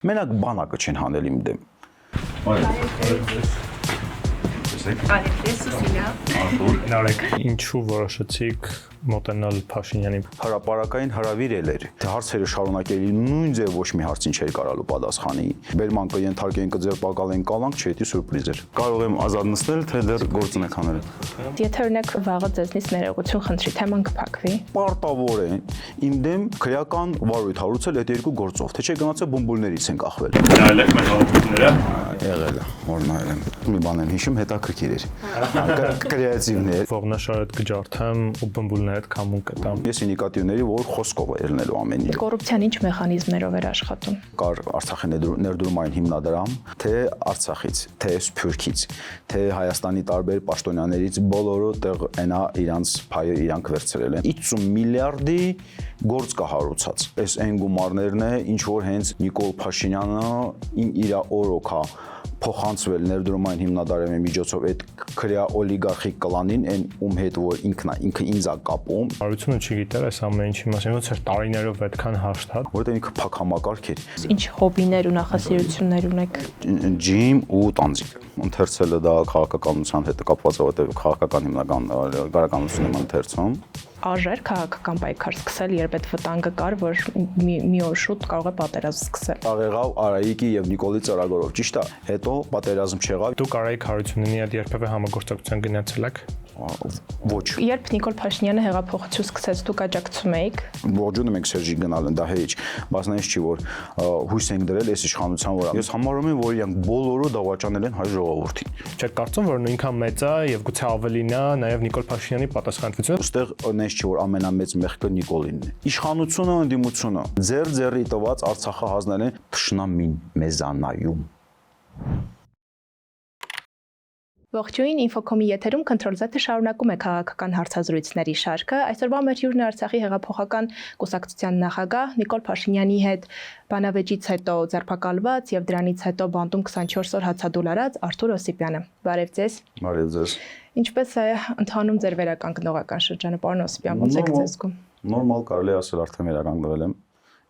Մենակ բանակը չեն հանել իմ դեմ։ Ինչու որոշեցիք մոտենալ Փաշինյանին։ Հրապարակային հրավիրել էր, թե հարցերը շարունակելի նույն ձև ոչ մի հարցին չէր կարալու պատասխանի։ Բերման կենթարկեն կձերբակալեն կալանք, չէ, դա սուրպրիզ էր։ Կարող եմ ազատ նստել, թե դեռ գործ ունեք անել։ Եթե օրինակ վաղը ձեզնից ներողություն խնդրի, թեման կփակվի։ Պարտավոր է իմ դեմ քրեական վարույթ հարուցել այդ երկու գործով, թե չէ գնացել բոմբոլներից են կախվել։ Նայել եք մեր հաղորդումները։ Եղել է, որ նայել եմ։ Մի բան եմ հիշում, հետաքրքիր էր։ Կրեատիվներ։ Ողնաշարդ կջարդեմ ու բմբուլներդ կամուն կտամ։ Ես ինդիկատիվների, որ խոսքով է ելնելու ամեն ինչ։ Կոռուպցիան ինչ մեխանիզմներով էր աշխատում։ Կար Արցախի ներդրումային հիմնադրամ, թե Արցախից, թե Սփյուռքից, թե Հայաստանի տարբեր պաշտոնյաներից բոլորը տեղ այնա իրանց փայը իրանք վերցրել են։ 50 միլիարդի գործ կա հարուցած։ Այս այն գումարներն է, ինչ որ հենց Նիկոլ Փաշինյանը իր օրոքա փոխանցվել ներդրումային հիմնադրամի միջոցով այդ քրեա օլիգարխիկ կլանին, այն ում հետ որ ինքը ինձ է կապում։ Հարությունը չգիտեր այս ամեն ինչի մասին, ոնց էր տարիներով այդքան հաշտած։ Որտեղ ինքը փակ համակարգ էր։ Ինչ հոբիներ ու նախասիրություններ ունեք։ Ջիմ ու տանձիկ։ Ընթերցելը դա քաղաքականության հետ կապված է, որտեղ քաղաքական հիմնական գարականությունն եմ ընթերցում։ Արժեր քաղաքական պայքար սկսել, երբ այդ վտանգը կար, որ մի օր շուտ կարող է պատերազմ սկսել։ Աղեղավ Արայիկի եւ Նիկոլի ծրագրով, ճիշտ է։ Հետո պատերազմ չեղավ։ Դուք Արայիկ Հարությունյանի հետ երբևէ համագործակցության գնացել եք։ Ոչ։ Երբ Նիկոլ Փաշինյանը հեղափոխություն սկսեց, դուք աջակցում էիք։ Ողջունում ենք Սերժի գնալն, դա հեչ, բայց նա ինչ չի որ հույս ենք դրել այս իշխանության վրա։ Ես համարում եմ, որ իրանք բոլորը դավաճանել են հայ ժողովրդին։ Չեք կարծում, որ նույնքան մեծ է եւ գուցե ավելին է նաեւ Նիկոլ Փաշինյանի պատասխանատվությունը։ Ոստեղ նենց չի որ ամենամեծ մեղքը Նիկոլինն է։ Իշխանությունը, ընդդիմությունը ձեր տված Արցախը հանձնել են թշնամին մեզանայում։ Ողջույն, Ինֆոկոմի եթերում Control Z-ը շարունակում է քաղաքական հարցազրույցների շարքը։ Այսօրվա մեր հյուրն է Արցախի հեղափոխական կուսակցության նախագահ Նիկոլ Փաշինյանի հետ բանավեճից հետո ձերբակալված եւ դրանից հետո բանտում 24 օր հացադուլ արած Արթուր Օսիպյանը։ Բարև ձեզ։ Բարև ձեզ։ Ինչպես է ընթանում ձեր վերականգնողական շրջանը, պարոն Օսիպյան, ո՞նց եք ձեզ զգում։ Նորմալ կարելի ասել արդեն վերականգնվել եմ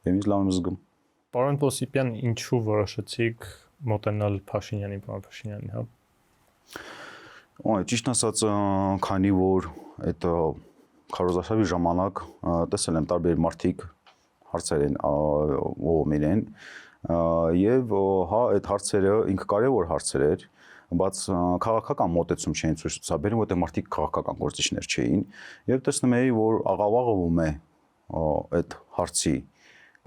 եւ ինձ լավ եմ զգում։ Պարոն Օսիպյան, ինչու որոշեցիք մոտենալ Փաշինյանին, պարոն Փաշինյանին, հա։ Ճիշտ ասած, քանի որ այդ քարոզարշավի ժամանակ տեսել եմ տարբեր մարդիկ հարցեր են ում իրեն եւ հա այդ հարցերը ինքը կարեւոր հարցեր էր, բայց քաղաքական մոտեցում չէին ցույց ցուցաբերում, որտեղ մարդիկ քաղաքական գործիչներ չէին եւ տեսնում էի, որ աղավաղվում է այդ հարցի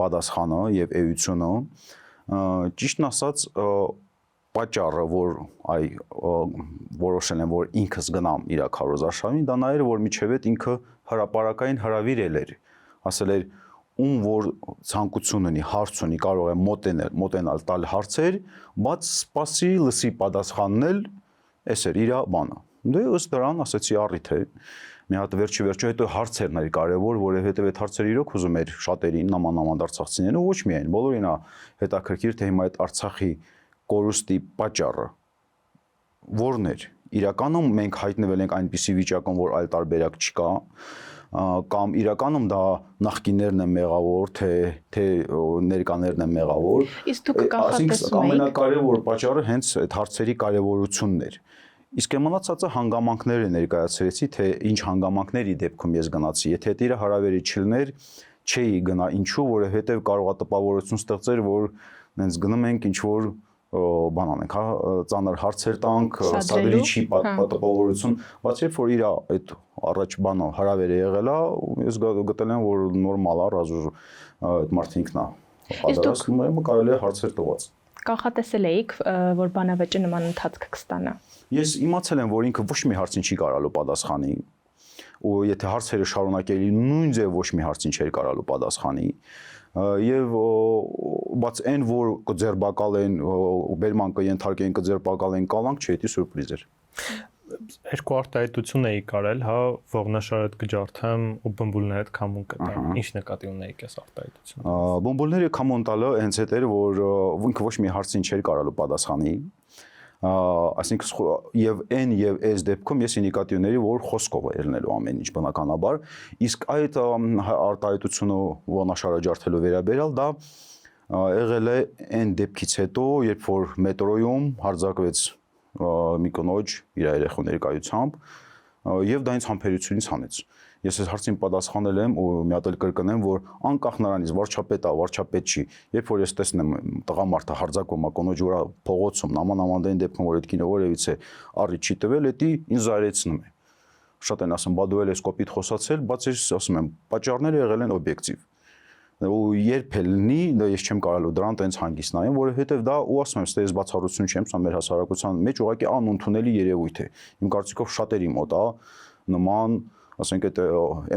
պատասխանը եւ էությունը, ճիշտն ասած պատճառը, որ որոշել եմ, որ ինքս գնամ իր քարոզարշավին, դա նա էր, որ միջև այդ ինքը հրապարակային հրավիրել էր, ասել էր, ում որ ցանկություն ունի, հարց ունի, կարող է մոտենալ տալ հարցեր, բայց սպասի լսի պատասխաննել, էս էր իր բանը։ Դե ըստ դրան ասեցի առիթ է։ Մի հատ վերջի հետո հարցերն էր կարևոր, որովհետև այդ հարցերը իրոք ուզում էր շատերին նման արցախցիներին ու ոչ միայն, բոլորին է հետաքրքիր, թե հիմա այդ Արցախի կորուստի պատճառը որն էր։ Իրականում մենք հայտնվել ենք այնպիսի վիճակում, որ այլ տարբերակ չկա, կամ իրականում դա նախկիններն են մեղավոր, թե ներկաներն են մեղավոր։ Իսկ դուք կանխատեսում եք։ Ամենակարևոր պատճառը հենց այդ հարցերի կարևորությունն էր։ Իսկ մնացածը հանգամանքները ներկայացրեցի, թե ինչ հանգամանքների դեպքում ես գնացի։ Եթե դա հարավերի չլներ, չէի գնա, ինչու, որովհետև կարող է տպավորություն ստեղծել, որ նենց գնում ենք ինչ որ բան անենք, հա, ծանր հարցեր տանք, սադրիչի տպավորություն, բայց երբ որ իր այդ առաջ բանը հարավերը եղել է, ես գտել եմ, որ նորմալ է, ռազուր այդ մարդը ինքն է պատասխանում, ում կարելի է հարցեր տված։ Կանխատեսել էիք, որ բանավեճը նման ընթացք կստանա։ Ես իմացել եմ, որ ինքը ոչ մի հարցին չի կարալու պատասխանի, ու եթե հարցերը շարունակելի նույն ձև ոչ մի հարցին չէր կարալու պատասխանի, եւ բայց այն որ կձերբակալեն բերման կենթարկեն կձերբակալեն կալանք, չէ, դա սուրպրիզ էր։ Երկու արտահայտություն էի կարել, հա, ողնաշարդ կջարդեմ ու բմբուլներդ կամուն կտամ։ Ինչ նկատի ունեիք այս արտահայտությունը։ Բմբուլները կամուն տալը հենց այդ էր, որ ինքը ոչ մի հարցին չէր կարալու պատասխանի։ Այսինքն եւ այն եւ այս դեպքում ես ինդիկատիվների, որ խոսքով է ելնելու ամեն ինչ բնականաբար, իսկ այդ արտահայտությունը ողնաշարը ջարդելու վերաբերյալ դա եղել է այն դեպքից հետո, երբ որ մետրոյում հարձակվեց մի կնոջ իր երեխաների կայությամբ եւ դա ինձ համբերությունից հանեց։ Ես այս հարցին պատասխանել եմ ու մի հատ էլ կրկնեմ, որ անկախ նրանից վարչապետա, վարչապետ չի, երբ որ ես տեսնեմ տղամարդը հարձակվում է կնոջ վրա փողոցում, նամանավանդային դեպքում որ այդ կինը որևիցե առիթ չի տվել, դա ինձ զայրացնում է։ Շատ են ասում, բա դու էլ ես կոպիտ խոսացել, բայց ես ասում եմ, պատճառները եղել են օբյեկտիվ։ Ու երբ էլ լինի, դա ես չեմ կարալու դրան տենց հանգիստ նայեմ, որովհետև դա ու ասում եմ, ստե ես բացառություն չեմ, սա մեր հասարակության մեջ ուղղակի անընդունելի երևույթ է։ Իմ կարծիքով շատերի մոտ է նման, ասենք այդ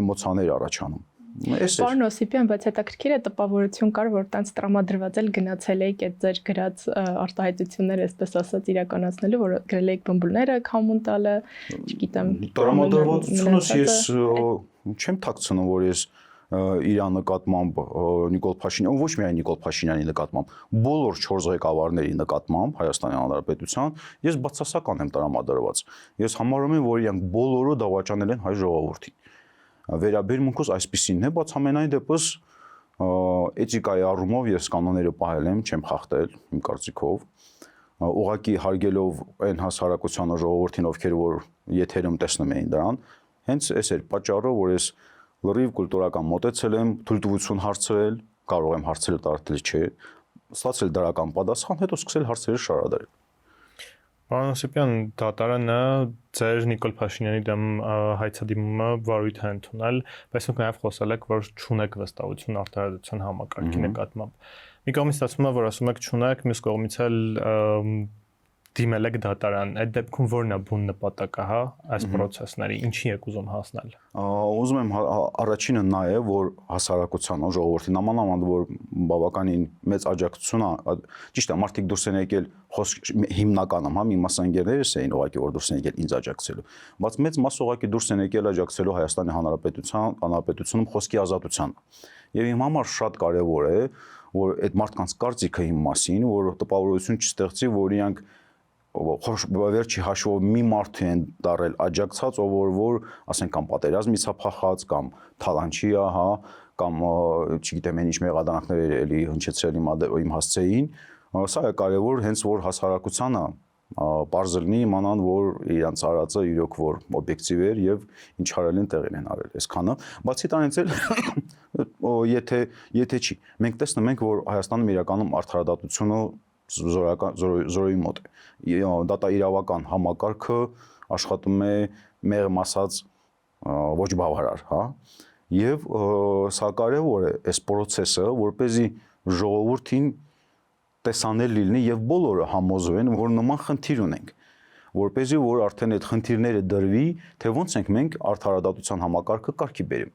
էմոցիաներ առաջանում։ Պարոն Օսիպյան, բայց հետաքրքիր է տպավորություն կար, որ տենց տրամադրված էլ գնացել եք այդ ձեր գրած արտահայտությունները, այսպես ասած, իրականացնելու, որ գրել եք բմբուլները քամուն տալը, չգիտեմ։ Տրամադրվածությունս ես չեմ թաքցնում, որ ես իր նկատմամբ Նիկոլ Փաշինյան, ոչ միայն Նիկոլ Փաշինյանի նկատմամբ, բոլոր 4 ղեկավարների նկատմամբ Հայաստանի Հանրապետության ես բացասական եմ տրամադրված։ Ես համարում եմ, որ իրանք բոլորը դավաճանել են հայ ժողովրդին։ Վերաբերմունքս այսպեսին է, բայց ամենայն դեպս էթիկայի առումով ես կանոնները պահել եմ, չեմ խախտել իմ կարծիքով։ Ուղղակի հարգելով այն հասարակությանը ժողովրդին, ովքեր որ եթերում տեսնում էին դրան, հենց այս էր պատճառը, որ ես լրիվ կուլտուրական մոտեցել եմ, թույլտվություն հարցրել, կարող եմ հարցերը տարածել չէ, ստացել դրական պատասխան, հետո սկսել հարցերը շարադրել։ Պարոն Օսիպյան, դատարանը ձեր Նիկոլ Փաշինյանի դեմ հայցադիմումը վարույթ է ընդունել, բայց դուք նաև խոսել եք, որ չունեք վստահություն արտահայտության համակարգի նկատմամբ։ Մի կողմից ասում է, որ ասում եք չունեք, մյուս կողմից էլ դիմել եք դատարան, այդ դեպքում ո՞րն է բուն նպատակը, հա, այս process-ների, ինչի եք ուզում հասնել։ Ուզում եմ առաջինը նա է, որ հասարակության ժողովրդի նամանավանդ որ բավականին մեծ աջակցություն է, ճիշտ է, մարդիկ դուրս են եկել հիմնականում, հա, մի մասնագետներս էին ուղղակի որ դուրս են եկել ինձ աջակցելու, բայց մեծ մաս ուղղակի դուրս են եկել աջակցելու Հայաստանի Հանրապետությունում խոսքի ազատությանը։ Եվ իմ համար շատ կարևոր է, որ այդ մարդկանց կարծիքը իմ մասին, որ տպավորություն չստեղծի, որ իրանք վերջի հաշվով մի մարդ են դարել աջակցած, որ ասենք կամ պատերազմից է փախած, կամ թալանչի է, հա, կամ չգիտեմ ինչ մեղադրանքներ էլի հնչեցրել իմ հասցեին, սա է կարևոր հենց որ հասարակությանը բարձր լինի իմանան, որ իրանց արածը իրոք որ օբյեկտիվ էր եւ ինչ արել են տեղին են արել այսքանը, բացի դրանից էլ եթե չի, մենք տեսնում ենք, որ Հայաստանում իրականում արդարադատությունը զորոյի մոտ է, դատա իրավական համակարգը աշխատում է մեղմ ասած ոչ բավարար, հա, եւ սա կարևոր է այս process-ը, որպեսզի ժողովրդին տեսանել լինի եւ բոլորը համոզվեն, որ նման խնդիր ունենք, որպեսզի որ արդեն այդ խնդիրները դրվի, թե ոնց ենք մենք արդարադատության համակարգը կարգի բերում։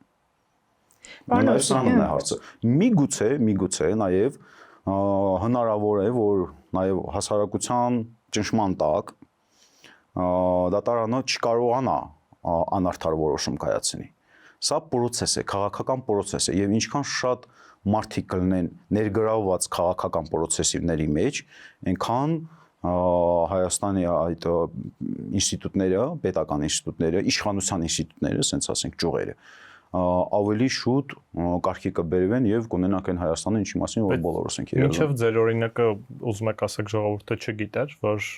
Պարոն Օսիպյան, հարցը միգուցե նաեւ հնարավոր է, որ նաև հասարակության ճնշման տակ դատարանը չկարողանա անարդար որոշում կայացնի։ Սա process է, քաղաքական process է եւ ինչքան շատ մարդիկ կլինեն ներգրավված քաղաքական process-ների մեջ, այնքան Հայաստանի այդ ինստիտուտները, պետական ինստիտուտները, իշխանության ինստիտուտները, ասենք ասենք ճյուղերը ավելի շուտ կարգի կբերվեն եւ կունենանք այն Հայաստանը, ինչի մասին որ բոլորս ենք երազում։ Ինչեւ ձեր օրինակը ուզում եք ասեք ժողովուրդը չգիտեր, որ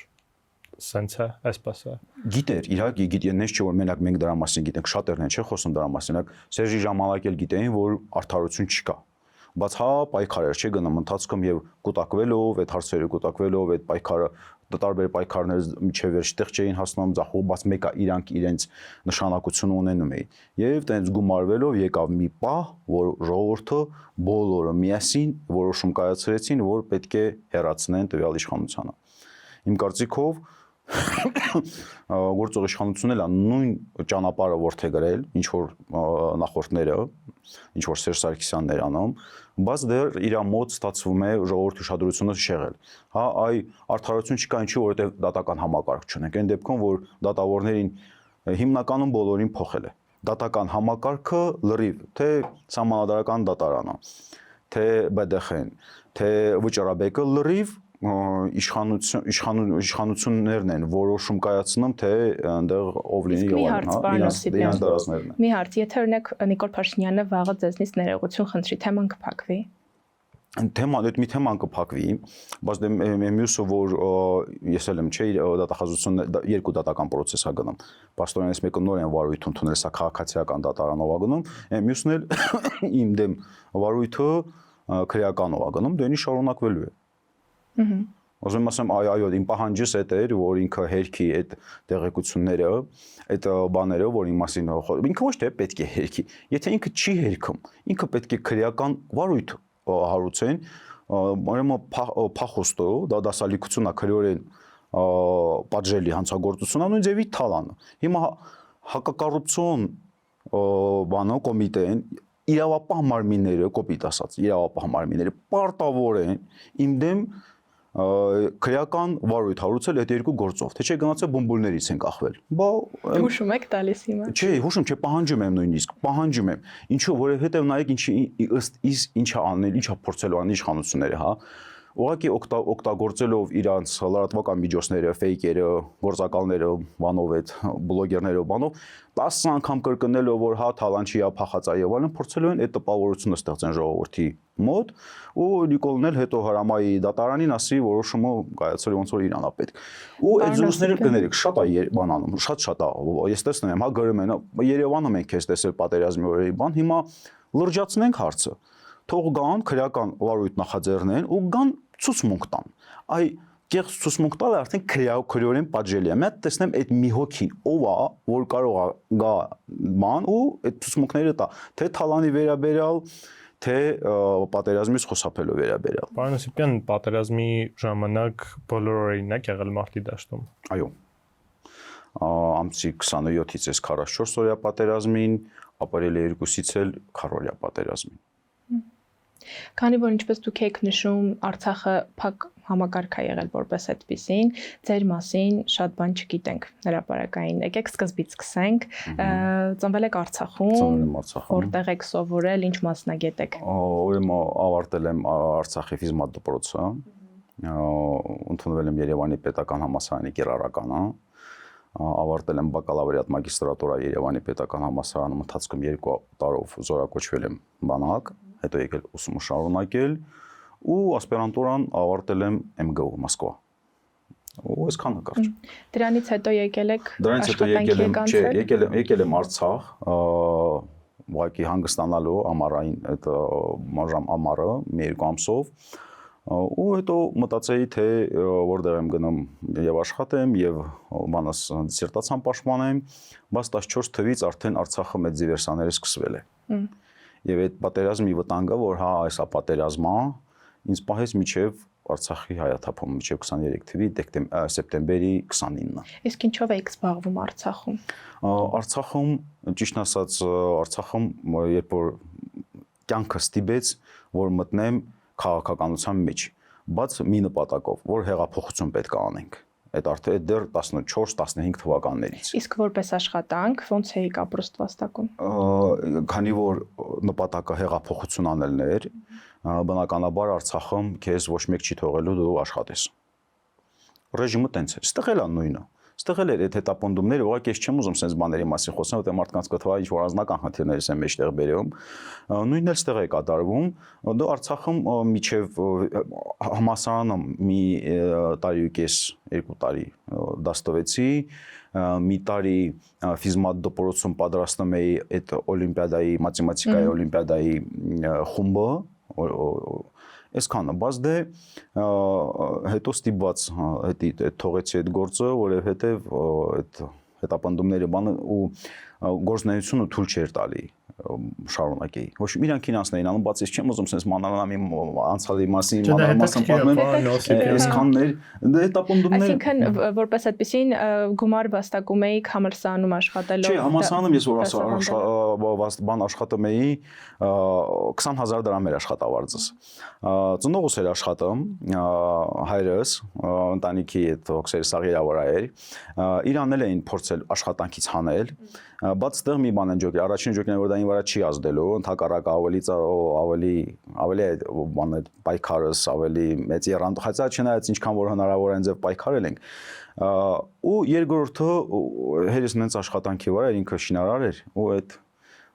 սենց է, այսպես է։ Գիտեր, իհարկե գիտենից չէ որ մենակ մենք դրա մասին գիտենք, շատերն են չէ խոսում դրա մասին, Սերժի ժամանակ էլ գիտեին, որ արդարություն չկա։ Բայց հա պայքարեր չէ գնում ընթացքում եւ կուտակվելով, այդ հարցերը կուտակվելով, այդ պայքարը տարբեր պայքարներ միջև վերջտեղ չէին հասնում ձախով, բայց մեկը իրանք իրենց նշանակությունը ունենում էին։ Եվ տենց գումարվելով եկավ մի պահ, որ ժողովուրդը բոլորը միասին որոշում կայացրեցին, որ պետք է հեռացնեն տվյալ իշխանությանը։ Իմ կարծիքով գործող իշխանությունն էլ նույն ճանապարհը որդեգրել, ինչ որ նախորդները, ինչ որ Սերժ Սարգսյանն էր անում, բայց դեռ իր մոտ ստացվում է ժողովրդի ուշադրությունը շեղել։ Հա, այ արդարություն չկա ինչու, որովհետև դատական համակարգ չունենք։ Այն դեպքում, որ դատավորներին հիմնականում բոլորին փոխել է։ Դատական համակարգը լրիվ, թե սահմանադրական դատարանը, թե ԲԴԽ-ն, թե վճռաբեկը լրիվ իշխանություններն են որոշում կայացնում, թե այնտեղ ով լինի եւ իրենց դարածներն են։ Մի հարց, եթե օրինակ Նիկոլ Փաշինյանը վաղը ձեզնից ներողություն խնդրի, թեման կփակվի։ թեման այդ մի թեման կփակվի, բայց դե մյուսը որ ես էլ եմ չէ դատախազությունը երկու դատական process է գնում։ Պաստորենից մեկը նոր են վարույթ ընդունել, սա քաղաքացիական դատարանով է գնում, մյուսն էլ իմ դեմ վարույթը քրեականով է գնում, դե ինի շարունակվելու է։ Ուզում եմ ասեմ, այո, իմ պահանջս այդ էր, որ ինքը հերքի այդ տեղեկությունները, այդ բաները, որ իմ մասին ինքը ոչ թե պետք է հերքի, եթե ինքը չի հերքում, ինքը պետք է քրեական վարույթ հարուցեն, ուրեմն փախոստը, դա դասալիքությունն է քրեորեն պատժելի հանցագործությունն նույն ձևի թալանը։ Հիմա հակակոռուպցիոն բանը կոմիտեն իրավապահ մարմինները, կոպիտ ասած, իրավապահ մարմինները պարտավոր են իմ դեմ քրեական վարույթ հարուցել այդ երկու գործով, թե չէ գնացել բոմբոլներից են կախվել։ Բա հուշում եք տալիս հիմա։ Չէ, հուշում չէ, պահանջում եմ նույնիսկ, պահանջում եմ։ Ինչու, որովհետև նայեք ինչա անել, ինչա փորձելու անել իշխանությունները, հա։ Ուղղակի օգտագործելով իրանց լրատվական միջոցները, ֆեյքերը, գործակալները, բանով այդ բլոգերները, բանով 10 անգամ կրկնելով, որ հա թալանչի է, փախած է եւ այլն, փորձելու են այդ տպավորությունը ստեղծեն ժողովրդի մոտ, ու Նիկոլն էլ հետո հրամայի դատարանին ասի որոշումը կայացրել ոնց որ իրանա պետք։ Ու այդ զրույցները կներեք, շատ է բան անում, շատ է։ Ես տեսնում եմ, հա գրում են, Երևանը մենք քեզ տեսել պատերազմի օրերի բան, հիմա լրջացնենք հարցը։ Թող գան քրեական վարույթ նախաձեռնեն ու գան ցուցմունք տան։ Այ կեղծ ցուցմունք տալը արդեն քրեորեն պատժելի է։ Մենք տեսնեմ այդ մի հոգին ով է, որ կարող է գա ման ու այդ ցուցմունքները տա, թե թալանի վերաբերյալ, թե պատերազմից խոսափելու վերաբերյալ։ Պարոն Հոսեփյան, պատերազմի ժամանակ բոլոր օրերին եք եղել մարտի դաշտում։ Այո։ Ամսի 27-ից էս 44 օրյա պատերազմին, ապրիլի 2-ից էլ քառօրյա պատերազմին։ Քանի որ ինչպես դուք եք նշում, Արցախը փակ համակարգ է եղել որպես այդպեսին, ձեր մասին շատ բան չգիտենք հրապարակային։ Եկեք սկզբից սկսենք։ Ծնվել եք Արցախում, որտեղ եք սովորել, ինչ մասնագետ եք։ Ուրեմն ավարտել եմ Արցախի ֆիզմատ դպրոցը, ընդունվել եմ Երևանի պետական համալսարանի կիրառականը, ավարտել եմ բակալավրիատ մագիստրատուրա Երևանի պետական համալսարանում, ընթացքում 2 տարով զորակոչվել եմ բանակ, հետո եկել ուսումը շարունակել ու ասպիրանտուրան ավարտել եմ ՄԳՈ Մոսկվա։ Ու այսքանը կարճ։ Դրանից հետո եկել եք եկել եմ Արցախ, ուղղակի հանգստանալու ամառային այդ ամառը մի 2 ամսով ու հետո մտածեի թե որտեղ եմ գնում եւ աշխատեմ եւ բանս դիսերտացիան պաշտպանեմ, բայց 14 թվականից արդեն Արցախը մեծ դիվերսիաները սկսվել է։ Եվ այդ պատերազմի վտանգը, որ հա այս է պատերազմա, ինձ պահեց միջև Արցախի հայաթափումը, միջև 23 թվականի սեպտեմբերի 29-ը։ Իսկ ինչով եք զբաղվում Արցախում։ Արցախում, ճիշտ ասած, Արցախում երբ որ կյանքը ստիպեց, որ մտնեմ քաղաքականության մեջ, բայց մի նպատակով, որ հեղափոխություն պետք է անենք։ Այդ արդեն դեռ 14-15 թվականներից։ Իսկ որպես աշխատանք ո՞նց էիք ապրուստ վաստակում։ Քանի որ նպատակը հեղափոխություն անելն էր, բնականաբար Արցախում քեզ ոչ մեկ չի թողելու դու աշխատես։ Ռեժիմը տենց էր, ստեղել է նույնը։ Ստեղել էր այդ հետապնդումները, ուղղակի ես չեմ ուզում sense բաների մասին խոսել, որտեղ մարդկանց կթվա ինչ որ անձնական խնդիրներ են մեջտեղ բերում։ Նույնն էլ ստեղ է կատարվում։ Դու Արցախում միջև համասարանը մի տարի ու կես, 2 տարի դաս տվեցի, մի տարի ֆիզմատ դպրոցում պատրաստում էի այդ օլիմպիադայի, մաթեմատիկայի օլիմպիադայի խումբը, այսքանը, բայց դե հետո ստիպված թողեցի այդ գործը, որովհետև այդ հետապնդումները բանը ու գործնայությունը թույլ չէր տալի շարունակեի։ Ոչ իրանք իրancsն էին անում, բայց ես չեմ ուզում sense մանրանամ իմ անցյալի մասին, մանրամասն պատմեմ, այսքաններ, դե հետապնդումներ։ Այսինքն որպես այդպեսին գումար վաստակում էիք համալսարանում աշխատելով։ Չէ, համալսարանում ես որ բան աշխատում էի 20000 դրամ էր աշխատավարձս։ Ծնողս էր աշխատում, հայրս, ընտանիքի այդ ոգսերի սաղիրավրա էր։ Իրան էլ էին փորձել աշխատանքից հանել, բայց դեռ մի բան են ջոկի, առաջին ջոկին որ դա ինձ վրա չի ազդելու, ընդհակառակ ավելի բան այդ պայքարս ավելի մեծ երանդ, հացա չնայած ինչքան որ հնարավոր են ձև պայքարել ենք։ Ու երկրորդը հերոսն հենց աշխատանքի վրա ինքը շինարար էր ու այդ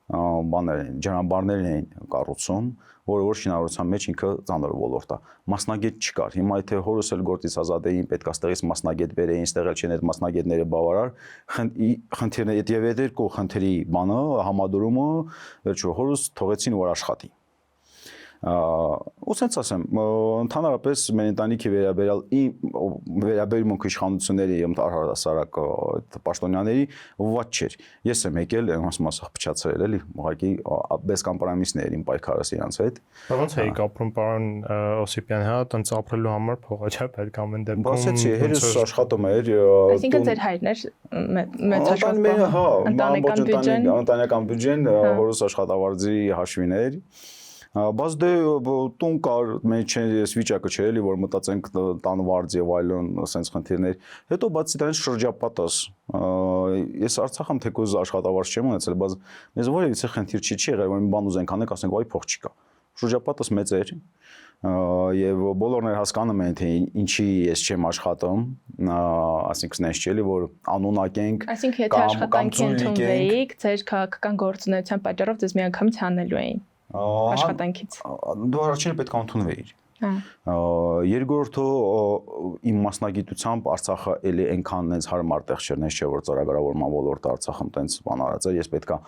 բաներ են, ջրամբարներ են կառուցում, որը որ շինարարության մեջ ինքը ծանր ոլորտ է։ Մասնագետ չկար։ Հիմա եթե հորս էլ գործից ազատ էին, պետք է ստեղից մասնագետ բերեին, ստեղել չեն այդ մասնագետները բավարար, խնդիրները եւ այդ երկու խնդրի բանը համադրումը վերջո հորս թողեցին որ աշխատի։ Ու sense ասեմ, ընդհանրապես մեր ընտանիքի վերաբերմունքը իշխանությունների եւ առհասարակ պաշտոնյաների ված չէր։ Ես եմ եկել, ասում ասա փչացրել էլի, ուղղակի բես կոմպրոմիսներ իմ պայքարս իրանց հետ։ Ոնց էի ապրում պարոն Օսիպյան, հա, տենց ապրելու համար փողը չէ պետք ամեն դեպքում։ Բասեցի, հերս աշխատում էր։ Այսինքն ձեր հայրն էր մեծ աշխատող։ Ընտանեկան բյուջեն հորս աշխատավարձի հաշվին էր։ Բայց դե տուն կար, մենք ես վիճակը չէ էլի որ մտածենք տան վարձ եւ այլն, ասենց խնդիրներ։ Հետո բացի դրանից շրջապատս ես Արցախում թեկուզ աշխատավարձ չեմ ունեցել, բայց մեզ որևիցե խնդիր չի եղել, որ մի բան ուզենք անենք, ասենք վայ փող չկա։ Շրջապատս մեծ էր եւ բոլորն էլ հասկանում են թե ինչի ես չեմ աշխատում, ասենք նես չէ էլի որ անունակենք։ Այսինքն եթե աշխատանքի ընդունվեիք, ձեր քաղաքական գործունեության պատճառով ձեզ միանգամից հանելու էին աշխատանքից։ Դու առաջինը պետք է ընդունվեիր։ Երկրորդը իմ մասնագիտությամբ Արցախը էլի այնքան նենց հարմար տեղ չէր, նես չէ որ ծրագրավորման ոլորտը Արցախում տենց բան արած էր, ես պետքա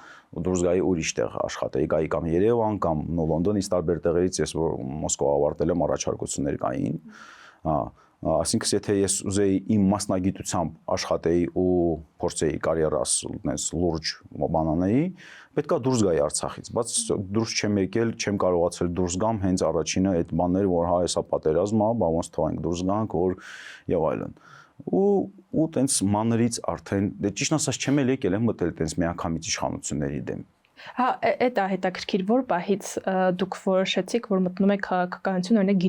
դուրս գայի ուրիշ տեղ աշխատեի, գայի կամ Երևան կամ Լոնդոնից տարբեր տեղերից ես որ Մոսկվա ավարտել եմ առաջարկություններ կային։ Այսինքն եթե ես ուզեի իմ մասնագիտությամբ աշխատեի ու փորձեի կարիերաս նենց լուրջ բանանեի, պետքա դուրս գայի Արցախից, բայց դուրս չեմ եկել, չեմ կարողացել դուրս գամ, հենց առաջինը այդ բանները, որ հա հեսա պատերազմ է, բա ոնց թողենք դուրս գանք, որ եւ այլն։ Ու տենց մանրից արդեն, դե ճիշտ ասած չեմ էլ եկել եմ մտել տենց միանգամից իշխանությունների դեմ։ Հա, այդ է հետաքրքիր, որ պահից դուք որոշեցիք, որ մտնում եք քաղաքականություն, օրինակ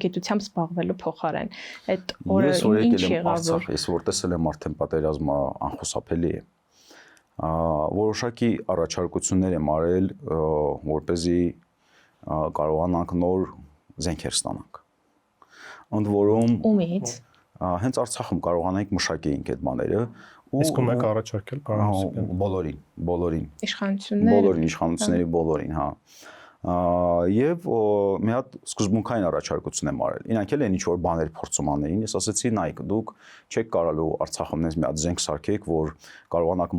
գիտությամբ զբաղվելու փոխարեն։ Այդ օրը ինչ եղավ։ Ես որ տեսել եմ արդեն պատերազմը անխուսափելի է։ Որոշակի առաջարկություններ եմ արել, որպեսզի կարողանանք նոր զենքեր ստանանք։ Ընդ որում ումից հենց Արցախում կարողանանք մշակեինք այդ բաները։ Իսկ ում եք առաջարկել պարոն Օսիպյան։ Բոլորին։ Իշխանությունների բոլորին, հա։ Եվ մի հատ սկզբունքային առաջարկություն եմ արել։ Իրանք էլ են ինչ որ բաներ փորձում անեին, ես ասացի նայեք, դուք չեք կարալու Արցախում նենց մի հատ զենք սարքեք, որ կարողանաք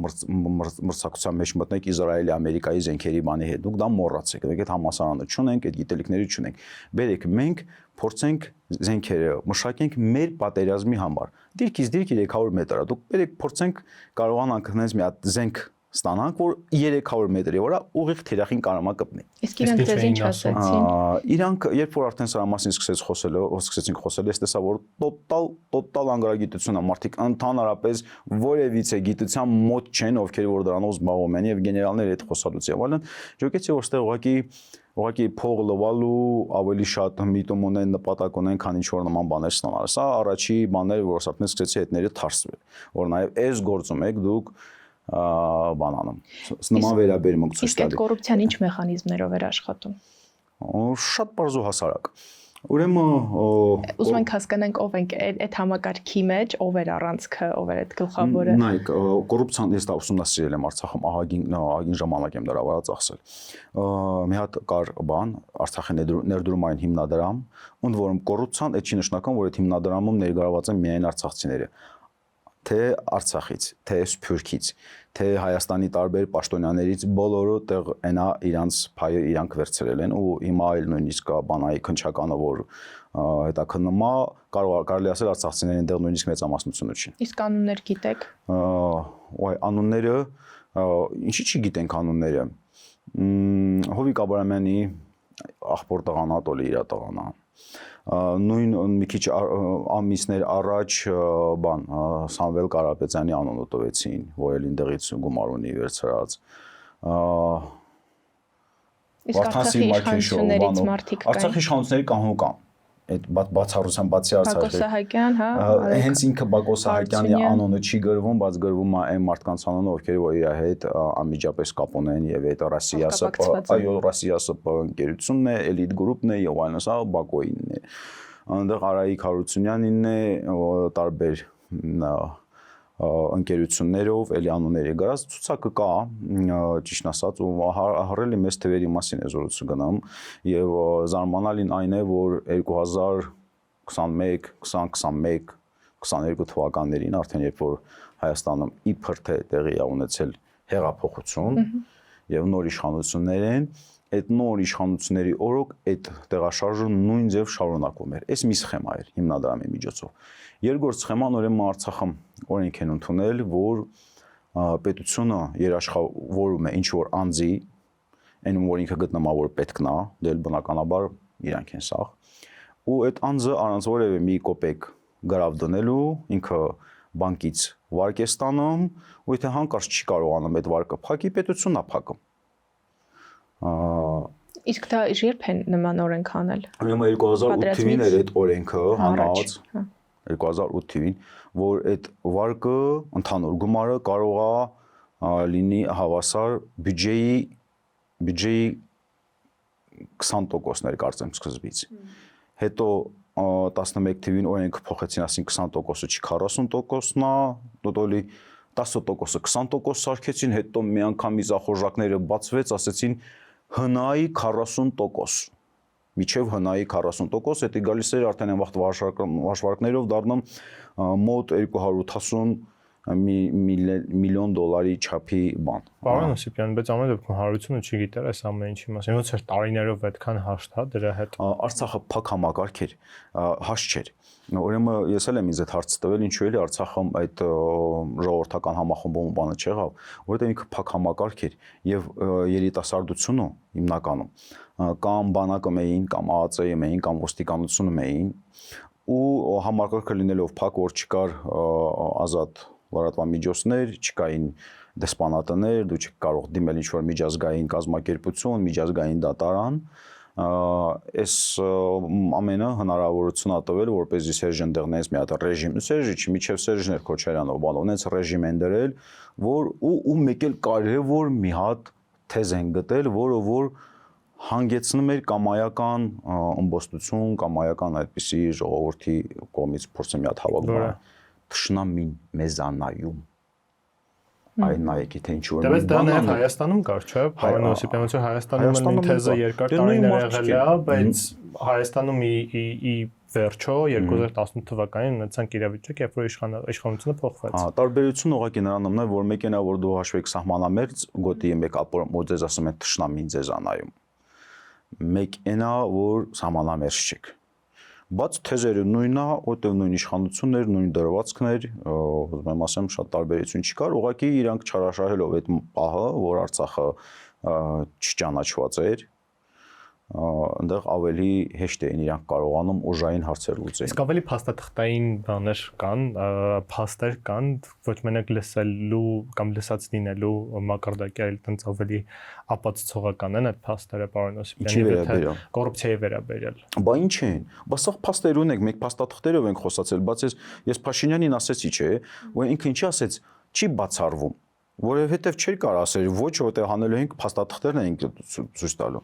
մրցակցության մեջ մտնեք Իսրայելի, Ամերիկայի զենքերի բանի հետ։ Դուք դա մոռացեք, դուք այդ համասարանը չունենք, այդ գիտելիքները չունենք։ Բերեք մենք փորձենք զենքերը մշակենք մեր պատերազմի համար։ Դիրքից դիրք 300 մետր է։ Դուք բերեք փորձենք կարողանանք հենց մի հատ զենք ստանանք, որ 300 մետրի վրա ուղիղ թիրախին կարողա կպնի։ Իսկ իրանք ձեզ ինչ ասացին։ Իրանք երբ որ արդեն սրա մասին սկսեցինք խոսել, ես տեսա որ տոտալ անգրագիտություն է, մարդիկ ընդհանրապես որևիցե գիտության մոտ չեն, ովքեր որ դրանով զբաղվում են եւ գեներալները այդ խոսալուց եւ այլն, ջոկեցի որ ստեղ ուղղակի փող լվալու ավելի շատ միտում ունեն, նպատակ ունեն, քան ինչ որ նման բաներ ստանալ։ Սա առաջի բաները, որ արդեն սկսեցի հետները թարսվել, որ նաեւ այս գործում եք դուք բանանում։ Նման վերաբերմունք ցույց տալի։ Իսկ այդ կոռուպցիան ինչ մեխանիզմներով էր աշխատում։ Շատ բարձ ու հասարակ։ Ուրեմն ուզում ենք հասկանանք ով ենք այդ համակարգի մեջ, ով էր առանցքը, ով էր այդ գլխավորը։ Նայեք, կոռուպցիան ես դա ուսումնասիրել եմ Արցախում, ահագին ժամանակ եմ դրա վրա ծախսել։ Մի հատ կար բան, Արցախի ներդրումային հիմնադրամ, ընդ որում կոռուպցիան այդ չի նշանակում, որ այդ հիմնադրամում ներգրաված են միայն արցախցիները։ Թե Արցախից, թե Սփյուռքից, թե Հայաստանի տարբեր պաշտոնյաներից բոլորը տեղ այնա իրանց փայը իրանք վերցրել են ու հիմա այլ նույնիսկ բանայի քնչականը որ հետաքննումա կարելի ասել արցախցիներին այնտեղ նույնիսկ մեծամասնությունը չի։ Իսկ անուններ գիտեք։ Անունները ինչի՞ չգիտենք անունները։ Հովիկ Աբրամյանի աղբոր տղան Ատոլի իր տղան է։ Նույն մի քիչ ամիսներ առաջ բան Սամվել Կարապետյանի անունը տվեցին, որ էլ ինտեղից գումար ունի վերցրած։ Իսկ Արցախի իշխանություններից մարդիկ կային։ Արցախի իշխանությունների կանհու կան։ Այդ բացառության բացի Արցախի։ Բակո Սահակյան, հա։ Հենց ինքը Բակո Սահակյանի անունը չի գրվում, բայց գրվում է այն մարդկանց անունը, ովքեր որ իր հետ անմիջապես կապ ունեն եւ այդ Ռասիա-ՍՊ ընկերությունն է, էլիտ գրուպն է եւ այլն, սա Բակոյինն է։ Այնտեղ Արայիկ Հարությունյանինն է, տարբեր ընկերություններով, էլի անունների գրած ցուցակը կա, ճիշտ ասած, ու հառելի մեծ թվերի մասին է զորություն գնում եւ զարմանալին այն է, որ 2021 թվականներին արդեն երբ որ Հայաստանում իբր թե տեղի է ունեցել հեղափոխություն եւ նոր իշխանություններ են, այդ նոր իշխանությունների օրոք այդ տեղաշարժը նույն ձև շարունակվում էր։ Այս մի սխեմա էր հիմնադրամի միջոցով։ Երկրորդ սխեման ուրեմն Արցախը օրենք են ընդունել, որ պետությունը երաշխավորում է ինչ որ անձի, այն որ ինքը գտնվում է որ պետքն է, դել բնականաբար իրանք են սաղ, ու այդ անձը առանց որևէ մի կոպեկ գրավ դնելու ինքը բանկից վարկ է ստանում, ու եթե հանկարծ չի կարողանում այդ վարկը փակի, պետությունն է փակում։ Իսկ դա երբ են նման օրենք անել։ Ուրեմն 2008 թվին էր այդ օրենքը հանած, 2008 թվին, որ այդ վարկը ընդհանուր գումարը կարող է լինի հավասար բյուջեի 20%-ներ կարծեմ սկզբից։ Հետո 11 թվին օրենքը փոխեցին, ասին 20%-ը չի 40%-ն է, տոտալի 10%-ը 20% սարքեցին, հետո միանգամից ախորժակները բացվեց, ասեցին հնայի 40%, միջև հնայի 40%, դա գալիս էր արդեն այն վաղ հաշվարկներով դառնում մոտ 280 միլիոն դոլարի չափի բան։ Պարոն Օսիպյան, բայց ամեն դեպքում հարությունը չգիտեր այս ամեն ինչի մասին, ոնց էր տարիներով այդքան հաշտ, հա, դրա հետ։ Արցախը փակ համակարգ էր, հաշտ չէր։ Ուրեմն ես էլ եմ ինձ այդ հարցը տվել, ինչու էլի Արցախում այդ ժողովրդական համախմբում բանը չեղավ, որովհետև ինքը փակ համակարգ էր եւ երիտասարդությունը հիմնականում կամ բանակում էին, կամ ԱԱԾ-ում էին, կամ ոստիկանությունում էին, ու համակարգը լինելով փակ, որ չկար ազատ լրատվամիջոցներ, չկային դեսպանատներ, դու չեք կարող դիմել ինչ-որ միջազգային կազմակերպություն, միջազգային դատարան, այս ամենը հնարավորություն ա տվել, որպեսզի Սերժն դեղնեց մի հատ ռեժիմ, Սերժի չի, միջև Սերժն էր Քոչարյանով բանոնեց ռեժիմ են դրել, որ ու մեկ էլ կարևոր մի հատ թեզ են գտել, որը որ հանգեցնում էր կամայական ըմբոստություն, կամայական այդպիսի ժողովրդի կողմից փորձեմ մի հատ հավաքել, թշնամին մեզանայում։ Այն նայեք թե ինչ որ Դեռ դա նաև Հայաստանում կար, չէ՞, պարոն Օսիպյան, ոնց որ Հայաստանում թեզը երկար տարիներ եղել է, բայց Հայաստանում ի վերջո 2018 թվականին ունեցանք իրավիճակ, երբ որ իշխանությունը փոխվեց։ Հա, տարբերությունը ուղղակի նրանում է, որ մեկն է որ դու հաշվեք սահմանամերձ գոտի մեկ ապոր մոտ ձեզ ասում են թշնամին ձեզանայում։ Մեկն է որ սահմանամերձ չեք։ Բայց թեզերը նույնն է, որտեղ նույն իշխանություններ, նույն դրվածքներ, ուզում եմ ասեմ, շատ տարբերություն չկար, ուղղակի իրանք չարաշահելով այդ պահը, որ Արցախը չճանաչված էր, այնտեղ ավելի հեշտ էին իրանք կարողանում ուժային հարցեր լուծել։ Իսկ ավելի փաստաթղթային բաներ կան, փաստեր կան, ոչ մենակ լսելու կամ լսած լինելու մակարդակի, այլ տենց ավելի ապացուցողական են այդ փաստերը, պարոն Օսիպյան, կոռուպցիայի վերաբերյալ։ Բա ինչ են։ Բա սա փաստեր ունենք, մեկ փաստաթղթերով ենք խոսացել, բայց ես Փաշինյանին ասեցի, չէ, որ ինքը ինչի ասեց, չի բացառվում, որովհետև չէր կարող ասել, ոչ, որտեղ հանելու ենք փաստաթղթերն ենք ցույց տալու։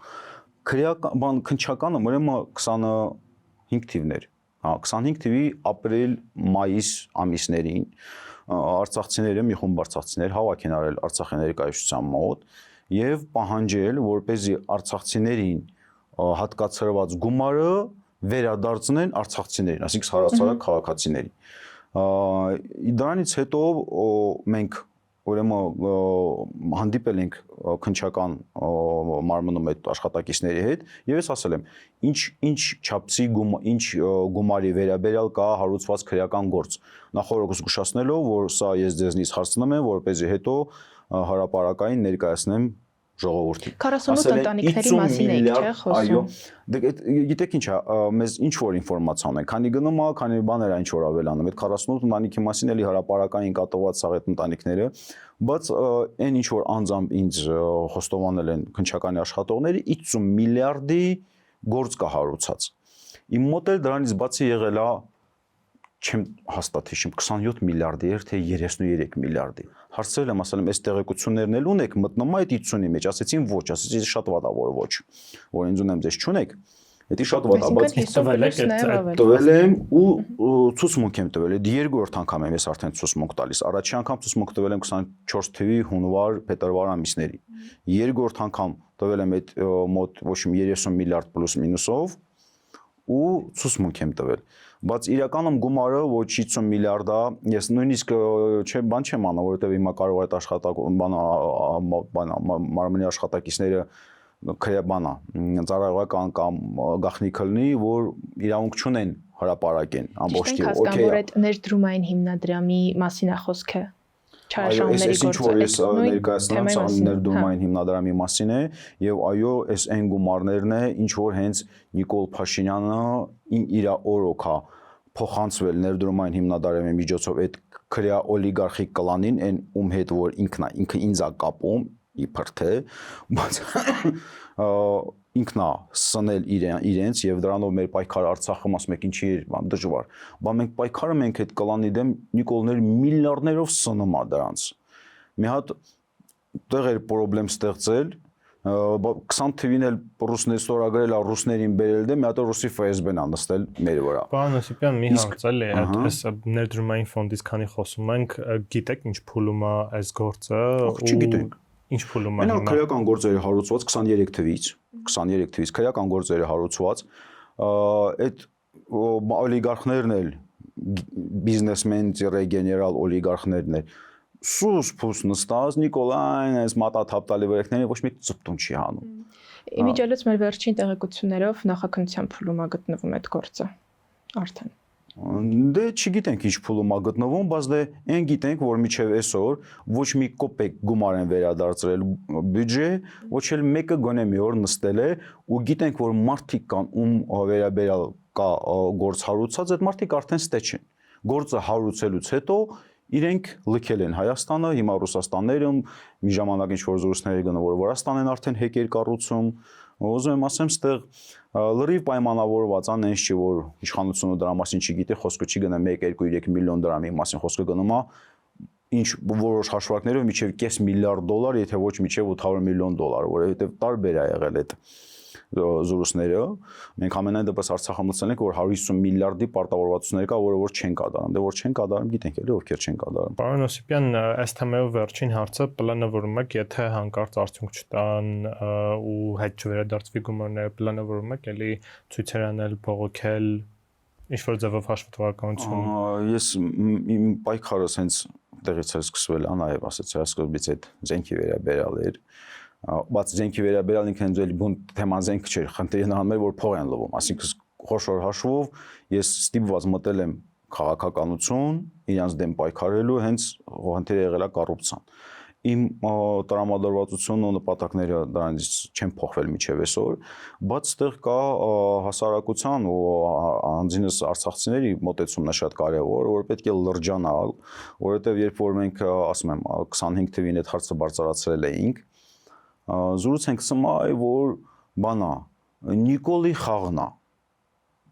Քրեական քնչականը ուրեմն 25 թիվներ, հա 25 թիվի ապրիլ-մայիս ամիսներին արցախցիները մի խումբ արցախցիներ հավաք են արել Արցախի ներկայացության մոտ եւ պահանջել, որպեսզի արցախցիներին հատկացրված գումարը վերադարձնեն արցախցիներին, այսինքն հարավարակ քաղաքացիներին։ Դրանից հետո մենք ուրեմն հանդիպել ենք քնչական մարմնում այդ աշխատակիցների հետ եւ ես ասել եմ ինչ չափսի ինչ գումարի վերաբերյալ կա հարուցված քրեական գործ նախորդ զգուշացնելով որ սա ես ձեզնից հարցնում եմ որպեսզի հետո հրապարակային ներկայացնեմ ժողովրդին 48 ընտանիքների մասին եք չէ խոսում այո գիտեք ինչ է մեզ ինչ որ ինֆորմացիա ունենք քանի գնում է քանի բաներ ինչ որ ավելանում այդ 48 ընտանիքի մասին էլի հրապարակային կատված սաղ այդ ընտանիքները բայց այն ինչ որ անձամբ ինձ խոստովանել են քնչականի աշխատողները 50 միլիարդի գործ կա հարուցած իմ մոտ էլ դրանից բացի եղել է չեմ հաստատ հիշում 27 միլիարդի էր թե 33 միլիարդի հարցրել եմ ասել եմ այս տեղեկություններն էլ ունեք մտնում այդ 50-ի մեջ ասեցին ոչ ասեցի շատ վատ է որ ոչ որ ինձ ունեմ ձեզ չունեք Դա շատ վատ է, բայց տվել եմ ու ցուցմունք եմ տվել։ Դա երկրորդ անգամ եմ ես արդեն ցուցմունք տալիս։ Առաջի անգամ ցուցմունք տվել եմ 24 թվականի հունվար, փետրվար ամիսներին։ Երկրորդ անգամ տվել եմ այդ մոտ ոչ մի 30 միլիարդ պլյուս մինուսով ու ցուցմունք եմ տվել։ Բայց իրականում գումարը ոչ 50 միլիարդ է, ես նույնիսկ բան չեմ անում, որովհետև հիմա կարող է այդ աշխատակ մարմնի աշխատակիցները քրեբանա ծառայողական կամ գախնիկ լինի, որ իրավունք չունեն հրապարակեն ամբողջ տիպ։ Հասկանում որ այդ ներդրումային հիմնադրամի մասին է խոսքը։ Այս ինչ որ ես ներկայացնում եմ ներդրումային հիմնադրամի մասին է եւ այո, այս այն գումարներն է, ինչ որ հենց Նիկոլ Փաշինյանը իր օրոքա փոխանցվել ներդրումային հիմնադրամի միջոցով այդ քրեա օլիգարխիկ կլանին, այն ում հետ որ ինքը ինձ է կապում իբր թե, բայց ինքնա սնել իրենց եւ դրանով մեր պայքարը Արցախում ասում եք ինչի է դժվար, բայց մենք պայքարը մենք այդ կլանի դեմ Նիկոլներ միլիարդներով սնում է դրանց։ Մի հատ տեղ էր խնդրեմ ստեղծել 20 թվին էլ ռուսներ ստորագրել է ռուսներին բերել դե մի հատ ռուսի FSB-ն է նստել մեր վրա։ Պարոն Օսիպյան, մի հարցել է, այս ներդրումային ֆոնդից քանի խոսում ենք, գիտեք ինչ փուլում է այս գործը ու ինչ փուլում է հիմա։ Քրեական գործերը հարուցված 23 թվից քրեական գործերը հարուցված այդ օլիգարխներն էլ բիզնեսմեն ռեգեներալ օլիգարխներն էլ սուս փուս նստած Նիկոլայն այս մատաթափտալի վրեքները ոչ մի ծպտուն չի հանում։ Իմիջիալից մեր վերջին տեղեկություններով նախաքննության փուլում է գտնվում այդ գործը արդեն։ Դե չգիտենք ինչ փուլում է գտնվում, բայց դե այն գիտենք, որ միջև այսօր ոչ մի կոպեկ գումար են վերադարձրել բյուջե, ոչ էլ մեկը գոնե մի օր նստել է ու գիտենք, որ մարդիկ կան ում վերաբերյալ կա գործ հարուցած, այդ մարդիկ արդեն ստեչ են։ Գործը հարուցելուց հետո իրենք լքել են Հայաստանը, հիմա Ռուսաստաններում մի ժամանակ ինչ որ զորույցներ գնա, որ Վրաստանն արդեն հեկեր կառուցում, ուզում եմ ասեմ, ստեղ լրիվ պայմանավորված ան այնց չի որ իշխանությունը դրա մասին չգիտի, խոսքը չի գնա 1-2-3 միլիոն դրամի մասին, խոսքը գնում է ինչ որոշ հաշվարկներով միջև $500 միլիարդ, եթե ոչ միջև $800 միլիոն, որովհետև տարբեր է եղել այդ զորույցները։ Մենք ամենայն դեպս Արցախում լսել ենք, որ 150 միլիարդի պարտավորվածություններ կա, որը որ չեն կատարում։ Դե որ չեն կատարում, գիտենք էլի ովքեր չեն կատարում։ Պարոն Օսիպյան, այս թեմայով վերջին հարցը պլանավորում եք, եթե հանկարծ արդյունք չտան ու հետ չվերադարձվի գումարները, պլանավորում եք էլի ցույցեր անել, բողոքել, ինչ որ ձևով հաշվետվականություն։ Ես իմ պայքարը հենց տեղից է սկսվել, նաև ասեցի, սկզբից այդ զենքի վերաբերյալ էր։ Բայց զենքի վերաբերյալ ինքն ինձ էլի բուն թեման զենք չէր, խնդիրն անում էր որ փող են լվում, այսինքն խոշոր հաշվով ես ստիպված մտել եմ քաղաքականություն, իրանց դեմ պայքարելու, հենց խնդիրը եղել է կոռուպցիան։ Իմ տրամադրվածությունն ու նպատակները դրանից չեն փոխվել մինչև այսօր, բայց ստեղ կա հասարակության ու անձինս արցախցիների մոտեցումն է շատ կարևոր, որ պետք է լրջանալ, որովհետև երբ որ մենք ասում եմ 25 թվին այդ հարցը բարձրացրել էինք, զուրուց ենք սմա որ բանա Նիկոլի խաղն է։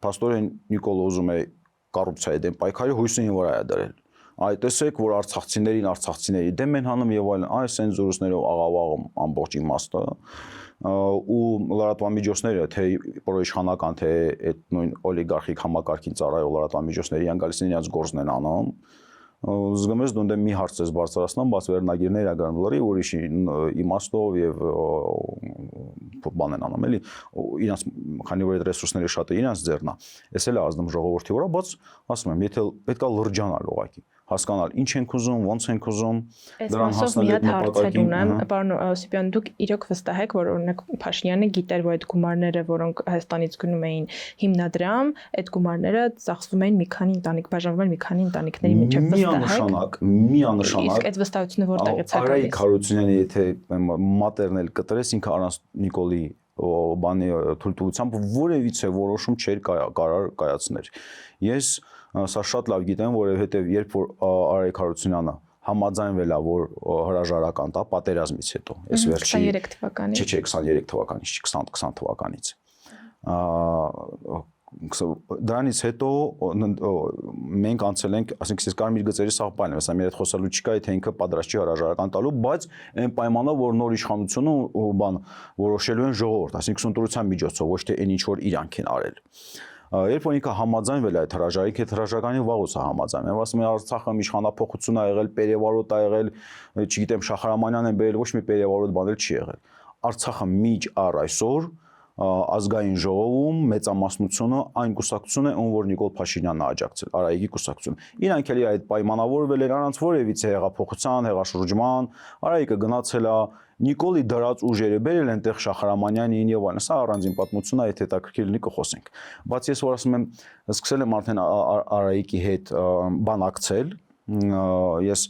Պաստորեն Նիկոլը ուզում է կոռուպցիայի դեմ պայքարի հույսին վրա է դրել։ Այ տեսեք որ արցախցիների դեմ են հանում եւ այլն, այս այն զորույցներով աղավաղում ամբողջ իմաստը ու լրատվամիջոցները թե պրոիշխանական թե այդ նույն օլիգարխիկ համակարգին ծառայող լրատվամիջոցները իրան գալիս են իրենց գործն են անում։ Զգում ես դու մի հարց ես բարձրացնում, բայց վերնագիրներ ա գնում լրի ուրիշ իմաստով եւ բան են անում էլի իրանց քանի որ այդ ռեսուրսները շատ է իրանց ձեռնա էս էլ է ազդում ժողովրդի վրա, բայց ասում եմ եթե պետքա լրջանալ ուղղակի հասկանալ ինչ ենք ուզում, ոնց ենք ուզում, դրան հասնել այդ նպատակին։ Պարոն Օսիպյան, դուք իրոք վստահ եք, որ օրինակ Փաշինյանը գիտեր, որ այդ գումարները, որոնք Հայաստանից գնում էին հիմնադրամ, այդ գումարները ծախսվում էին մի քանի ընտանիք, բաժանվում են մի քանի ընտանիքների միջև, վստահ եք։ Միանշանակ։ Իսկ այդ վստահությունը որտեղից է գալիս։ Արայիկ Հարությունյանը եթե մատերն էլ կտրես, ինքը առանց Նիկոլի բանի թույլտվությամբ որևիցե որոշում չէր կարող կայացնել։ Ես սա շատ լավ գիտեմ, որովհետև երբ որ Արայիկ Հարությունյանը համաձայնվել է որ հրաժարական տա պատերազմից հետո, այս վերջի 23 թվականից։ Չէ, 23 թվականից, 20 թվականից։ դրանից հետո մենք անցել ենք, ասենք ես կարմիր գծերի սաղբայրն եմ, ասեմ, իր հետ խոսալու չկա, թե ինքը պատրաստ չի հրաժարական տալու, բայց այն պայմանով, որ նոր իշխանությունը բան որոշելու են ժողովուրդ, ասենք ընտրության միջոցով, ոչ թե այն ինչ որ իրանք են արել։ Երբ որ ինքը համաձայնվել է այդ հրաժարակի, այդ հրաժարականի վաղուց է համաձայնվել։ Ասում են Արցախը իշխանափոխություն ա եղել, պերևարոտ ա եղել, չգիտեմ, Շախարամանյանն են բերել, ոչ մի պերևարոտ բանել չի եղել։ Արցախը միջ առ այսօր ազգային ժողովում մեծամասնությունը այն կուսակցությունն է, ում որ Նիկոլ Փաշինյանն է աջակցել, Արայիկի կուսակցությունը։ Իրանք էլի այդ պայմանավորվել են առանց որևիցե հեղափոխության, հեղաշրջման, Արայիկը գնացել է Նիկոլի դրած ուժերը բերել են տեղ Շախարամանյանին եւ այլն։ Սա առանձին պատմություն է, եթե հետաքրքիր լինի կխոսենք։ Բայց ես որ ասում եմ, սկսել եմ արդեն Արայիկի հետ բանակցել, ես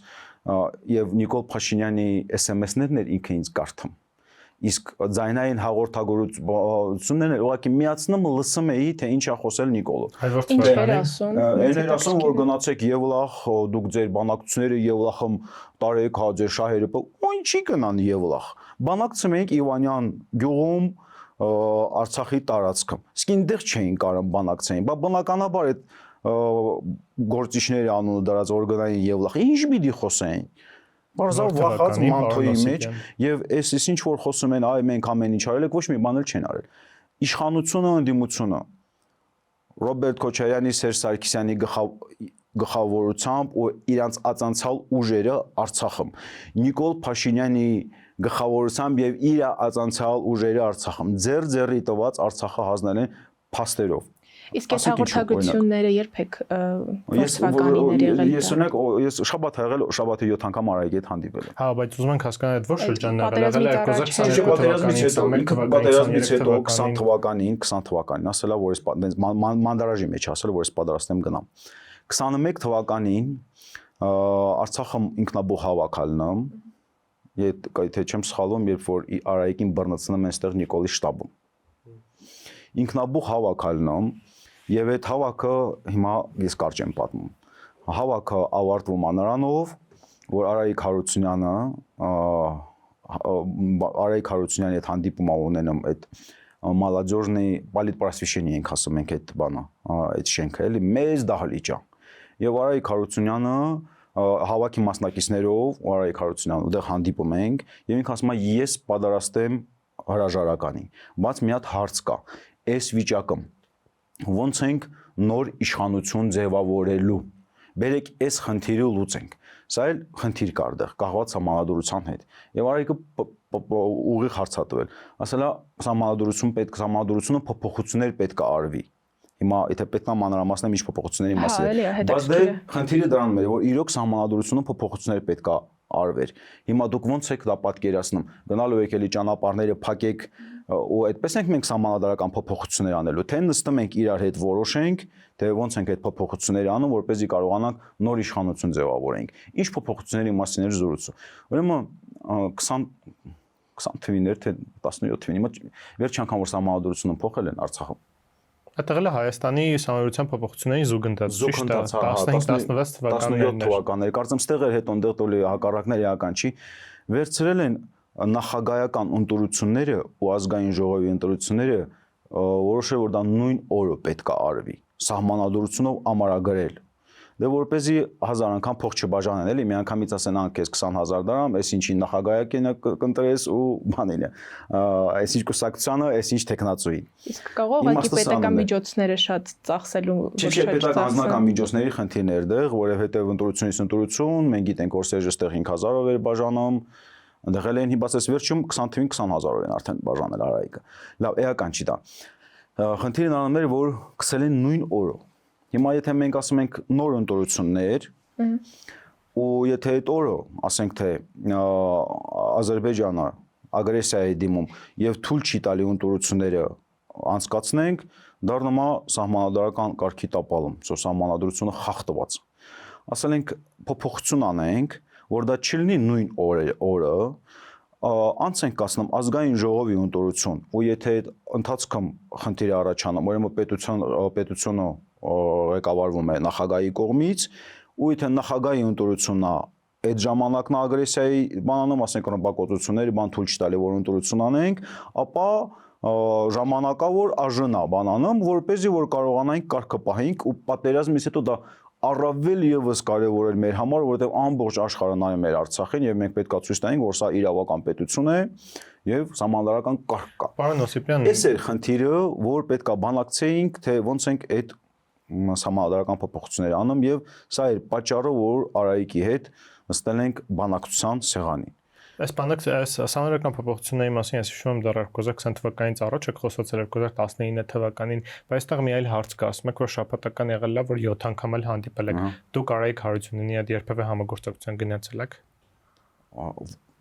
եւ Նիկոլ Փաշինյանի SMS-ներն էր ինքը ինձ կարդում։ Իսկ ձայնային հաղորդագրություններն ուղղակի միացնում լսում էի, թե ինչ է խոսել Նիկոլը։ Ինչ էր ասում։ Էր ասում, որ գնացեք Եվլախ, դուք ձեր բանակցությունները Եվլախում տարեք, հա ձեր շահերը, ու ինչի գնան Եվլախ։ Բանակցում էինք Իվանյան գյուղում, Արցախի տարածքում։ Իսկ այնտեղ չէին կարող բանակցեին, բա բնականաբար այդ գործիչների անունը դրած որ գնային Եվլախ, ինչ պիտի խոսեին։ Բարձր վախած մանթոյի մեջ եւ այս ինչ որ խոսում են, այ մենք ամեն ինչ արել ենք, ոչ մի բան էլ չեն արել։ Իշխանությունը, ընդդիմությունը Ռոբերտ Քոչարյանի, Սերժ Սարգսյանի գլխավորությամբ ու իրանց ածանցալ ուժերը Արցախում, Նիկոլ Փաշինյանի գլխավորությամբ եւ իր ածանցալ ուժերը Արցախում ձեռի տված Արցախը հանձնել են փաստերով։ Իսկ այս հաղորդագրությունները երբ եք թվականին եղել։ Ես շաբաթ եղել, շաբաթը 7 անգամ Արայիկի հետ հանդիպել եմ։ Հա, բայց ուզում ենք հասկանալ այդ որ շրջանն է եղել 2022 թվականին, ասելա որ ես մանդարաժի մեջ ասել որ ես պատրաստ եմ գնամ։ 21 թվականին Արցախը ինքնաբուխ հավաքալն եթե չեմ սխալվում, երբ որ Արայիկին բռնցնում են այստեղ Նիկոլի շտաբում։ Ինքնաբուխ հավաքալն եւ այդ հավաքը հիմա ես կարճ եմ պատմում։ Հավաքը ավարտվում է նրանով, որ Արայիկ Հարությունյանի հետ հանդիպում ունենում այդ Մալաջորնի политпросвещение ենք ասում ենք այդ բանը, այդ շենքը էլի մեծ դահլիճ է։ Եվ Արայիկ Հարությունյանը հավաքի մասնակիցներով Արայիկ Հարությունյանը ուտեղ հանդիպում ենք եւ ինքը ասում է ես պատրաստ եմ հրաժարականի, բայց մի հատ հարց կա։ Այս վիճակում ոնց ենք նոր իշխանություն ձևավորելու։ Բերեք այս խնդիրը լուծենք։ Սա էլ խնդիր կար դեռ կահված համանդրության հետ։ Եվ Արայիկը ուղիղ հարց է տվել։ Ասելա համանդրությունը փոփոխություններ պետք է արվի։ Հիմա եթե պետք է մանրամասնեմ ինչ փոփոխությունների մասին։ Բայց դե խնդիրը դրանում է, որ իրոք համանդրությունը փոփոխություններ պետք է արվեր։ Հիմա դուք ոնց եք դա պատկերացնում։ Գնալու եք էլի ճանապարհները փակեք ու այդպես ենք մենք համանդրական փոփոխություններ անելու, թե նստում ենք իրար հետ որոշենք, թե ոնց ենք այդ փոփոխությունները անում, որպեսզի կարողանանք նոր իշխանություն ձևավորենք։ Ինչ փոփոխությունների մասին էր զրույցը։ Ուրեմն 20 թվականներ թե 17 թվականին վերջի անգամ որ համանդրությունը փոխել են Արցախում։ Այդտեղ էլ Հայաստանի համայնության փոփոխությունների զուգընթաց, ճիշտ է, 15-16 թվականներ, կարծեմ ստեղ էր հետո ընդեղ տոլի հակառակներ էական չի, վերցրել են նախագահական ընտրությունները ու ազգային ժողովի ընտրությունները որոշել որ դա նույն օրը պետք է արվի, սահմանադրությունով ամարագրել։ Դե որպեսզի 1000 անգամ փող չբաժանեն, էլի մի անգամից ասեն անկես 20000 դրամ, այս ինչի նախագահակենը կընտրես ու բանին է, այս ինչ կուսակցությանը, այս ինչ տեխնացուի։ Իսկ կարող է պետական միջոցները շատ ծախսելու Չէ, պետական անձնական միջոցների խնդիրներ դեղ, որովհետև ընտրությունից ընտրություն, մենք գիտենք որ Սերժը ստեղ 5000-ով էր բաժանում, այնտեղ էլ են հիբացես վերջում 20 թվին 20000-ով են արդեն բաժանել Արայիկը։ Լավ, էական չի դա։ Խնդիրն առնում էր որ գցել են նույն օրը։ Հիմա եթե մենք ասում ենք նոր ընտրություններ, ու եթե այդ օրը, ասենք թե Ադրբեջանը ագրեսիայի դիմում եւ թույլ չի տալի ընտրությունները անցկացնենք, դառնում է սահմանադրական կարգի տապալում, սահմանադրությունը խախտված։ Ասել ենք փոփոխություն անենք, որ դա չլինի նույն օրը, անց ենք կասնում ազգային ժողովի ընտրություն, ու եթե այդ ընթացքում խնդիր առաջանում, ուրեմն պետությունը ղեկավարվում է նախագահի կողմից, ու եթե նախագահի ընտրությունն է այդ ժամանակն ագրեսիայի բանանում, ասենք ռմբակոծությունների բան թույլ չտալի որ ընտրություն անենք, ապա ժամանակավոր ԱԺՆ-ա բանանում, որպեսզի որ կարողանանք կարգը պահենք ու պատերազմից հետո դա առավել եւս կարեւոր էր մեր համար, որովհետեւ ամբողջ աշխարհը նայում էր Արցախին եւ մենք պետքա ցույց տանենք, որ սա իրավական պետություն է եւ համանդրական կարգ կա։ Պարոն Օսիպյան, Այս էր խնդիրը, որ պետքա բանակցեինք, թե ոնց ենք այդ համանդրական փոփոխությունները անում եւ սա էր պատճառը, որ Արայիկի հետ նստել ենք բանակցության սեղանին։ այս համանդրական փոփոխությունների մասին ես հիշում եմ դեռ 2020 թվականից առաջ եք խոսացել 2019 թվականին, բայց այստեղ մի այլ հարց կա, ասում եք, որ շաբաթական եղել է, որ 7 անգամ էլ հանդիպել եք։ Դուք Արայիկ Հարությունյանի հետ երբևէ համագործակցության գնացել եք։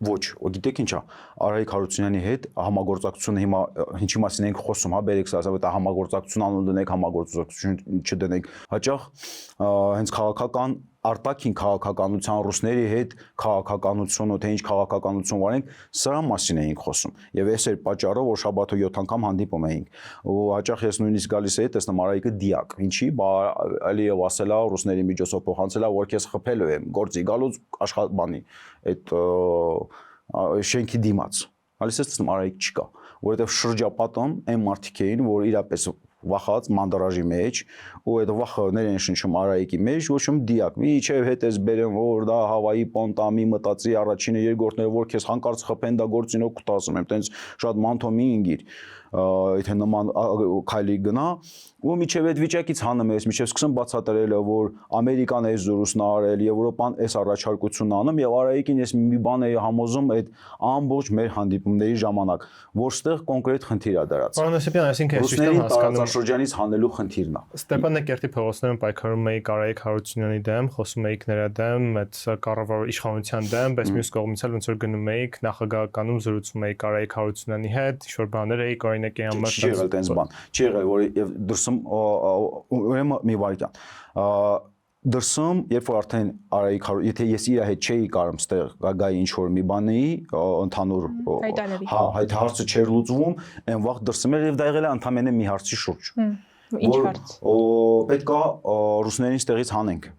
Ոչ, գիտեք ինչա, Արայիկ Հարությունյանի հետ համագործակցությունը հիմա ինչի մասին ենք խոսում, հա, բերեք սա, այդ համագործակցություն անուն դնենք, համագործակցություն չդնենք, հաճախ հենց քաղաքական արտաքին քաղաքականության ռուսների հետ քաղաքականությունը, թե ինչ քաղաքականություն վարենք, սրա մասին էինք խոսում։ Եվ այս էր պատճառը, որ շաբաթը 7 անգամ հանդիպում էինք։ Ու հաճախ ես նույնիսկ գալիս էի, տեսնում Արայիկը դիակ։ Ինչի, Ալիև ասելա ռուսների միջոցով փոխանցելա, որ քեզ խփելու եմ, գործի գալուց աշխատանի այդ շենքի դիմաց։ Ալիս ես տեսնում Արայիկ չկա, որովհետև շրջապատում այն մարդիկ էին, որ իրապես վախած մանդարաժի մեջ ու այդ վախը ներեն շնչում Արայիկի մեջ ոչ ոք դիակ միջև հետ էս բերեմ որ դա Հավայի պոնտամի մտածի առաջինը երկրորդները որ քեզ հանկարծ խփեն դա գործինով կտասում եմ տենց շատ մանթոմի ինգիր եթե նման քայլի գնա ու միջև այդ վիճակից հանում ես միջև սկսում բացատրելը որ Ամերիկան էս զորուսն արել Եվրոպան էս առաջարկությունն անում եւ Արայիկին ես մի բան էի համոզում այդ ամբողջ մեր հանդիպումների ժամանակ որ ստեղ կոնկրետ խնդիր է դրած Պարոն Օսիպյան, այսինքն այս ճիշտ եմ հասկանում շրջանից հանելու խնդիրն է Ստեփանակերտի փողոցներում պայքարում էի Արայիկ Հարությունյանի դեմ խոսում էիք նրա դեմ այդ կառավարող իշխանության դեմ բայց մյուս կողմից էլ ոնց որ գնում էիք նախագահականում զրուցում էիք Արայիկ Հարությունյանի հետ ինչ որ բաներ էիք օրինակի համար չի եղել տենց բան չի եղել որ դրսում ուրեմն մի վարքյան դրսում երբ որ արդեն Արայիկ եթե ես իր հետ չէի կարում ստեղ գայի ինչ որ մի բանի ընդհանուր այդ հարցը չէր լուծվում այն վաղ դրսում էր եւ դա եղել է ընդամենը մի հարցի շուրջ ինչ հարց պետքա ռուսներին ստեղից հանենք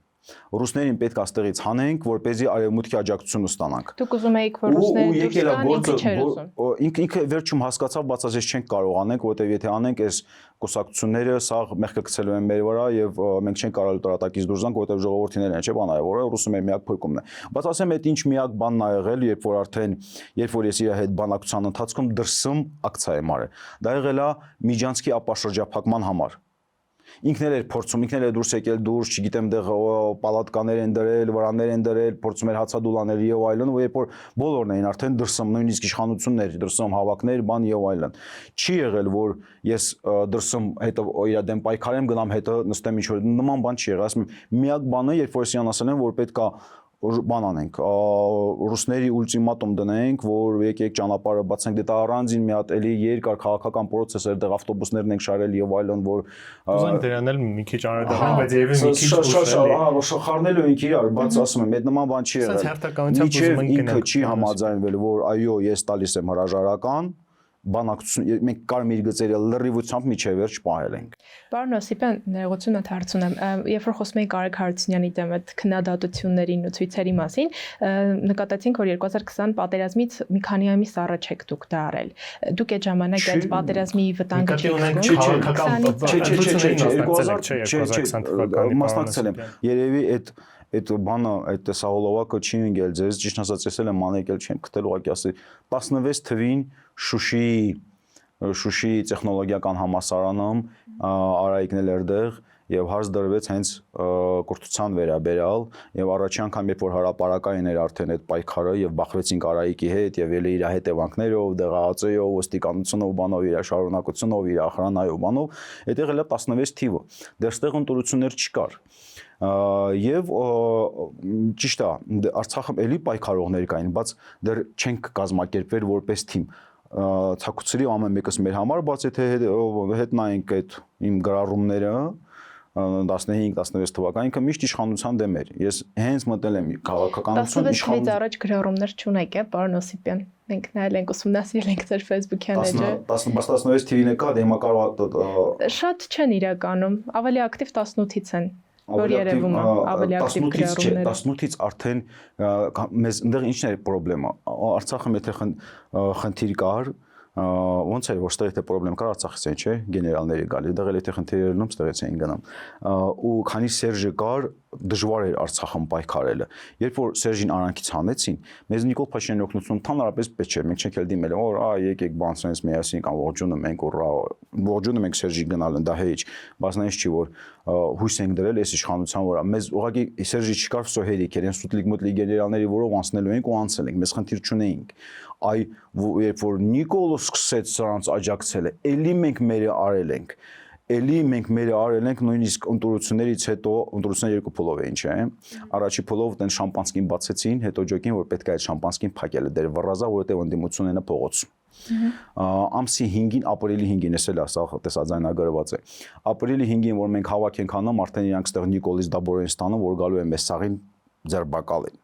ռուսներին պետք է ստեղից հանենք, որպեսզի արևմուտքի աջակցությունը ստանանք։ Դուք ուզում էիք, որ ռուսները դուրս գան, ինքը վերջում հասկացավ, բայց ասես չենք կարող անենք, որտեղ եթե անենք, այս կուսակցությունները սա մեղքը գցելու են մեր վրա եւ մենք չենք կարող տարատակից դուրս գանք, որտեղ ժողովրդիներն են, չէ՞ բանա, որը ռուսը մեր միակ փրկումն է։ Բայց ասեմ, այդ ինչ միակ բանն ա եղել, երբ որ ես իր հետ բանակցության ընթացքում դրսում ակցիա եմ արել։ Դա եղել է Միջանցքի ապաշրջափակման համար։ Ինքն էր փորձում, ինքն էր դուրս եկել դուրս, չգիտեմ, դեղ պալատկաներ են դրել, վրաններ են դրել, փորձում էր հացադուլաներ եւ այլն, ու երբ որ բոլորն էին արդեն դրսում, նույնիսկ իշխանություններ, դրսում հավաքներ, բան եւ այլն։ Չի եղել, որ ես դրսում հետո իր դեմ պայքարեմ, գնամ հետո նստեմ ինչ որ նման բան չի եղել, ասում եմ, միակ բանը, երբ որ ես ասել եմ, որ պետքա բան անենք, ռուսների ուլտիմատում դնենք, որ եկեք ճանապարհը բացենք, դե առանձին մի հատ էլի երկար քաղաքական process էր, դեղ ավտոբուսներն ենք շարել եւ այլն, որ ուզենք դրանն էլ մի քիչ արադառնալ, բայց եւս մի քիչ շախառնելու ենք իրար, բայց ասում եմ, այդ նման բան չի եղել։ Միջև ինքը չի համաձայնվել, որ այո, ես տալիս եմ հրաժարական բանակցություն մենք կարում իր գծերը լրիվությամբ միջև վերջ պահել ենք։ Պարոն Օսիպյան, ներողություն հարցում եմ, երբ որ խոսում էինք Արայիկ Հարությունյանի դեմ այդ քննադատություններին ու ցույցերի մասին, նկատեցինք, որ 2020 պատերազմից մի քանի ամիս առաջ եք դուք դա արել։ Դուք այդ ժամանակ այդ պատերազմի վտանգը չեք մասնակցել եմ։ Երևի այդ բանը, այդ տեսահոլովակը չի ընկել ձեզ, ճիշտ ասած ես էլ եմ մանեկել չեմ գտել ուղղակի ասի 16 թվին Շուշի տեխնոլոգիական համալսարանում Արայիկն էլ երդեղ եւ հարց դրվեց հենց կրթության վերաբերյալ եւ առաջին անգամ երբ որ հրապարակային էր արդեն այդ պայքարը եւ բախվեցինք Արայիկի հետ եւ ելի իր հետևանքներով, դեղացիով, ոստիկանությունով, բանով իր շարունակությունով, իր ախրանայով, բանով, այդտեղ էլ 16 թիվը։ Դերստեղ ընտրություններ չկար։ Եվ ճիշտ է, Արցախում էլի պայքարողներ կային, բայց դեռ չենք կազմակերպվել որպես թիմ։ Ցակուցրի ամեն մեկս մեր համար, բայց եթե հետ նայենք այդ իմ գրառումները 15-16 թվականին ինքը միշտ իշխանության դեմ էր։ Ես հենց մտել եմ քաղաքականություն իշխանություն։ Առաջ գրառումներ չունեք, պարոն Օսիպյան։ Մենք նայել ենք ուսումնասիրել ենք ձեր Facebook-յան էջը։ 16 թվին եկա, դե հիմա կարող շատ չեն իրականում, ավելի ակտիվ 18-ից են։ Որ երևում է ավելի ակտիվ գրառումները 18-ից արդեն մեզ այնտեղ ինչն է խնդրեմը Արցախում եթե խնդիր կար ոնց էր որ ստեղ թե խնդրեմ կար Արցախից են, չէ, գեներալների գալի, դեղել եթե խնդիրներ լինում, ստեղից էին գնամ։ Ու քանի Սերժը կար, դժվար էր Արցախում պայքարելը։ Երբ որ Սերժին արանքից հանեցին, մեզ Նիկոլ Փաշինյանի օգնությունը ընդհանրապես պետք չէ, մենք չենք էլ դիմել, որ եկեք բան սենց միասին կամ ողջունում ենք, ողջունում ենք Սերժի գնալն, դա հեչ, բայց նա չի որ հույս ենք դրել այս իշխանության վրա։ Մեզ ուղղակի Սերժի չկար վсё հերիք էր, այն սուտլիկ մուտլիկ գեներալների որով անցնելու ենք ու անցել ենք, մեզ խնդիր չունեինք։ Այ երբ որ Նիկոլը սկսեց սրանց աջակցելը, էլի մենք մերը արել ենք։ Էլի մենք մերը արել ենք նույնիսկ ընտրություններից հետո, ընտրությունները երկու փուլով էին, չէ՞։ Առաջի փուլով տեն շամպանսկին բացեցին, հետո ջոկին, որ պետք է այդ շամպանսկին փակելը դեր վռազա, որովհետև ընդդիմությունն է փողոցում։ Ամսի 5-ին, ապրիլի 5-ին, էս էլ ասա, տեսաձայնագրված է։ Ապրիլի 5-ին, որ մենք հավաք ենք անում, արդեն իրանք ստեղ Նիկոլից դաբորեն ստանում, որ գալու են մեզ սաղին ձերբակալին։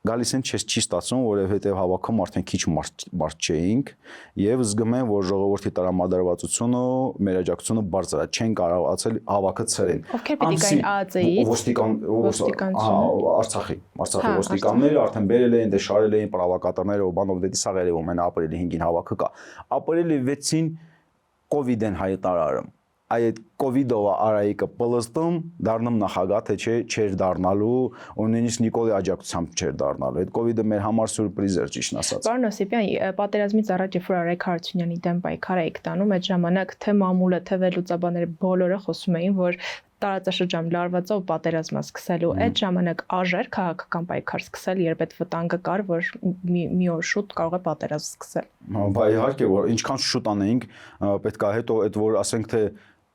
Գալիս են չի ստացվում, որովհետև հավաքում արդեն քիչ մարդ չէինք եւ զգում եմ, որ ժողովրդի տրամադրվածությունը, մեր աջակցությունը բարձր է, չեն կարողացել հավաքը ցրել։ Ովքեր պետք էին Արցախի ոստիկանները արդեն բերել էին, դե շարել էին պրովոկատորները, բանով դե սաղ երևում են ապրիլի 5-ին հավաքը կա։ Ապրիլի 6-ին կոവിഡ്են հայտարարում։ Այդ կոവിഡով Արայիկը պլստում դառնում նախագահ, թե չէր դառնալու, ու նույնիսկ Նիկոլի աջակցությամբ չէր դառնալու։ Այդ կոവിഡը մեր համար սուրպրիզ էր, ճիշտն ասած։ Պարոն Օսիպյան, պատերազմից առաջ երբ որ Արայիկ Հարությունյանի դեմ պայքար էիք տանում, այդ ժամանակ թե մամուլը, թե վերլուծաբանները բոլորը խոսում էին, որ տարածաշրջան լարվածով պատերազմը սկսելու, այդ ժամանակ արժեր քաղաքական պայքար սկսել, երբ այդ վտանգը կար, որ մի օր շուտ կարող է պատերազմ սկսել։ Բա իհարկե, որ ինչքան շուտ անեինք, պետք է հետո այդ որ ասենք թե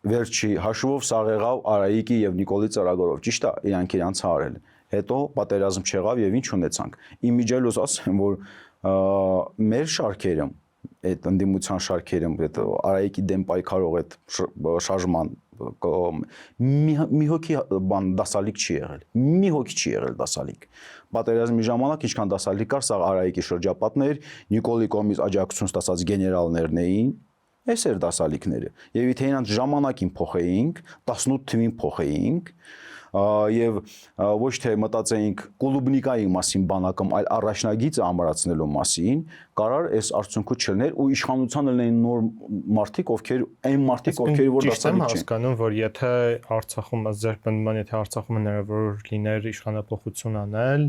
վերջի հաշվով սա եղավ Արայիկի եւ Նիկոլի ծրագրով, ճիշտ է, իրանք արել։ Հետո պատերազմ չեղավ եւ ինչ ունեցանք։ Իմիջիալոս ասեմ, որ մեր շարքերը, այդ ընդդիմության շարքերը, այդ Արայիկի դեմ պայքարող այդ շարժման մի հոգի բան դասալիկ չի եղել։ Մի հոգի չի եղել դասալիկ։ Պատերազմի ժամանակ ինչքան դասալիկ կար, սա Արայիկի շրջապատներ, Նիկոլի կողմից աջակցություն ստացած գեներալներն էին։ Այս էր դասալիկները։ Եվ եթե իրանց ժամանակին փոխեինք, 18 թվին փոխեինք, եւ ոչ թե մտածեինք Կոլուբնիկայի մասին բանակում, այլ առաջնագիծը ամրացնելու մասին, կարար այս արդյունքը չլներ ու իշխանության լինեն նոր մարդիկ, ովքեր այն մարդիկ, ովքեր որ դասալիկ չեն։ Հասկանում, որ եթե Արցախում ձերբնդման, եթե Արցախում հնարավոր լիներ իշխանապողություն անել,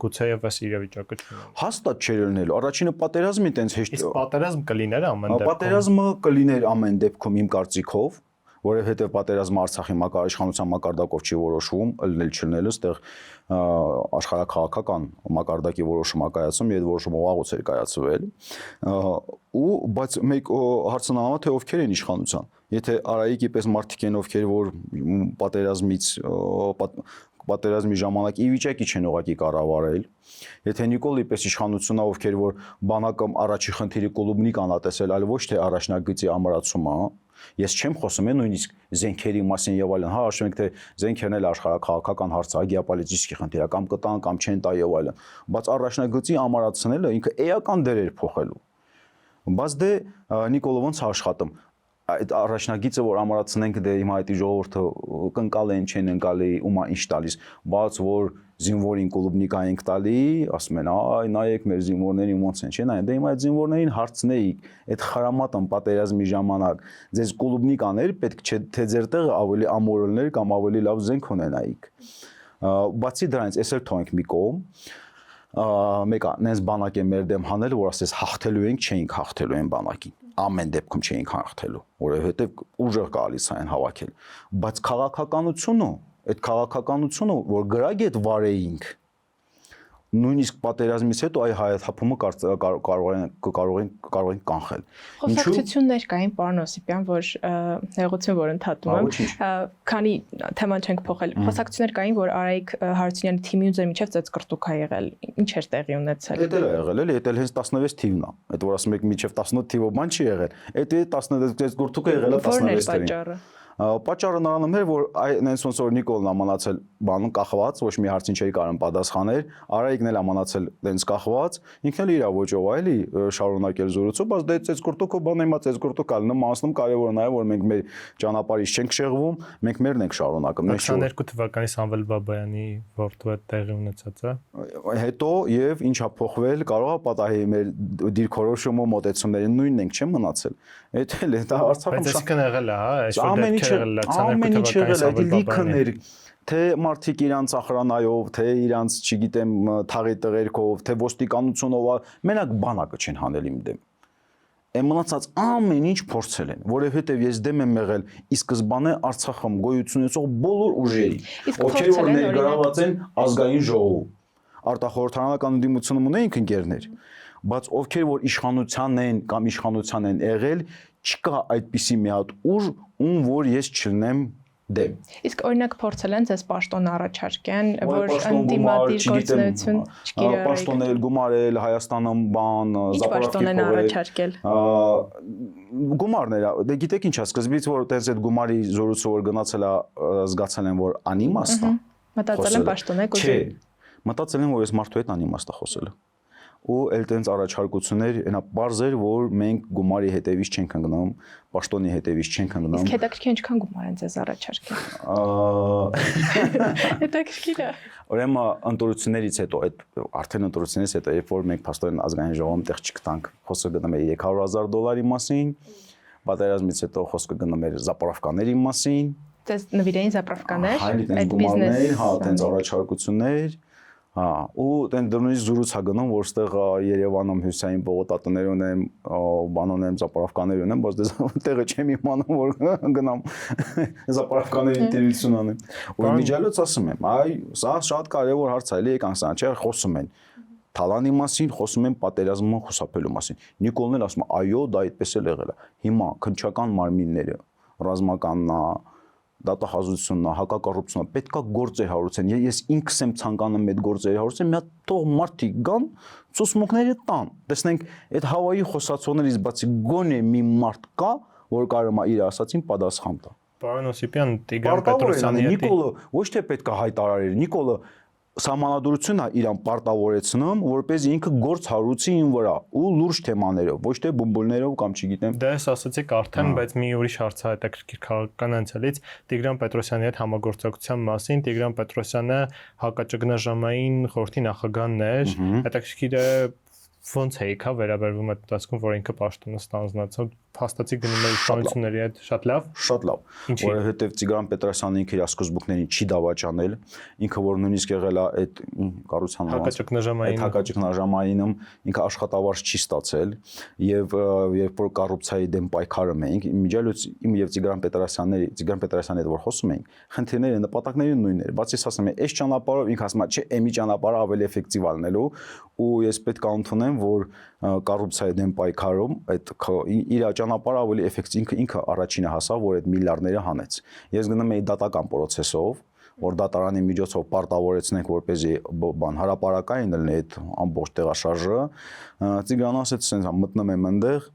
գուցեև այս իրավիճակը չլիներ։ Հաստատ չէր լինելու։ Առաջինը պատերազմի տենց հեշտ։ Իսկ պատերազմ կլիներ ամեն դեպքում։ Պատերազմը կլիներ ամեն դեպքում իմ կարծիքով, որովհետև պատերազմը Արցախի իշխանության մակարդակով չի որոշվում, ըլնել չլնելը, այդտեղ աշխարհակաղակական մակարդակի որոշում կայացում, եւ որոշումը ուղղակի էր կայացվել, ու բայց մեկ հարցը նայում է թե ովքեր են իշխանության։ Եթե Արայիկի պես մարդիկ են, ովքեր որ պատերազմի ժամանակ ի վիճակի չեն ուղղակի կառավարել, եթե Նիկոլի պես իշխանությունն ովքեր որ բանակը առաջի խնդիրի Կոլուբնիկ անատեսել, այլ ոչ թե առաջնագծի ամրացումը, ես չեմ խոսում նույնիսկ զենքերի մասին եւ այլն, հա հաշվենք թե զենքերն էլ աշխարհակաղակական հարց է, գեոպոլիտիկի խնդիր է, կամ կտան կամ չեն տա եւ այլն, բայց առաջնագծի ամրացնելը ինքը էական դեր էր փոխելու։ Բայց դե Նիկոլը ոնց աշխատում այդ առաջնագիծը որ ամրացնենք դե հիմա այդ ժողովուրդը կընկալ են չեն ընկալի ումա ինչ տալիս բաց որ զինվորին Կոլուբնիկա ենք տալի ասում են այ նայեք մեր զինվորներին ոնց են չէ նայեն դե հիմա այդ զինվորներին հարցնեիք այդ խրամատն պատերազմի ժամանակ ձեզ Կոլուբնիկաներ պետք չէ թե ձեր տեղը ավելի ամորելներ կամ ավելի լավ զենք ունենայիք բացի դրանից էսեր թողենք մի կողմ մեկը նենց բանակ է մեր դեմ հանել որ ասես հաղթելու ենք չէինք հաղթելու են բանակին ամեն դեպքում չէինք հաղթելու որովհետև ուժեղ գալիս այն հավաքել բայց քաղաքականությունը այդ քաղաքականությունը որ գրագետ վարեինք նույնիսկ պատերազմից հետո այ հայաթափումը կարող են կանխել խոսակցություններ կային պարոն Օսիպյան որ հեղություն որ ընդհատում եմ քանի թեման չենք փոխել խոսակցություններ կային որ Արայիկ Հարությունյանի թիմի ու ձեր միջև ծեծկրտուկ է եղել ինչ էր տեղի ունեցել դա է եղել էլի դա հենց 16 թիվն է այդ որ ասում եք միջև 18 թիվով բան չի եղել այդ 16 ծեծկրտուկը եղել է 16 թվին Պատճառը նրանում էր, որ այնպես ոնց որ Նիկոլն է մնացել բանում կախված, ոչ մի հարցին չէի կարող պատասխանել, Արայիկն էլ է մնացել այնպես կախված, ինքն էլ իր ոճով է էլի շարունակել զրուցը, բայց դե ծեծկորտոկը բանը հիմա ծեծկորտոկ ալնում մասնում կարևորը նա է, որ մենք մեր ճանապարհից չենք շեղվում, մենք մերն ենք շարունակում։ 22 թվականի Սամվել Բաբայանի որդու հետ տեղի ունեցած է։ Հետո եւ ինչա փոխվել, կարող է պատահի մեր դիրքորոշումը մոտեցումների նույնն ենք չեմ մնացել։ Այդ էլ է դա Արցախում շատ այսինքն եղել է, հա, այսօր ամեն ինչ եղել է, լիքներ թե մարդիկ իրանց ախրանայով, թե իրանց, չգիտեմ, թաղի տղերքով, թե ոստիկանությունով, մենակ բանակը չեն հանել իմ դեմ։ Այն մնացած ամեն ինչ փորձել են, որովհետև ես դեմ եմ եղել ի սկզբանե Արցախում գոյություն ունեցող բոլոր ուժերի, ովքեր որ ներգրաված են ազգային ժողովում։ Արտախորհրդարանական ընդդիմությունում ունեինք ընկերներ, բայց ովքեր որ իշխանության են կամ իշխանության են եղել, չկա այդպիսի մի հատ ուժ, ում որ ես չլնեմ դեմ։ Իսկ օրինակ փորձել են ձեզ պաշտոն առաջարկեն, որ ընդդիմադիր գործունեություն չկիրառեք։ Պաշտոնել, գումարել, Հայաստանում բան, Զապորոժցի են առաջարկել։ Գումարներ, դե գիտեք ինչ է, սկզբից որ տենց այդ գումարի զորուցը որ գնացել է, զգացել են որ անիմաստ է։ Մտածել են պաշտոնեք ուզում։ Չէ, մտածել են որ ես մարդու հետ անիմաստ է խոսել։ Ու էլ տենց առաջարկություններ, այնա բարձ էր, որ մենք գումարի հետևից չենք ընկնում, պաշտոնի հետևից չենք ընկնում։ Իսկ հետաքրքիր ինչքան գումար են ձեզ առաջարկել։ Հետաքրքիր է։ Ուրեմն ընտրություններից հետո, այդ արդեն ընտրությունից հետո, երբ որ մենք փաստորեն ազգային ժողովում տեղ չգտանք, խոսքը գնում էր $300,000 մասին, պատերազմից հետո խոսքը գնում էր զապորովկաների մասին։ Ձեզ նվիրեին զապորովկաներ, այդ բիզնես, հա, տենց առաջարկություններ։ Հա, ու տեն դրնից զրույց է գնում, որ ստեղ Երևանում Հյուսային պողոտատներ ունեմ, բան ունեմ, զապորովկաներ ունեմ, բայց դες տեղը չեմ իմանում, որ գնամ զապորովկաների ինտերվյու անեմ։ Ու միջալոց ասում եմ, այ սա շատ կարևոր հարց է, էլի եկան սա, չէ, խոսում են Թալանի մասին, խոսում են պատերազմը խուսափելու մասին։ Նիկոլն էլ ասում է, այո, դա այդպես էլ եղել է։ Հիմա քննչական մարմինները, ռազմականն է, դատախազությունն է, հակակոռուպցիան է, պետքա գործեր հարուցեն։ Ես ինքս եմ ցանկանում այդ գործերը հարուցեն, մի հատ թող մարդիկ գան, ցուսմուկները տան։ Տեսնենք, այդ Հավայի խոսացողներից բացի գոնե մի մարդ կա, որ կարող է իր ասածին պատասխան տա։ Պարոն Օսիպյան, Տիգրան Պետրոսյանի հետ Նիկոլը ոչ թե պետքա հայտարարեր, Նիկոլը Սահմանադրությունն է իրան պարտավորեցնում, որպեսզի ինքը գործ հարուցի ին վրա ու լուրջ թեմաներով, ոչ թե բումբուլներով կամ չգիտեմ։ Դա ես ասացիք արդեն, բայց մի ուրիշ հարց է հետաքրքիր քաղաքական անցյալից Տիգրան Պետրոսյանի հետ համագործակցության մասին։ Տիգրան Պետրոսյանը հակաճգնաժամային խորհրդի նախագահն էր։ Հետաքրքիր է ոնց էիք հա վերաբերվում այդ դասքում, որ ինքը պաշտոնը ստանձնացավ, փաստացի գնում էր իշխանությունների հետ շատ լավ։ Շատ լավ, որովհետև Տիգրան Պետրոսյանը ինքը իր սկզբունքներին չի դավաճանել, ինքը որ նույնիսկ եղել է այդ կառուցան հակաճգնաժամայինում, ինքը աշխատավարձ չի ստացել եւ երբ որ կոռուպցիայի դեմ պայքարում էինք, իմիջիալոց իմ եւ Տիգրան Պետրոսյանի հետ որ խոսում էինք, խնդիրները նպատակները նույնն էր, բայց ես ասում եմ, այս ճանապարհով ինքը ասում է, չէ, էմի ճանապարհը ավելի էֆեկտիվ ալնելու ու ես պետք է ընդունեմ, որ կոռուպցիայի դեմ պայքարում այդ իր ճանապարհը ավելի էֆեկտիվ ինքը առաջինը հասավ, որ այդ միլիարդները հանեց։ Ես գնում էի դատական process-ով, որ դատարանի միջոցով պարտավորեցնենք, որպեսզի բան հարաբերակային լինի այդ ամբողջ տեղաշարժը։ Տիգրանը ասեց, ասենց մտնում եմ այնտեղ,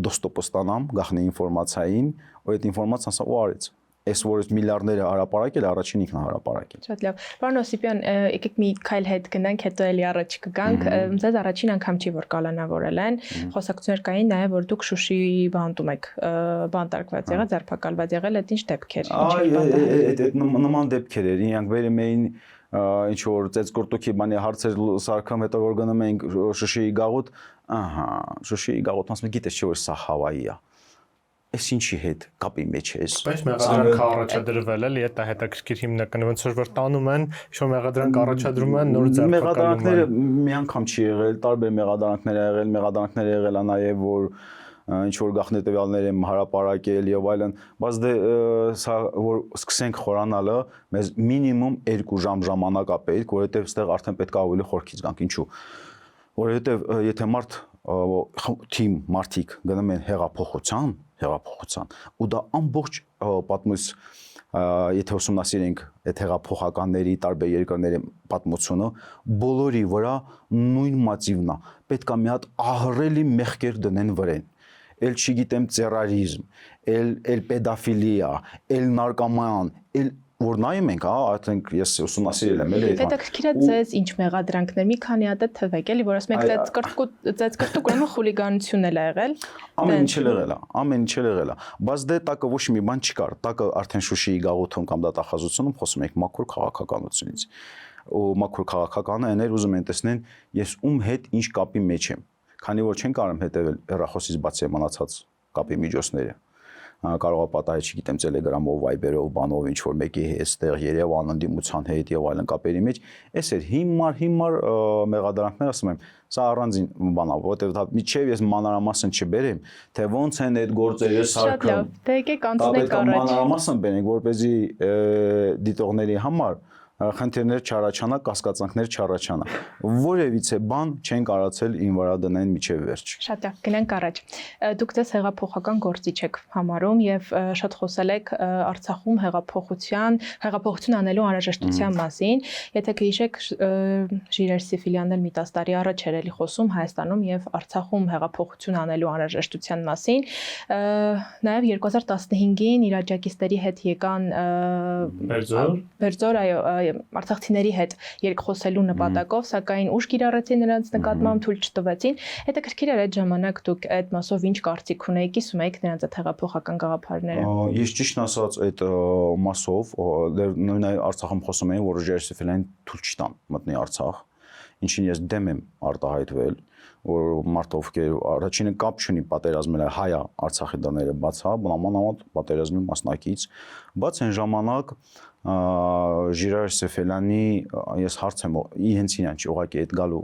դոստոպը ստանամ գախնի ինֆորմացիային, ու այդ ինֆորմացիան ասա ու արեց։ Այս որ միլիարդները հարաբերակել, առաջին ինքն հարաբերակել։ Շատ լավ։ Պարոն Օսիպյան, եկեք մի քայլ հետ գնանք, հետո էլի առաջ կգանք։ Ձեզ առաջին անգամ չի որ կալանավորել են։ Խոսակցություններ կային նաև որ դուք Շուշիի բանտում եք բանտարկված եղած, ձերբակալված եղել, այդ ինչ դեպքեր։ Այդ նման դեպքեր էր, իրանք վերում էին ինչ որ ծեծկորտոքի բանի հարցեր սարքում, հետո որ գնում էինք Շուշիի գաղութ, ահա, Շուշիի գաղութ ասում գիտես չէ որ սա Հավայի է։ Այս ինչի հետ կապի մեջ ես։ Բայց մեղադրանք առաջադրվել էլի, դա հետաքրքիր հիմնական ոնց որ տանում են, ինչ-որ մեղադրանք առաջադրում են, նոր ձեռբակալում են։ Մեղադրանքները մի անգամ չի եղել, տարբեր մեղադրանքներ եղել է նաև որ ինչ որ գախնի տվյալներ եմ հարաբերակել եւ այլն, բայց դե սա որ սկսենք խորանալը, մեզ մինիմում 2 ժամ ժամանակ է պետք, որովհետեւ այստեղ արդեն պետք է ավելի խորքից գանք, ինչու։ Որովհետեւ եթե թիմ մարդիկ գնում են հեղափոխության ու դա ամբողջ պատմուց եթե ուսումնասիրենք այդ հեղափոխականների տարբեր երկրների պատմությունը բոլորի վրա նույն մոտիվն է պետք է մի հատ ահռելի մեղքեր դնեն վրեն էլ չգիտեմ terrorism, էլ pedofilia, էլ նարկոման, էլ որ նայում ենք, այդենք ես ուսումնասիրել եմ, էլի այդ։ Հետաքրքիր է ձեզ ինչ մեղադրանքներ, մի քանի հատ թվեք, էլի, որ ասում եք ծեծկրտուկ ուրեմն խուլիգանություն էլ ա եղել։ Ամեն ինչ եղել է, ամեն ինչ եղել է։ Բայց դե տակը ոչ մի բան չկար։ Տակը արդեն Շուշիի գաղութում կամ դատախազությունում խոսում ենք մաքուր քաղաքականությունից։ Ու մաքուր քաղաքականը էներ ուզում են տեսնեն ես ում հետ ինչ կապի մեջ եմ։ Քանի որ չեն կարող հետևել հեռախոսից բացի մնացած կապի միջոցները։ Կարող է պատահի, չգիտեմ, Telegram-ով, Viber-ով, բանով ինչ որ մեկի այստեղ Երևան ընդդիմության հետ եւ այլն կապերի մեջ, էս էր հիմար մեղադրանքներ, ասում եմ, սա առանձին բան է, որովհետեւ դա միջև ես մանրամասն չբերեմ, թե ոնց են այդ գործերը սարքում։ Շատ լավ, դե եկեք անցնենք առաջ։ Մանրամասն բերենք, որպեսզի դիտողների համար խնդիրներ չառաջանա, կասկածանքներ չառաջանա։ Որևիցե բան չեն կարացել ին վրա դնեն միջև վերջ։ Շատ լավ, գնանք առաջ։ Դուք ձեզ հեղափոխական գործիչ եք համարում եւ շատ խոսել եք Արցախում հեղափոխություն անելու անհրաժեշտության մասին։ Եթե կհիշեք, Ժիրայր Սիֆիլյանն էլ մի 10 տարի առաջ էր էլի խոսում Հայաստանում եւ Արցախում հեղափոխություն անելու անհրաժեշտության մասին։ Նաեւ 2015-ին իր աջակիցների հետ եկան Բերձոր, այո, արցախցիների հետ երկխոսելու նպատակով, սակայն ուժ կիրառեցին նրանց նկատմամբ, թույլ չտվեցին։ Հետաքրքիր էր այդ ժամանակ դուք այդ մասով ինչ կարծիք ունեիք, կիսում եք նրանց այդ հեղափոխական գաղափարները։ Ես ճիշտն ասած այդ մասով նույն Արցախում խոսում էին, որ Ժիրայր Սիֆիլյանին թույլ չտան մտնի Արցախ, ինչին ես դեմ եմ արտահայտվել, որ մարդը ովքեր առաջինը կապ չունի պատերազմել հայա Արցախի դռները բացա, բնամանավանդ պատերազմի մասնակից, բայց այն ժամանակ Ժիրայր Սիֆիլյանի ես հարց եմ հենց իրան չի ուղղակի այդ գալու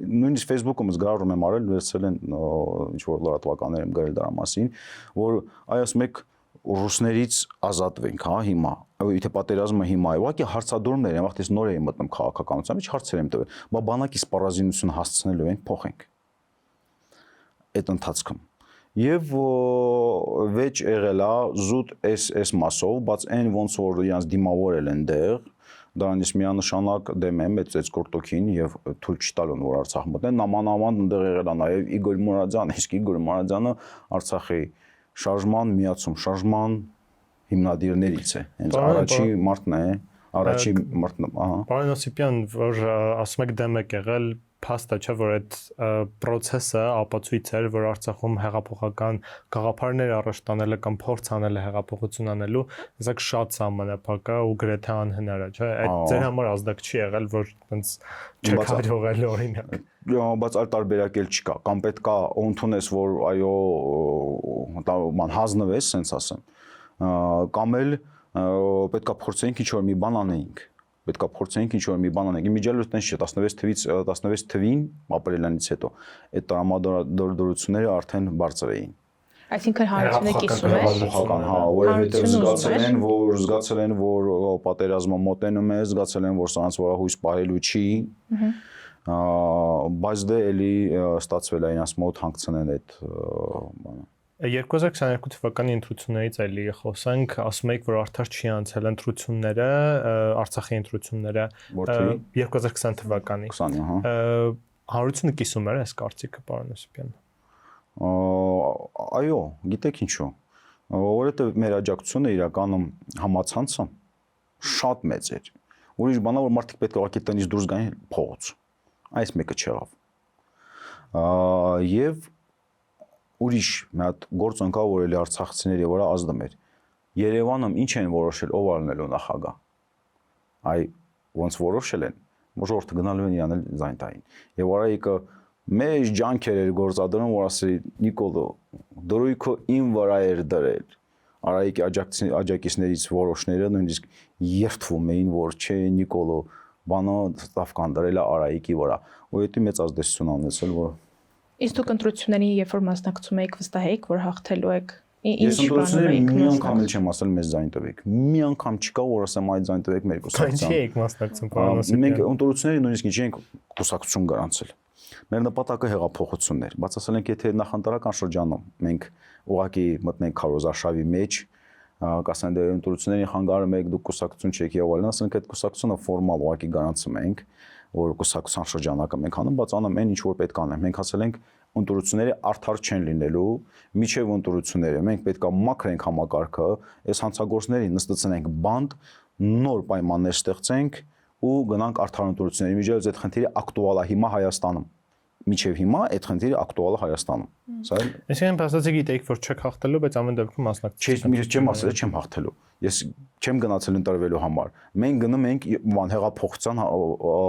նույնիսկ Facebook-ում զգարում եմ արել վերցել են ինչ որ լրատվականներ եմ գրել դրա մասին որ այ ասում եք ռուսներից ազատվենք, հա, հիմա, եթե պատերազմը հիմա է, ուղղակի հարցադրումներ են, վաղ ես նոր եմ մտնում քաղաքականության մեջ, հարցեր եմ տվել, բա բանակի սպառազինություն հասցնելու ենք, փոխենք այդ ընթացքում։ Եվ վեճ եղել է զուտ այս մասով, բայց այն ոնց որ իրանց դիմավորել են դեղ, դրանից միանշանակ դեմ եմ այդ ծեծկորտոքին եւ թույլ չտալուն որ Արցախ մտնեն, նամանավանդ այնտեղ եղել է նաեւ Իգոր Մուրադյանը, իսկ Իգոր Մուրադյանը Արցախի շարժման հիմնադիրներից է, հենց առաջի մարդն է, ահա։ Պարոն Օսիպյան, որ ասում եք դեմ եք եղել, փաստը չէ, որ այդ process-ը ապացույց էր, որ Արցախում հեղափոխական գաղափարներ առաջ տանելը կամ փորձ անելը հեղափոխություն անելու, ասեք շատ սահմանափակ է ու գրեթե անհնար է, չէ՞։ Այդ ձեր համար ազդակ չի եղել, որ այնց չեք հաջողել օրինակ։ Բայց այլ տարբերակ էլ չկա, կամ պետք է ընդունես, որ այո, ման հանձնվես, ասենց ասեմ, կամ էլ պետք է փորձենք ինչ-որ մի բան անենք, պետք է փորձենք ինչ-որ մի բան անենք։ Իմիջիալը տենց չէ, 16 թվին ապրիլյանից հետո այդ տրամադրությունները արդեն բարձր էին։ Այսինքն հանրությունը կիսում է։ Հա, որովհետև զգացել են, որ պատերազմը մոտենում է, զգացել են, որ սրանց վրա հույս պահելու չի։ Բայց դե էլի ստացվել է այնց մոտ հանգցնեն այդ բանը։ 2022 թվականի ընտրություններից էլի խոսանք, ասում եք, որ արդար չի անցել ընտրությունները, Արցախի ընտրությունները 2020 թվականի։ 20, ահա։ Հանրությունը կիսում էր այս կարծիքը, պարոն Օսիպյան։ Այո, գիտեք ինչու։ Որովհետև մեր աջակցությունը իրականում համացանցը շատ մեծ էր։ Ուրիշ բանա որ մարդիկ պետք է ուղղակի տնից դուրս գային փողոց։ Այս մեկը չեղավ։ Եվ ուրիշ մի հատ գործ ընկավ որ էլի արցախցիների վրա ազդում էր։ Երևանում ինչ են որոշել ով առնելու նախագահ։ Այ ոնց որոշել են, ժողովուրդը գնալու են իրանել զայն տային։ Եվ Արայիկը մեծ ջանքեր էր գործադրում, որ ասի Նիկոլո, դրույքը իմ վրա էր դրել։ Արայիկի աջակիցներից որոշները նույնիսկ երթվում էին, որ չէ Նիկոլո, բանը ստավկան դրել է Արայիկի վրա։ Ու դա մեծ ազդեցություն ունեցել, որ Իսկ դուք ընտրություններին երբ որ մասնակցում եք, վստահ եք, որ հաղթելու եք։ Ես ընտրություններին մի անգամ էլ չեմ ասել մեզ ձայն տվեք։ Մի անգամ չկա, որ ասեմ այդ ձայն տվեք մեր կուսակցության։ Քանի եք մասնակցում, պարոն Օսիպյան։ Մենք ընտրությունների նույնիսկ ինչ ենք կուսակցություն գրանցել։ Մեր նպատակը հեղափոխությունն էր, բայց ասել ենք եթե նախընտրական շրջանում մենք ուղղակի մտնենք քարոզարշավի մեջ, կասեն դե ընտրությունների խանգարում եք, դուք կուսակցություն չեք եւ այլն, ասենք այդ կուսակցությունը ֆորմալ ուղղակի գրանցում ենք, որ կուսակցության շրջանակը մենք անում, բայց անում այն ինչ որ պետք անենք։ Մենք ասել ենք ընտրությունները արդար չեն լինելու, միջև ընտրությունները մենք պետք է մաքրենք համակարգը, այս հանցագործներին նստեցնենք բանդ, նոր պայմաններ ստեղծենք ու գնանք արդար ընտրությունների միջև այդ խնդիրը ակտուալ է հիմա Հայաստանում։ Միջև հիմա այդ խնդիրը ակտուալ է Հայաստանում։ Սա Այսինքն փաստացի գիտեիք, որ չեք հաղթելու, բայց ամեն դեպքում մասնակցություն։ չեմ ասել, չեմ հաղթելու։ Ես չեմ գնացել ընտրվելու համար։ Մենք գնում ենք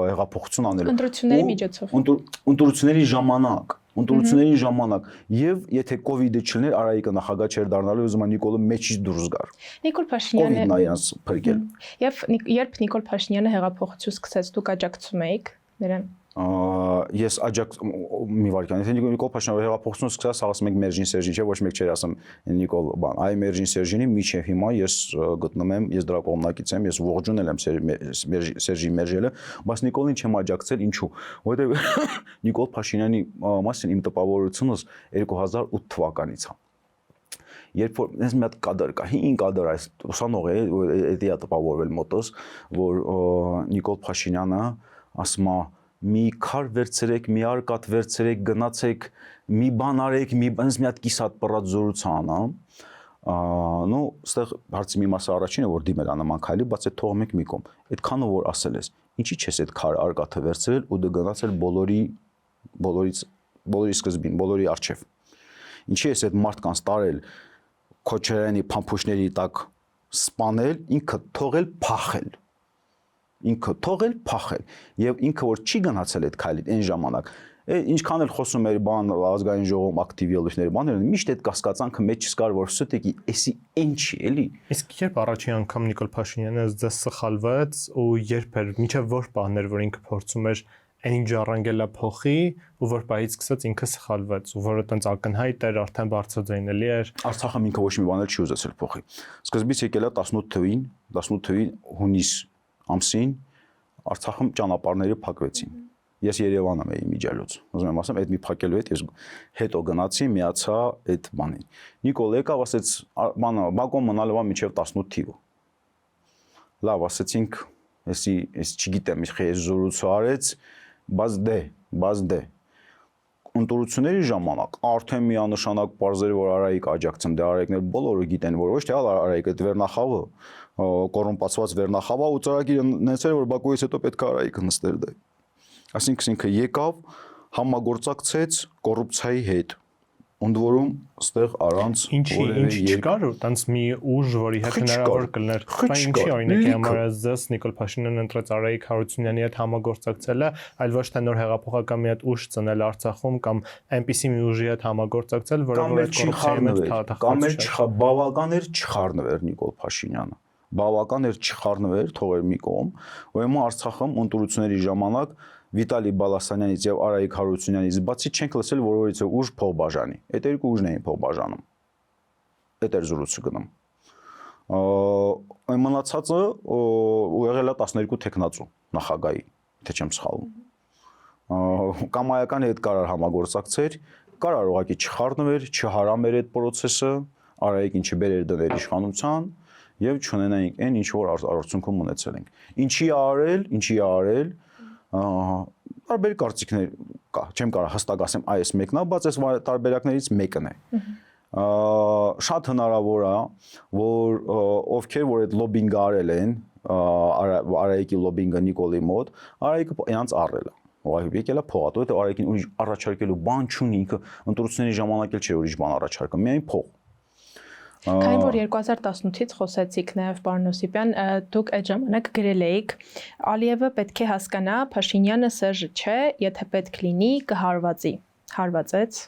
հեղափոխություն անելու։ Ընտրությունների միջոցով։ Ընտրությունների ժամանակ եւ եթե կոവിഡ്ը չլիներ, Արայիկը նախագահ չէր դառնալու, ուզում եմ Նիկոլը մեջից դուրս գար։ Նիկոլ Փաշինյանը Կոവിഡ്ն այans փրկել։ Եվ երբ Նիկոլ Փաշինյանը հեղափոխություն սկսեց, դուք աջակցում էիք նրան։ Ես մի վարքան, եթե Նիկոլ Փաշինյանը հեղափոխություն սկսած, ասում ենք Մերժին Սերժին, չէ, ոչ մեկ չէր ասում Նիկոլ բան, այ Մերժին Սերժինի միջև հիմա ես գտնում եմ, ես դրա կողմնակից եմ, ես ողջունել եմ Սերժի Մերժելը, բայց Նիկոլին չեմ աջակցել, ինչու՞, որովհետև Նիկոլ Փաշինյանի մասին իմ տպավորությունս 2008 թվականից է։ Երբ որ ես մի հատ կադր կա, 5 կադր այս ուսանող է, դա է տպավորվել մոտս, որ Նիկոլ Փաշինյանը ասում է մի քար վերցրեք, մի արկատ վերցրեք, գնացեք, մի բան արեք, մի հատ կիսատ պռած զորության, նո, ստեղ հարցի մի մասը առաջինը որ դիմել է նման քայլի, բայց այդ թողում եք մի կողմ։ Այդքանը որ ասել ես, ինչի՞ չես այդ քար արկաթը վերցրել ու դու գնացել բոլորի սկզբին, բոլորի առջև։ Ինչի՞ ես այդ մարդկանց տարել Քոչարյանի փամփուշտների տակ սպանել, ինքը թողել փախել։ Ինքը թողել փախել եւ ինքը որ չի գնացել այդ քայլին այն ժամանակ ինչքան էլ խոսում էր բան ազգային ժողովում ակտիվ ելույթների բաներ միշտ այդ կասկածանքը մեջ չկար որ սուտեկի էսի ինչ չի էլի իսկ երբ առաջին անգամ Նիկոլ Փաշինյանը ձեզ սխալվեց ու երբ էր միջև որ բաներ որ ինքը փորձում էր այն ժառանգելա փոխի ու որ բայից սկսած ինքը սխալվեց ու որը տենց ակնհայտ էր արդեն բարձրաձայնելի էր Արցախը ինքը ոչ մի բան էլ չի ուզեցել փոխի սկզբից եկել է 18 թվին հունիս ամսին Արցախում ճանապարհները փակվեցին։ Ես Երևանում էի միջելուց։ Ուզում եմ ասեմ, այդ մի փակելու հետ ես հետո գնացի, միացա այդ բանին։ Նիկոլ եկավ, ասեց, բանը, բակոն մնալու է մինչև 18 թիվը։ Լավ, ասեցինք, ես չգիտեմ, ինչ զորություն արեց, բայց դե։ Ընտրությունների ժամանակ արդեն միանշանակ բարձր որ Արայիկ աջակցում դե Արայիկներ բոլորը գիտեն որ ոչ թե Արայիկը վերնախավը կոռումպացված վերնախավը ու ծրագիրը նեցել որ Բաքուից հետո պետք է Արայիկը նստեր դե այսինքն ինքը եկավ համագործակցեց կոռուպցիայի հետ ընդ որում ստեղ առանց ինչի չկար ու տենց մի ուժ որի հետ հնարավոր կլներ բայց ինչի օրինակ համար զես Նիկոլ Փաշինյանն ընտրեց Արայիկ Հարությունյանի հետ համագործակցելը այլ ոչ թե նոր հեղափոխական մի հատ ուժ ծնել Արցախում կամ այնպիսի մի ուժի հետ համագործակցել որը որ այդ կոռուպցիայի մեջ բավական էր չխառնվեր Նիկոլ Փաշինյանը բավական էր չխառնվեր թողեր մի կողմ որ հիմա Արցախում ընտրությունների ժամանակ Վիտալի Բալասանյանից եւ Արայիկ Հարությունյանից բացի չենք լսել որևիցե ուժ փողբաժանի։ Այդ երկու ուժն էին փողբաժանում։ Այդ էր զրույցը գնում։ Այն մնացածը ու եղել է 12 տեխնացու նախագահի, թե չեմ սխալվում։ Կամայականի հետ կարար համագործակցեր, կարար ուղղակի չխառնվեր, չհարամեր այդ process-ը, Արայիկին չբերեր դներ իշխանության եւ չունենայինք այն ինչ որ արդյունքում ունեցել ենք։ Ինչի արել տարբեր կարծիքներ կա, չեմ կարող հստակ ասեմ այս մեկն է, բայց այս տարբերակներից մեկն է։ Շատ հնարավոր է, որ ովքեր որ այդ լոբինգը արել են, Արայիկի լոբինգը Նիկոլի մոտ, Արայիկը իրանց առել է։ Ուղղակի եկել է փողատու, հետո Արայիկին ուրիշ առաջարկելու բան չունի, ինքը ընտրությունների ժամանակ էլ չէ ուրիշ բան առաջարկում, միայն փող։ Քանի որ 2018-ից խոսեցիք նաև պարոն Օսիպյան, դուք այդ ժամանակ գրել էիք Ալիևը պետք է հասկանա Փաշինյանը Սերժը չէ, եթե պետք լինի կհարվածի։ Հարվածեց։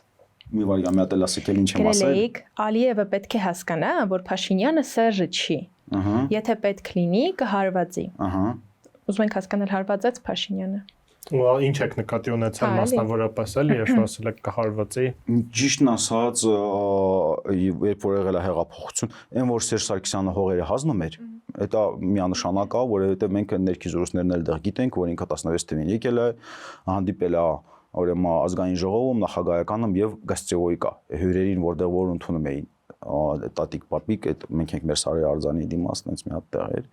Մի վարյա մի հատ էլ ասեք ինչ եմ ասել։ Գրել էիք Ալիևը պետք է հասկանա, որ Փաշինյանը Սերժը չի։ Եթե պետք լինի կհարվածի։ Ուզում ենք հասկանալ հարվածեց Փաշինյանը։ Ու ինչ եք նկատի ունեցել մասնավորապես էլ երբ ասել եք կհարվածի։ Ճիշտն ասած, երբ որ եղել է հեղափոխություն, այն որ Սերժ Սարգսյանը հողերը հանձնում էր, դա միանշանակ է, որովհետև մենք ներքին զորություններն էլ դեռ գիտենք, որ ինքը 16 թվականին եկել է, հանդիպել է ուրեմն ազգային ժողովում, նախագահականում եւ Գասցեոյկա հյուրերին, որտեղ որ ընդունում էին տատիկ պապիկ այդ մենք ենք մեր Սարի արձանի դիմաց այնց մի հատ տեղ էր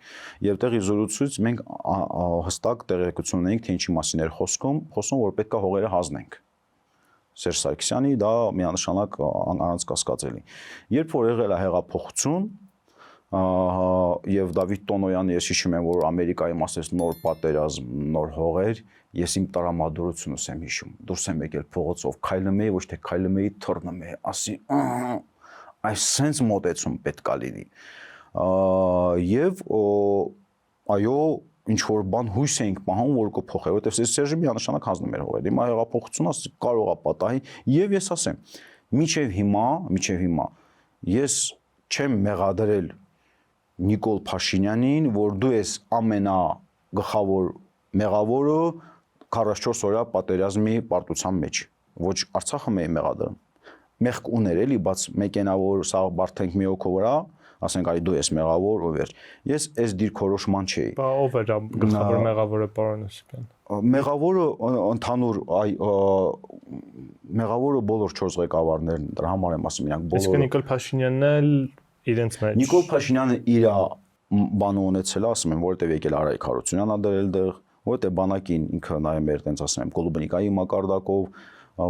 եւ տեղի զորուցույց մենք հստակ տեղեկություն ունենք թե ինչի մասին էր խոսում որ պետքա հողերը հանձնենք Սերժ Սարգսյանի, դա միանշանակ առանց կասկածելի։ Երբ որ եղել է հեղափոխություն, եւ Դավիթ Տոնոյանը ես հիշում եմ, որ Ամերիկայում ասես նոր պատերազմ, նոր հողեր, ես իմ տրամադրությունս եմ հիշում։ Դուրս եմ եկել փողոցով, քայլում էի, ոչ թե քայլում էի, թռնում էի, ասի, այս sense մոտեցում պետքա լինի։ Եվ այո, ինչ որ բան հույս էինք պահում, որ կփոխի, որովհետեւ Սերժը միանշանակ հանձնում էր հողեր։ Հիմա հեղափոխությունը կարող է պատահի, եւ ես ասեմ, միջև հիմա ես չեմ մեղադրել Նիկոլ Փաշինյանին, որ դու ես ամենագլխավոր մեղավորը 44 օրյա պատերազմի պարտության մեջ։ Ոչ Արցախը մեի մեղադրում։ Մեղք ուներ էլի, բայց մեկենավոր սա բարթենք մի օքո վրա, ասենք այ դու ես մեղավոր, ով էր։ Ես այս դիրքորոշման չէի։ Բա ով էր գլխավոր մեղավորը, պարոն Օսիպյան։ Մեղավորը ընդհանուր մեղավորը բոլոր 4 ղեկավարներն, դրա համար եմ ասում, իրանք բոլորը։ Իսկ Նիկոլ Փաշինյանն էլ իրենց մեջ։ Նիկոլ Փաշինյանը իր բանը ունեցել է, ասում եմ, որտեվ եկել Արայք Հարությունյանն ա դրել դեղ, որտեվ բանակին ինքը նայում էր, տենց ասում եմ, Կոլուբնիկայի մակարդակով,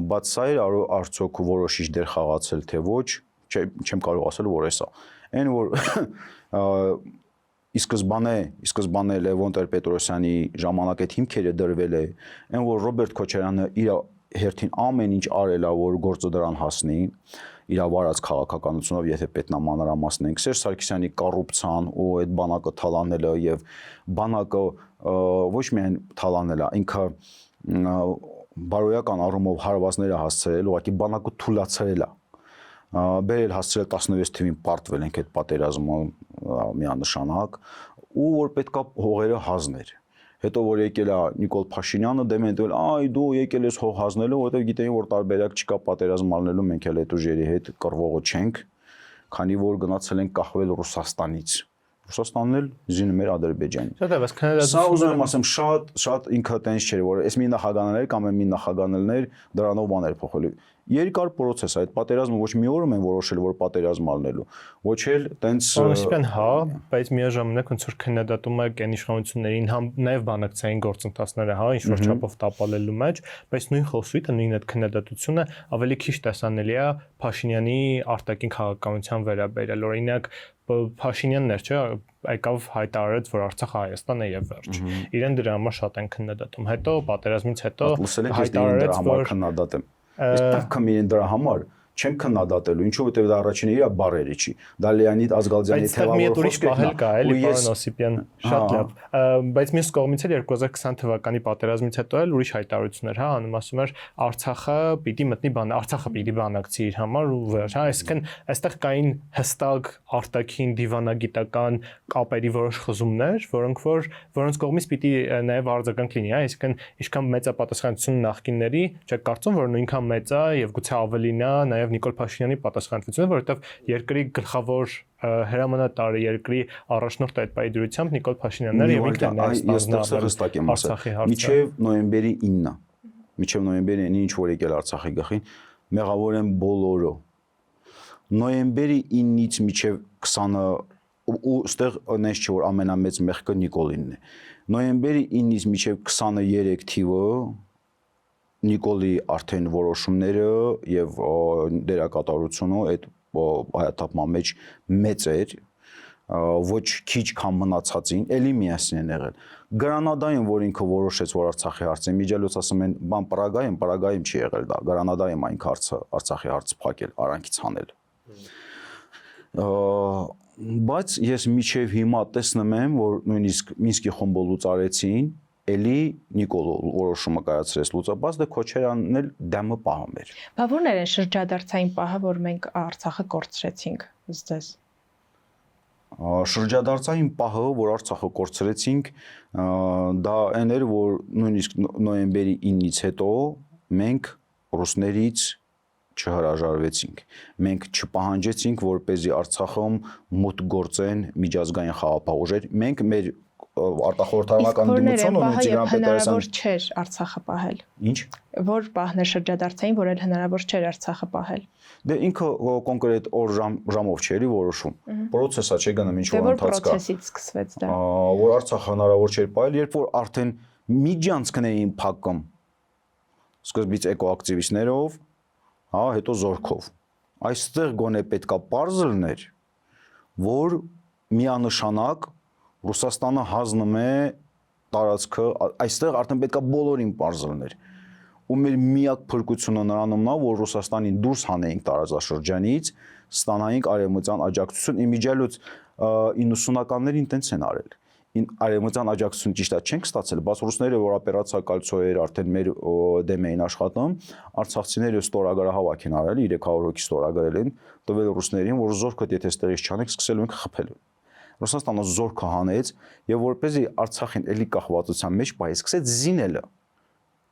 բայց սա էր արդյոք որոշիչ դեր խաղացել թե ոչ, չեմ կարող ասել, որ էսա։ Այն որ ի սկզբանե Լևոն Տեր-Պետրոսյանի ժամանակ այդ հիմքերը դրվել է, այն որ Ռոբերտ Քոչարյանը իր հերթին ամեն ինչ արել է, որ գործը դրան հասնի, իր վարած քաղաքականությունով, եթե պետք է մանրամասնենք, Սերժ Սարգսյանի կոռուպցիան ու այդ բանակը թալանելը եւ բանակը ոչ միայն թալանելը, ինքը բարոյական առումով հարվածները հասցրել, ուղղակի բանակը թուլացրել է։ Բերել հասցրել 16 թվին պարտվել ենք այդ պատերազմը միանշանակ ու որ պետքա հողերը հազներ։ Հետո որ եկել է Նիկոլ Փաշինյանը դեմ են դել, այ դու եկել ես հող հազնելու, որովհետև գիտեին որ տարբերակ չկա պատերազմ անելու, մենք էլ այդ ուժերի հետ կռվողը չենք, քանի որ գնացել ենք կախվել Ռուսաստանից։ Ռուսաստանն էլ զինում էր Ադրբեջանին։ Սա ուզում եմ ասեմ, շատ ինքը տենց չէր, որ այս մի նախագահներ կամ մի նախագահներ դրանով բաներ փոխելու։ Երկար process է, այդ պատերազմը ոչ մի օրում են որոշել, որ պատերազմ ալնելու, ոչ էլ տենց Պարոն, հա, բայց միաժամանակ ոնց որ քննադատում է կեն իշխանություններին, նաև բանակցային գործընթացները, հա, ինչ որ չափով տապալելու մեջ, բայց նույն խոսույթը, նույն այդ քննադատությունը ավելի քիչ տեսանելի է Փաշինյանի արտաքին քաղաքականության վերաբերյալ։ Օրինակ Փաշինյանն էր, չէ, եկավ հայտարարեց, որ Արցախը Հայաստան է եւ վերջ։ Իրեն դրա համար շատ են քննադատում։ Հետո պատերազմից հետո հայտարարեց, որ քննադատեմ։ Ես պետք է միայն դրա համար չեմ քննադատելու, ինչու որտեվ դա առաջինը իր բարերը չի։ Դա Լեոնիդ Ազգալձյանի թեվավոր խոսքերն կա, էլի պարոն Օսիպյան, շատ լավ։ Բայց մյուս կողմից էլ 2020 թվականի պատերազմից հետո էլ ուրիշ հայտարարություններ, հա, անում ասում էր Արցախը պիտի մտնի Արցախը պիտի բանակցի իր համար ու վերջ, հա, այսինքն այստեղ կային հստակ արտաքին դիվանագիտական կապերի որոշ խզումներ, որոնց կողմից պիտի նաև արձագանք լինի, հա, այսինքն ինչքան մեծ է պատասխանատվությունը նախկինների, չեք կարծում, որ նույնքան մեծ է եւ գուցե ավելին է նաև Նիկոլ Փաշինյանի պատասխանատվությունը, որովհետև երկրի գլխավոր հրամանատարը, երկրի առաջնորդը այդ պայի դրությամբ Նիկոլ Փաշինյանն էր եւ ինքն է ստանձնաբերել Արցախի հարցը։ Մինչև նոյեմբերի 9-ը, մինչև նոյեմբերի 9-ին ինչ որ եկել Արցախի գլխին, մեղավոր են բոլորը։ Նոյեմբերի 9-ից մինչև 20-ը ու ստեղ նես չէ որ ամենամեծ մեղքը Նիկոլինն է։ Նոյեմբերի 9-ից մինչև 23 թիվը Նիկոլի արդեն որոշումները եւ դերակատարությունը այդ հայաթափման մեջ մեծ էր, ոչ քիչ քան մնացածին, ելի միասին են եղել։ Գրանադայում, որ ինքը որոշեց, որ Արցախի հարցը միջելոց ասում են, բան Պրագայում չի եղել դա, Գրանադայում այն հարցը Արցախի հարցը փակել, արանքից հանել։ Բայց ես միջև հիմա տեսնում եմ, որ նույնիսկ Մինսկի խումբը լուծարեցին, էլի Նիկոլը որոշումը կայացրեց լուծաբաց, դե Քոչարյանն էլ դեմը պահում էր։ Բա ո՞րն էր շրջադարձային պահը, որ մենք Արցախը կորցրեցինք, ըստ Շրջադարձային պահը, որ Արցախը կորցրեցինք, դա այն էր, որ նույնիսկ նոյեմբերի 9-ից հետո մենք ռուսներից չհրաժարվեցինք։ Մենք չպահանջեցինք, որպեսզի Արցախում մուտք գործեն միջազգային խաղապահուժեր։ Մենք մեր արտախորհրդարանական ընդդիմությունը ու Տիգրան Պետերոսյանը հնարավոր չէր Արցախը պահել։ Ինչ։ Որ պահն է շրջադարձային, որ էլ հնարավոր չէր Արցախը պահել։ Դե ինքը կոնկրետ օր ժամով չէ էլի որոշում։ Պրոցեսա չէ գնում ինչ որ ընթացքա։ Որ պրոցեսից սկսվեց դա։ Որ Արցախը հնարավոր չէր պահել, երբ որ արդեն միջանցքն էին փակում սկզբից էկոակտիվիստներով, հա, հետո զորքով։ Այստեղ գոնե պետքա պարզ լիներ, որ միանշանակ Ռուսաստանը հանձնում է տարածքը, այստեղ արդեն պետքա բոլորին պարզ լիներ։ Ու մեր միակ փրկությունը նրանումն է, որ Ռուսաստանին դուրս հանեինք տարածաշրջանից, ստանայինք արևմտյան աջակցություն, իմիջիալոց 90-ականներին տենց են արել։ Արևմտյան աջակցություն ճիշտ է չենք ստացել, բայց ռուսները, որ օպերացիա կալցոյեր արդեն մեր դեմ էին աշխատում, արցախցիները ստորագրահավաք են արել, 300 հոգի ստորագրել են, տվել ռուսներին, որ զորքդ եթե ստերից չանեք, սկսելու ենք խփել։ Ռուսաստանը զորքը հանեց եւ որպեսզի Արցախին էլի կախվածության մեջ բայ սկսեց զինելը։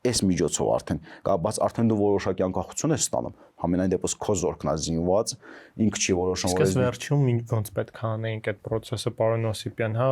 Այս միջոցով արդեն, բայց արդեն դու որոշակի անկախություն ես ստանում, համենայն դեպս քո զորքն է զինված, ինքը չի որոշում, որ այս վերջում ոնց պետք է անեինք այդ process-ը, պարոն Օսիպյան, հա,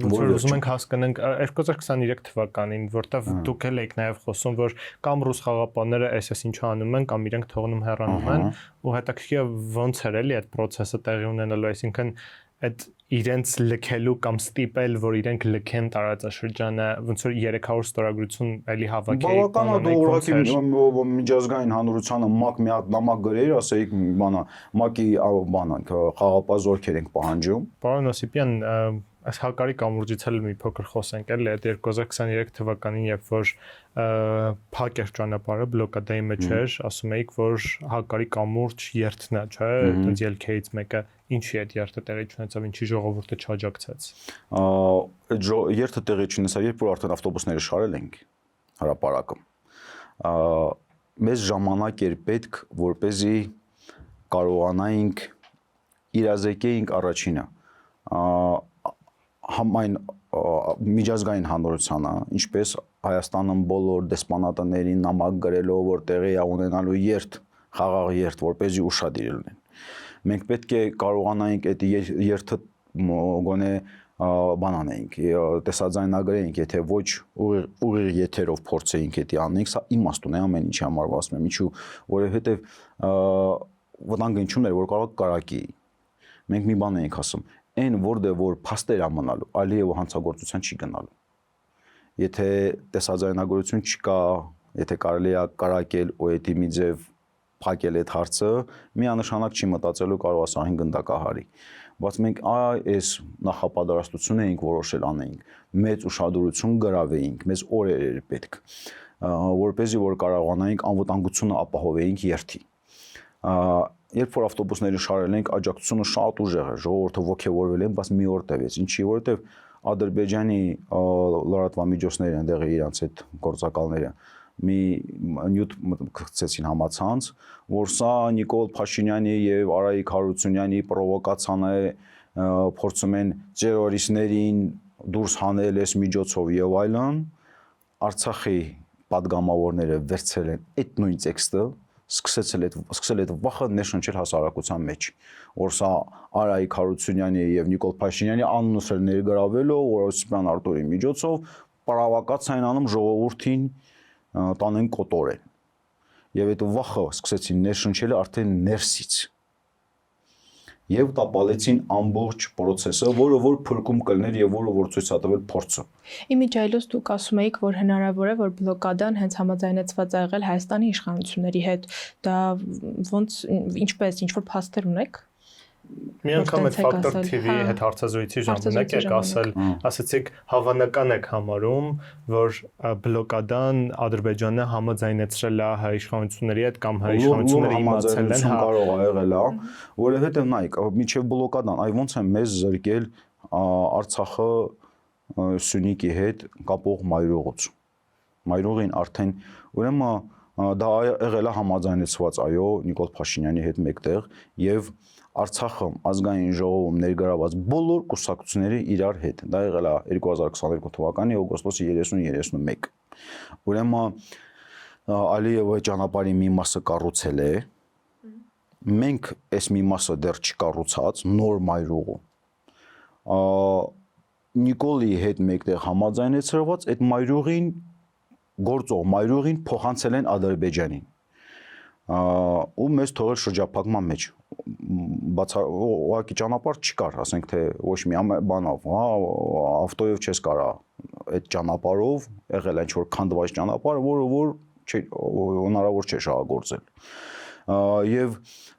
ոնց որ ուզում ենք հասկանանք 2023 թվականին, որտեղ դուք էլ եք նաև խոսում, որ կամ ռուս խաղապանները SS ինչ անում են, կամ իրենք թողնում հեռանում են, ու հետաքրքիր է ոնց էր էլի այդ process-ը տեղի ունենալու, այսինքն այդ իրենց լքելու կամ ստիպել, որ իրենք լքեն տարածաշրջանը, ոնց որ 300 ստորագրություն էլի հավաքեի բավական միջազգային հանրությանը ՄԱԿ մի հատ նամակ գրեր, ասեիք բանա ՄԱԿ-ի բանանք խաղապահ զորքեր ենք պահանջում։ Պարոն Օսիպյան, այս հակարի կամուրջից էլ մի փոքր խոսենք էլի, այդ 2023 թվականին, երբ որ փակ էր ճանապարհը բլոկադայի մեջ էր, ասում էիք, որ հակարի կամուրջ երթն է, չէ՞, այդպես ելքերից մեկը, ինչի այդ երթը տեղի ունեցավ, ինչի ժողովուրդը չաջակցեց։ Այդ երթը տեղի ունեցավ, երբ որ արդեն ավտոբուսները շարել ենք հրապարակում։ Մեզ ժամանակ էր պետք, որպեսզի կարողանայինք իրազեկեինք առաջինը համայն միջազգային հանրությանը, ինչպես Հայաստանում բոլոր դեսպանատներին նամակ գրելով, որ տեղի է ունենալու երթ, խաղաղ երթ, որպեսզի ուշադիր լինեն։ Մենք պետք է կարողանայինք այդ երթը գոնե բանանեինք, տեսաձայնագրեինք, եթե ոչ ուղիղ եթերով փորձեինք դա անենք, սա իմաստուն է ամեն ինչի համար ասում եմ, ինչու, որովհետև վտանգը ինչու՞ն էր, որ կարող կարակի։ Մենք մի բան էինք ասում, այն որտեղ որ փաստեր է մնալու, Ալիևը հանցագործության չի գնալու։ Եթե տեսաձայնագրություն չկա, եթե կարելի է կարակել ու էդի մի ձև փակել այդ հարցը, միանշանակ չի մտածելու կարող է սահին գնդակահարի։ Բայց մենք այս նախապատրաստությունը էինք որոշել անեինք, մեծ ուշադրություն գրավեինք, մեզ օրեր էր պետք, որպեսզի որ կարողանայինք անվտանգությունը ապահովեինք երթի։ Երբ որ ավտոբուսները շարել ենք, աջակցությունը շատ ուժեղ էր, ժողովուրդը ոգևորվել են, բայց մի օր տևեց, ինչի որովհետև Ադրբեջանի լրատվամիջոցները ընդեղի իրանց այդ գործակալները մի նյութ գցեցին համացանց, որ սա Նիկոլ Փաշինյանի եւ Արայիկ Հարությունյանի պրովոկացիան է, փորձում են տերորիստներին դուրս հանել այս միջոցով եւ այլն, Արցախի падգամավորները վերցրել են այդ նույն տեքստը, սկսել այդ վախը ներշնչել հասարակության մեջ, որ սա Արայիկ Հարությունյանի եւ Նիկոլ Փաշինյանի անունը ներգրավելով, որ Օսիպյան Արտուրի միջոցով պրովոկացիա են անում ժողովրդին տանեն կոտորեն։ Եվ այդ վախը սկսեցին ներշնչել արդեն ներսից։ Եվ տապալեցին ամբողջ process-ը, որը որ փրկում կլներ եւ որը որ ցույց է տվել փորձը։ Իմիջիայլոց դուք ասում եք, որ հնարավոր է, որ բլոկադան հենց համաձայնեցված է եղել Հայաստանի իշխանությունների հետ։ Դա ոնց ինչպես ինչ որ փաստեր ունեք։ Մի անգամ այդ Factor TV-ի հետ հարցազրույցի ժամանակ եք ասացիք հավանական եք համարում, որ բլոկադան Ադրբեջանը համաձայնեցրել է հայ իշխանությունների հետ կամ հայ իշխանությունները իմացել են, հա, կարող է եղել է, որովհետև նայեք, միջև բլոկադան, այ ոնց է մեզ զրկել Արցախը Սյունիքի հետ կապող մայրուղուց։ Մայրուղին արդեն ուրեմն դա եղել է համաձայնեցված, այո, Նիկոլ Փաշինյանի հետ մեկտեղ եւ Արցախը ազգային ժողովում ներգրաված բոլոր կուսակցությունների իրար հետ։ Դա եղել է 2022 թվականի օգոստոսի 30-31։ Ուրեմն Ալիևը ճանապարհի մի մասը կառուցել է։ Մենք այս մի մասը դեռ չկառուցած նոր մայրուղու Նիկոլի հետ մեկտեղ համաձայնեցրված այդ մայրուղին գործող մայրուղին փոխանցել են Ադրբեջանին։ Ու մեզ թողել շրջափակման մեջ, ուղղակի ճանապարհ չկար, ասենք թե ոչ մի բանով, հա, ավտոյով չես կարա այդ ճանապարհով եղել ինչ որ քանդված ճանապարհ, որը որ հնարավոր չէ շահագործել։ եւ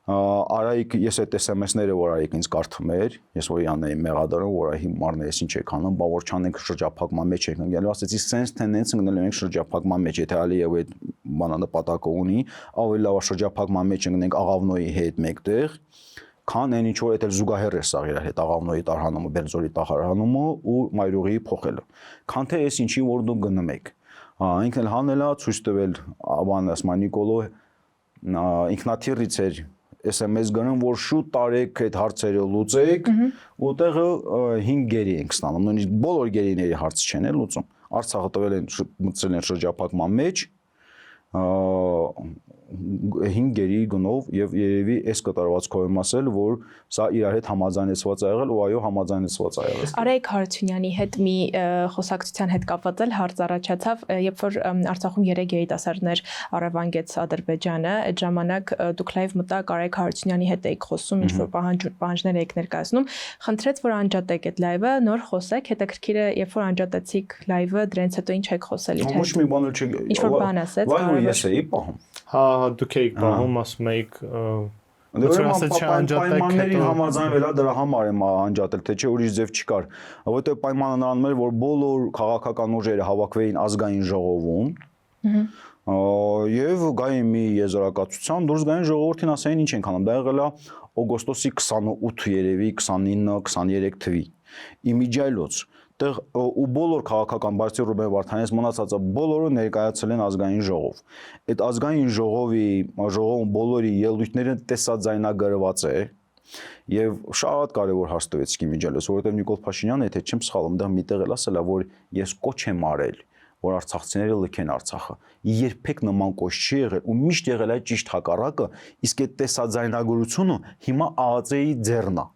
Արայիկ ես այդ SMS-ները որ Արայիկ ինձ կարդում էր, ես որ իրանն էի մեղադրում, որ այ հիմարն էս ինչ եք անում, բա որ չանենք շրջափակման մեջ եք ընկել, ասեցի sense tendency ընկնել ենք շրջափակման մեջ, եթե Ալիև այդ բանը նպատակը ունի, ավելի լավ է շրջափակման մեջ ընկնենք Աղավնոյի հետ մեկտեղ, քան այն ինչ որ այդ էլ զուգահեռ է սա իր հետ Աղավնոյի տարհանումը, Բերձորի տարհանումը ու Մայրուղիի փոխելը։ Քան թե այս ինչին որ դուք գնում եք։ Ինքն էլ հանելա ցույց տվել բան ասма Նիկոլո ինքնաթիռից էր SMS գնում որ շուտ տարեք այդ հարցերը լուծեք ու տեղը 5 գերի ենք ստանում նույնիսկ բոլոր գերիների հարց չեն էլ լուծում Արցախը տվել են մտցրել են շրջափակման մեջ 5 գերի գնով եւ երևի այս կատարվածքով եմ ասել որ սա իրար հետ համաձայնեցված է եղել ու այո համաձայնեցված է եղել Արայիկ Հարությունյանի հետ մի խոսակցության հետ կապված էլ հարց առաջացավ երբ որ Արցախում 3 երիտասարդներ առևանգեց Ադրբեջանը այդ ժամանակ դուք լայվ մտակ Արայիկ Հարությունյանի հետ եք խոսում ինչ որ պահանջներ եք ներկայացնում խնդրեց որ անջատեք այդ լայվը նոր խոսեք հետաքրքիր է երբ որ անջատեցիք լայվը դրանից հետո ինչ եք խոսել իր հետ Ոչ մի բան էլ չեք Ինչ որ բան ասեց Վայ ես էի պահում Հա դուք եք պահում ասում եք Պայմանների համաձայնվել է դրա համար եմ անջատել թե չէ ուրիշ ձև չկար որովհետեւ պայմանը նրան էր որ բոլոր քաղաքական ուժերը հավաքվեին ազգային ժողովում եւ գային մի եզրակացության դուրս գային ժողովրդին ասային ինչ ենք անում դա եղել է օգոստոսի 28 երևի 29-23 թվի իմիջայլոց Տեղ ու բոլոր քաղաքական բարձր Ռուբեն Վարդանյանց մնացածը բոլորը ներկայացել են ազգային ժողով։ Այդ ազգային ժողովում բոլորի ելույթները տեսաձայնագրված է եւ շատ կարեւոր հարց տվեցիք իմիջիալոց, որովհետեւ Նիկոլ Փաշինյանը, եթե չեմ սխալվում, դա միտեղ էլ ասել է, որ ես կոչ եմ արել, որ արցախցիները լքեն Արցախը։ Երբեք նման կոչ չի եղել ու միշտ եղել է ճիշտ հակառակը, իսկ այդ տեսաձայնագրությունը հիմա ԱԱԾ-ի ձեռն է։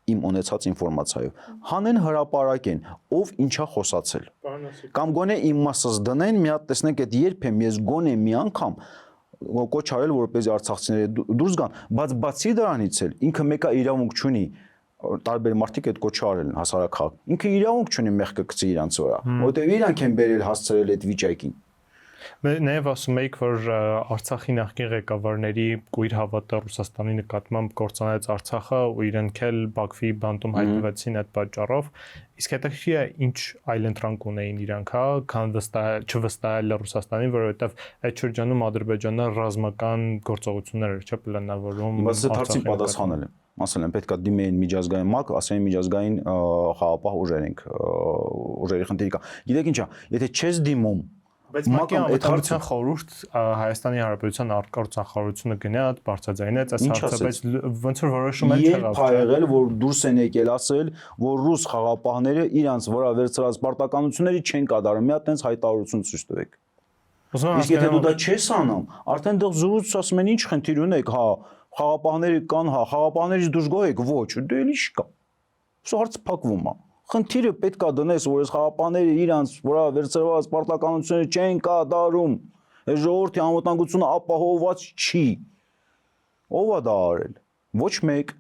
Իմ ունեցած ինֆորմացիայով հանեն հրապարակեն ով ինչա խոսացել կամ գոնե իմ մասս դնեն մի հատ տեսնենք այդ երբ եմ ես գոնե մի անգամ կոչ արել որպեսզի արցախցիները դուրս գան բայց բացի դրանից էլ ինքը մեկը իրավունք չունի տարբեր մարդիկ այդ կոչը արել են հասարակախ ինքը իրավունք չունի մեղքը գցի իրանց վրա որտեվ իրանք են բերել հասցրել այդ վիճակին Նաև ասում եք, որ Արցախի նախկին ղեկավարների կույր հավատը Ռուսաստանի նկատմամբ կործանեց Արցախը ու իրենք էլ Բաքվի բանտում հայտնվեցին այդ պատճառով, իսկ հետաքրքիր է ինչ այլընտրանք ունեին իրանք, հա, քան չվստահել Ռուսաստանին, որովհետև այդ շրջանում Ադրբեջանը ռազմական գործողություններ էր, չէ՞ պլանավորում։ Բայց այդ հարցին պատասխանել եմ։ Ասել են պետքա դիմեին միջազգային ՄԱԿ, ասեն միջազգային խաղապահ ուժերի խնդիրի կա։ Գիտեք ինչա, եթե չես դիմում Բայց ՄԱԿ-ի անվտանգության խորհուրդ Հայաստանի Հանրապետության արտգործնախ խորհրդությունը գնաց, բարձրաձայնեց այս հարցը, բայց ոնց որ որոշում էլ չեղավ։ Երբ եղել, որ դուրս են եկել ասել, որ ռուս խաղապահները իրանց վրա վերցրած պարտականությունների չեն կատարում, մի հատ տենց հայտարարություն ցույց տվեք։ Իսկ եթե դու դա չես անում, արդեն դեռ զրույց ասում են ինչ խնդիր ունեք, հա, խաղապահները կան, հա, խաղապահներից դուրս գոհ եք, ոչ, դու էլի չկա։ Սա հարց փակվում է։ Խնդիրը պետքա դնես, որ այս խաղապահները իրանց վրա վերցրված պարտականությունները չեն կատարում։ Այս ժողովրդի անվտանգությունը ապահովված չի։ Ո՞վ է դա արել։ Ոչ մեկ։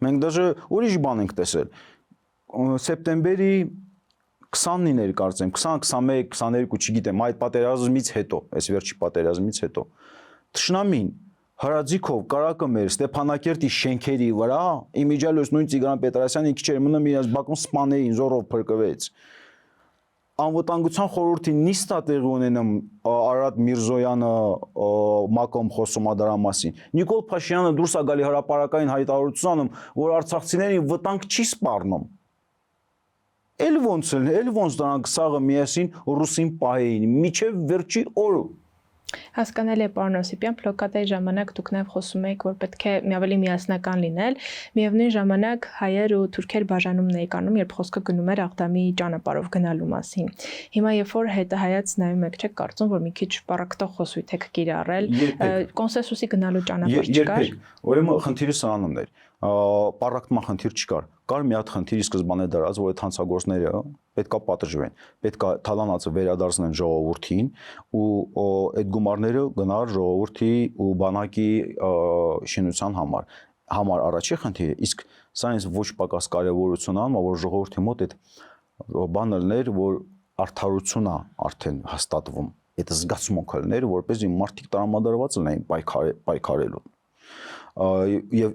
Մենք դաժե ուրիշ բան ենք տեսել։ Սեպտեմբերի 29-ին էր կարծեմ, 20, 21, 22, չգիտեմ, այդ պատերազմից հետո, այս վերջի պատերազմից հետո։ Թշնամին Հրաձիքով կարակը մեր Ստեփանակերտի շենքերի վրա իմիջիալոց նույն Տիգրան Պետրոսյանը քիչ էր մնում իրաց բակում սպաներին զորով փրկվեց անվտանգության խորհրդի նիստա տեղի ունենում Արադ Միրզոյանը ՄԱԿ-ում խոսում է դրա մասին Նիկոլ Փաշինյանը դուրս է գալի հրապարակային հայտարարություն անում որ արցախցիներին վտանգ չի սպառնում Էլ ոնց դրանք սաղը միասին ռուսին պահեին միջև վերջի օրը Հասկանալի է պարոն Օսիպյան, բլոկադայի ժամանակ դուք նաև խոսում եք, որ պետք է ավելի միասնական լինել, միևնույն ժամանակ հայեր ու թուրքեր բաժանումն էի կանում, երբ խոսքը գնում էր Աղդամի ճանապարհով գնալու մասին։ Հիմա երբ որ հետահայաց նայում եք, չեք կարծում, որ մի քիչ պարակտող խոսույթ եք կիրառել, կոնսենսուսի գնալու ճանապարհ չկար։ Ուրեմն խնդիրը սրանումն էր։ Պարակտման խնդիր չկար։ Կար մի հատ խնդիր սկզբանե դրած, որ այդ հանցագործները պետքա պատժվեն, պետքա թալանացը վերադարձնեն ժողովրդին ու այդ գումարները գնար ժողովրդի ու բանակի շինության համար առաջի խնդիրը, իսկ սա ինձ ոչ պակաս կարևորություն անում, որ ժողովրդի մոտ այդ բանը լիներ, որ արդարություն է արդեն հաստատվում, այդ զգացմունքը լիներ, որպեսզի մարդիկ տրամադրված լինեին պայքարելու։ Եվ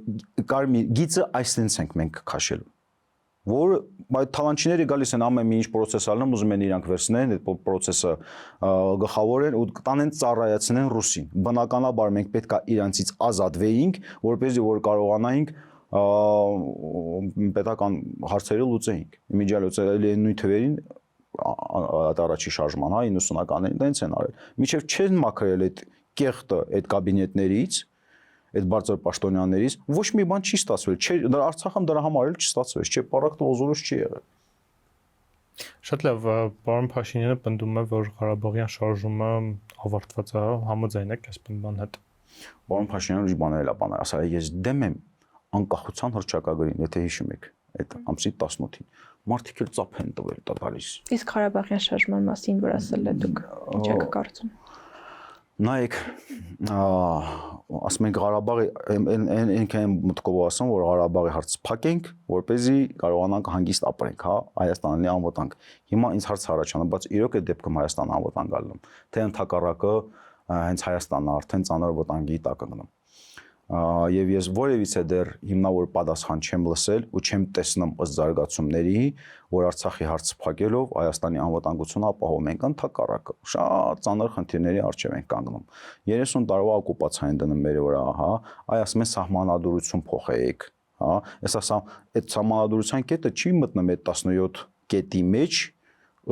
կար մի գիծը այստենց ենք մենք քաշելու, որ այդ թալանչիները գալիս են ամեն մի ինչ process ալնում, ուզում են իրանք վերցնեն այդ process-ը գլխավորեն ու տանեն ծառայացնեն ռուսին։ Բնականաբար մենք պետք է իրանցից ազատվեինք, որպեսզի որ կարողանայինք պետական հարցերը լուծեինք։ Իմիջիալոցը նույն թվերին առաջի շարժման, 90-ականներին տենց են արել։ Մինչև չեն մաքրել այդ կեղտը այդ կաբինետներից, այդ բարձր պաշտոնյաներից, ոչ մի բան չի ստացվել։ Արցախում դրա համար էլ չստացվեց, չէ, պարակտ ողորոշ չի եղել։ Շատ լավ, պարոն Փաշինյանը պնդում է, որ Ղարաբաղյան շարժումը ավարտված է, համաձայն եք այս բան հետ։ Պարոն Փաշինյանը ուրիշ բաներ էլ բաներ ասել, ես դեմ եմ անկախության հռչակագրին, եթե հիշում եք, այդ ամսի 18-ին։ Մարդիկ էլ ծափ են տվել դա գալիս։ Իսկ Ղարաբաղյան շարժման մասին որ ասել եք դուք, ինչ եք կարծում։ Նայեք, ասում ենք Ղարաբաղի այն մտքով ասում, որ Ղարաբաղի հարցը փակենք, որպեսզի կարողանանք հանգիստ ապրենք, հա, Հայաստանի անվտանգ։ Հիմա ինձ հարց առաջանում, բայց իրոք է դեպքում Հայաստանը անվտանգ ալնում, թե ընդհակառակը հենց Հայաստանն արդեն ծանր վտանգի տակ ընկնում։ Եվ ես որևիցե դեռ հիմնավոր պատասխան չեմ լսել ու չեմ տեսնում ըստ զարգացումների, որ Արցախի հարցը փակելով Հայաստանի անվտանգությունը ապահովում ենք, ընդհակառակը շատ ծանր խնդիրների առջև ենք կանգնում։ 30 տարվա օկուպացիա են դնում մեր վրա, հա, այ ասում են սահմանադրություն փոխեք, հա, այդ սահմանադրության կետը չի մտնում այդ 17 կետի մեջ,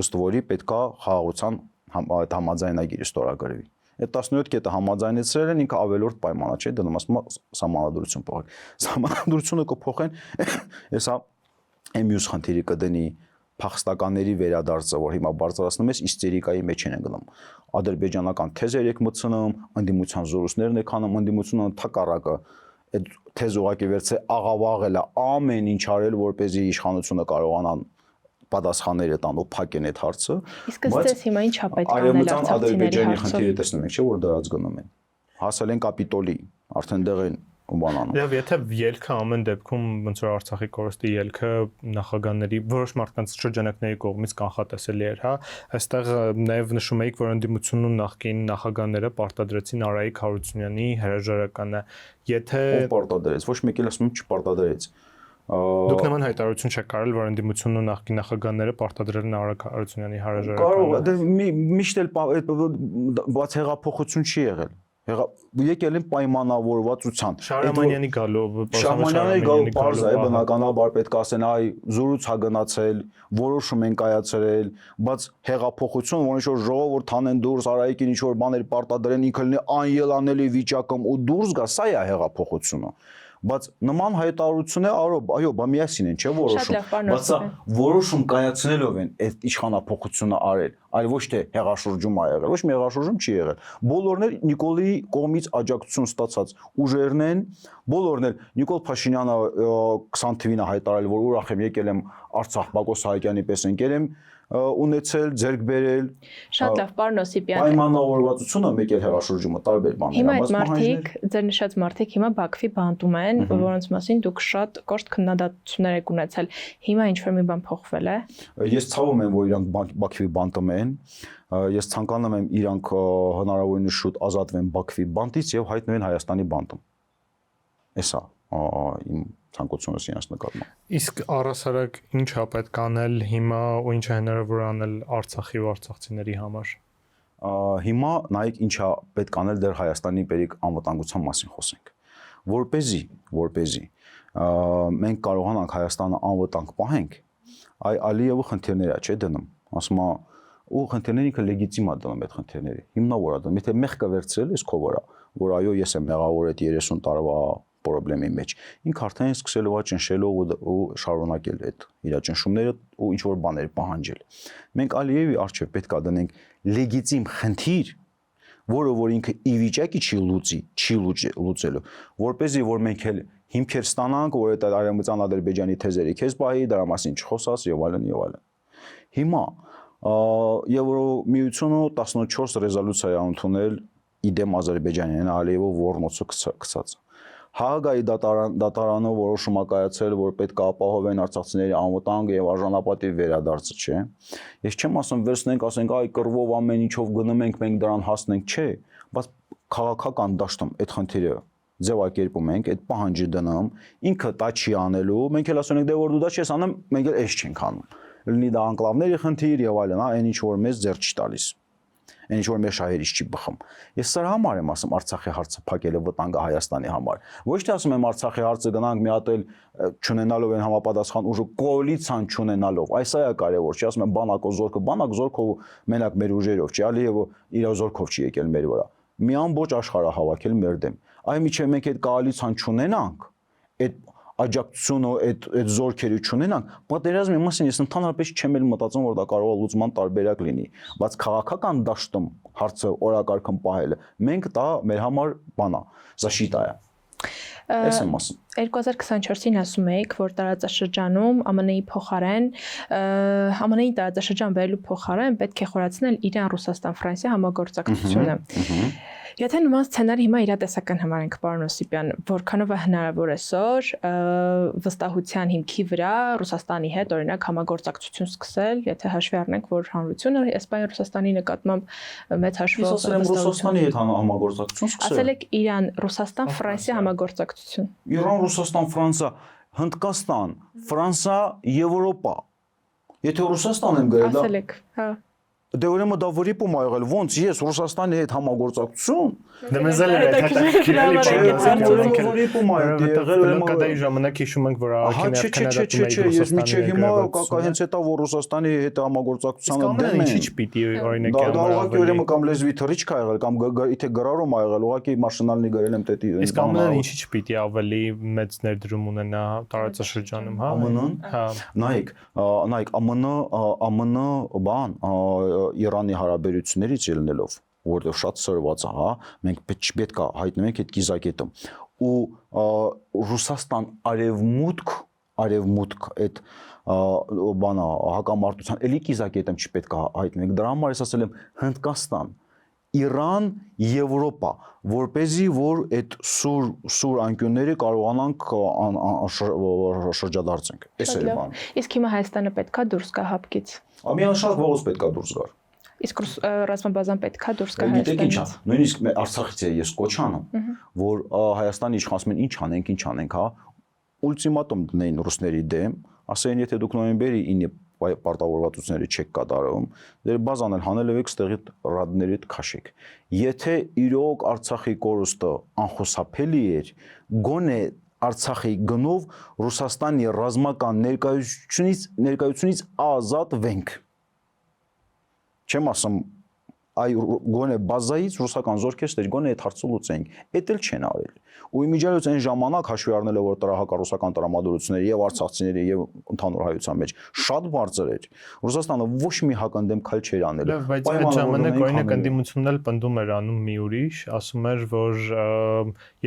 ըստ որի պետքա խաղաղության համաձայնագիրը ստորագրվի։ Այդ 17 կետը համաձայնեցրել են ինքը ավելորդ պայմանա չէ դնում, ասում է սահմանադրություն փոխեք։ Սահմանադրությունը կփոխեն, հեսա մյուս խնդիրի կդնի փախստականների վերադարձը, որ հիմա բարձրացնում ես իստերիկայի մեջ են գնում։ Ադրբեջանական թեզեր եք մտցնում, ընդդիմության զորույցներն եք անում, ընդդիմությունը թակառակը այդ թեզ ուղակի վերցե աղավաղել է ամեն ինչ արել, որպեսզի իշխանությունը կարողանան պատասխանները տան ու փակեն այդ հարցը։ Իսկ ըստ հիմա ինչ պետք է անել արցախցիների հարցով։ Խնդիրը տեսնում եք, չէ՞ որ դրած գնում են։ Հասել են կապիտոլի, արդեն դեղ են բանանում։ Եվ եթե ելքը ամեն դեպքում ոնց որ Արցախի կորստի ելքը նախագահների որոշ մարդկանց շրջանակների կողմից կանխատեսելի էր, հա, այստեղ նաև նշում էիք, որ ընդդիմությունն ու նախկին նախագահները պարտադրեցին Արայիկ Հարությունյանի հրաժարականը։ Եթե պարտադրեց, ոչ մեկ էլ ասում չպարտադրեց։ Դուք նման հայտարարություն չեք կարել, որ ընդդիմությունն ու նախկին նախագահները պարտադրել են Արայիկ Հարությունյանի հրաժարականը։ Կարող է, միշտ էլ բաց հեղափոխություն չի եղել։ Եկել են պայմանավորվածության։ Շահրամանյանի գալով, Շահրամանյանի գալով բարձ է, բնականաբար պետք է ասեն, այ զորույց հա գնացել, որոշում են կայացրել, բայց հեղափոխություն, որ ինչ-որ ժողովուրդ հանեն դուրս, Արայիկին ինչ-որ բաներ պարտադրեն, ինքը լինի անելանելի վիճակում ու դուրս գա, սա է հեղափոխությունը։ Բայց նման հայտարարություն է, այո, բա միասին են, չէ՞ որոշում։ Բայց սա որոշում կայացնելով են այդ իշխանապողությունը արել, այլ ոչ թե հեղաշրջում ա եղել, ոչ մի հեղաշրջում չի եղել։ Բոլորն էլ Նիկոլի կողմից աջակցություն ստացած ուժերն են, բոլորն էլ Նիկոլ Փաշինյանը 20 թվին է հայտարարել, որ ուրախ եմ եկել եմ Արցախ, Բակոս Սահակյանի պես եկել եմ ունեցել, ձեռք բերել։ Շատ լավ, պարոն Օսիպյան։ Պայմանավորվածությունը մեկ էլ հեղաշրջումը տարբեր բաներ է, բայց մարդիկ, ձեր նշած մարդիկ հիմա Բաքվի բանտում են, որոնց մասին դուք շատ կոշտ քննադատություններ եք ունեցել։ Հիմա ինչ-որ մի բան փոխվել է։ Ես ցավում եմ, որ իրանք Բաքվի բանտում են։ Ես ցանկանում եմ իրանք հնարավորինս շուտ ազատվեն Բաքվի բանտից եւ հայտնվեն Հայաստանի բանտում։ Էսա իմ ցանկությունս իրենց նկատմամբ։ Իսկ առասարակ ինչ է պետք անել հիմա ու ինչ է հնարավոր անել Արցախի ու արցախցիների համար։ Հիմա նայեք ինչ է պետք անել դեռ Հայաստանի բերիկ անվտանգության մասին խոսենք։ Որպեսզի մենք կարողանանք Հայաստանը անվտանգ պահենք, այ Ալիևը խնդիրներ է չէ դնում, ասում է ու խնդիրները ինքը լեգիտիմ է դնում այդ խնդիրները։ Հիմնավոր է դնում, եթե մեղքը վերցրել ես քո վրա, որ այո ես եմ մեղավոր այդ 30 տարվա պրոբլեմի մեջ։ Ինքը արդեն սկսելով է ճնշելով ու շարունակել այդ իր ճնշումները ու ինչ որ բաներ պահանջել։ Մենք Ալիևի արչև պետք է դնենք լեգիտիմ խնդիր, որը որ ինքը ի վիճակի չի լուծելու, որպեսզի որ մենք էլ հիմքեր ստանանք, որ այդ Արևմտյան Ադրբեջանի թեզերը քեզ բահի, դրա մասին չխոսաս եւ այլն եւ այլն։ Հիմա Եվրոմիությունը 14 ռեզոլյուցիա է ընդունել իդեմ Ադրբեջանին, Ալիևը ոռնոցը գցած։ Հաագայի դատարանը որոշում է կայացրել, որ պետք է ապահովեն արցախցիների անվտանգը եւ արժանապատիվ վերադարձը, չէ։ Ես չեմ ասում վերցնենք, ասենք, այ կռվով ամեն ինչով գնում ենք, մենք դրան հասնենք, չէ, բայց քաղաքական դաշտում այդ խնդիրը ձևակերպում ենք, այդ պահանջը դնում, ինքը դա չի անելու, մենք էլ ասում ենք, դե որ դու դա չես անում, մենք էլ էս չենք անում։ Լինի դա անկլավների խնդիր եւ այլն, այն ինչ որ մեզ ձեռ չի տալիս։ Այն ինչ որ մեր շահերից չի բխում։ Ես սրա համար եմ ասում Արցախի հարցը փակելը վտանգը Հայաստանի համար։ Ոչ թե ասում եմ Արցախի հարցը գնանք մի հատ էլ չունենալով են համապատասխան ուժը կոալիցիան չունենալով։ Այս այա կարևոր չի, ասում եմ բանակո զորքը, բանակ զորքով մենակ մեր ուժերով չի, Ալիևը իր զորքով չի եկել մեր վրա։ Մի ամբողջ աշխարհը հավաքել մեր դեմ։ Այ միջև մենք այդ կոալիցիան չունենանք, այդ աջակցությունը այդ զորքերը չունենանք, պատերազմի մասին ես ընդհանրապես չեմ էլ մտածում, որ դա կարող է լուծման տարբերակ լինի, բայց քաղաքական դաշտում հարցը օրակարգում պահելը, մենք դա մեր համար բան է, զաշիտա է։ Ես եմ ասում 2024-ին ասում եք, որ տարածաշրջանում ԱՄՆ-ի փոխարեն ԱՄՆ-ի տարածաշրջան վերելու փոխարեն պետք է խորացնել Իրան-Ռուսաստան-Ֆրանսիա համագործակցությունը։ Եթե նման սցենարի հիմա իրատեսական համարենք, պարոն Օսիպյան, որքանով է հնարավոր այսօր վստահության հիմքի վրա Ռուսաստանի հետ օրինակ համագործակցություն սկսել, եթե հաշվի առնենք, որ հանրությունը Իսպանիա-Ռուսաստանի նկատմամբ մեծ հաշվով Ռուսաստանի հետ համագործակցություն սկսել։ Ասել եք Իրան-Ռուսաստան-Ֆրանսիա համագործակցություն։ Իրան-Ռուսաստան-Ֆրանսիա, Հնդկաստան, Ֆրանսիա, Եվրոպա։ Եթե Ռուսաստան եմ գրել, ասել եք, հա։ Դե ուրեմն դա վրիպում ա եղել, ոնց ես Ռուսաստանի հետ համագործակցություն։ Դե մեզ էլ է վրիպում ա եղել, Բլոկադայի ժամանակ հիշում ենք, որ ես միջև հիմա հենց հետա որ Ռուսաստանի հետ համագործակցությանը դեմ են։ Ինչի՞ չպիտի օրինակ դա ուղղակի ուրեմն կամ լեզվի թռիչք ա եղել, կամ եթե գրառում ա եղել, ուղղակի մաշինալնի գրել եմ դեպի։ Իսկ ԱՄՆ-ն ինչի՞ չպիտի ավելի մեծ ներդրում ունենա տարածաշրջանում, հա։ ԱՄՆ-ն։ Հա։ Նայեք, ԱՄՆ բան Իրանի հարաբերություններից ելնելով, որտեղ շատ սրված է, հա, մենք պետք է հայտնենք այդ կիզակետը։ Ու Ռուսաստան արևմուտք այդ բանա հակամարտության էլի կիզակետը չպետք է հայտնենք։ Դրա համար ես ասել եմ Հնդկաստան, Իրան, Եվրոպա, որպեսզի որ այդ սուր անկյունները կարողանանք շրջադարձենք։ Էս է բանը։ Իսկ հիմա Հայաստանը պետքա դուրս գա հապկից։ Միանշանակ ողոց պետքա դուրս գար։ Իսկ ռազմաբազան պետքա դուրս գա Հայաստանից։ Գիտեք ինչ է, Հայաստանից։ նույնիսկ Արցախից ես կոչ անում, որ Հայաստանի իշխանությունը ինչ անենք, հա, ուլտիմատում դնեին ռուսների դեմ, ասեին, եթե դուք նոյեմբերի 9-ի պարտավորվածությունները չեք կատարում, դեր բազան էլ հանել եք ստեղի ռադներից քաշեք։ Եթե իրոք Արցախի կորուստը անխուսափելի էր, գոնե Արցախի գնով Ռուսաստանի ռազմական ներկայությունից ազատվենք։ Չեմ ասում այ գոնե բազայից ռուսական զորքեր ստեր գոնե այդ հարցը լուծենք։ Էդ էլ չեն արել։ Ու իմիջիայլոց այն ժամանակ հաշվի առնելով որ ռուսական տրամադրությունները եւ արցախցիների եւ ընդհանուր հայության մեջ շատ բարձր էր։ Ռուսաստանը ոչ մի հականդեմ քայլ չէր անել։ Բայց այդ ժամանակ օրինակ ընդդիմությունն էլ պնդում էր անում մի ուրիշ, ասում էր, որ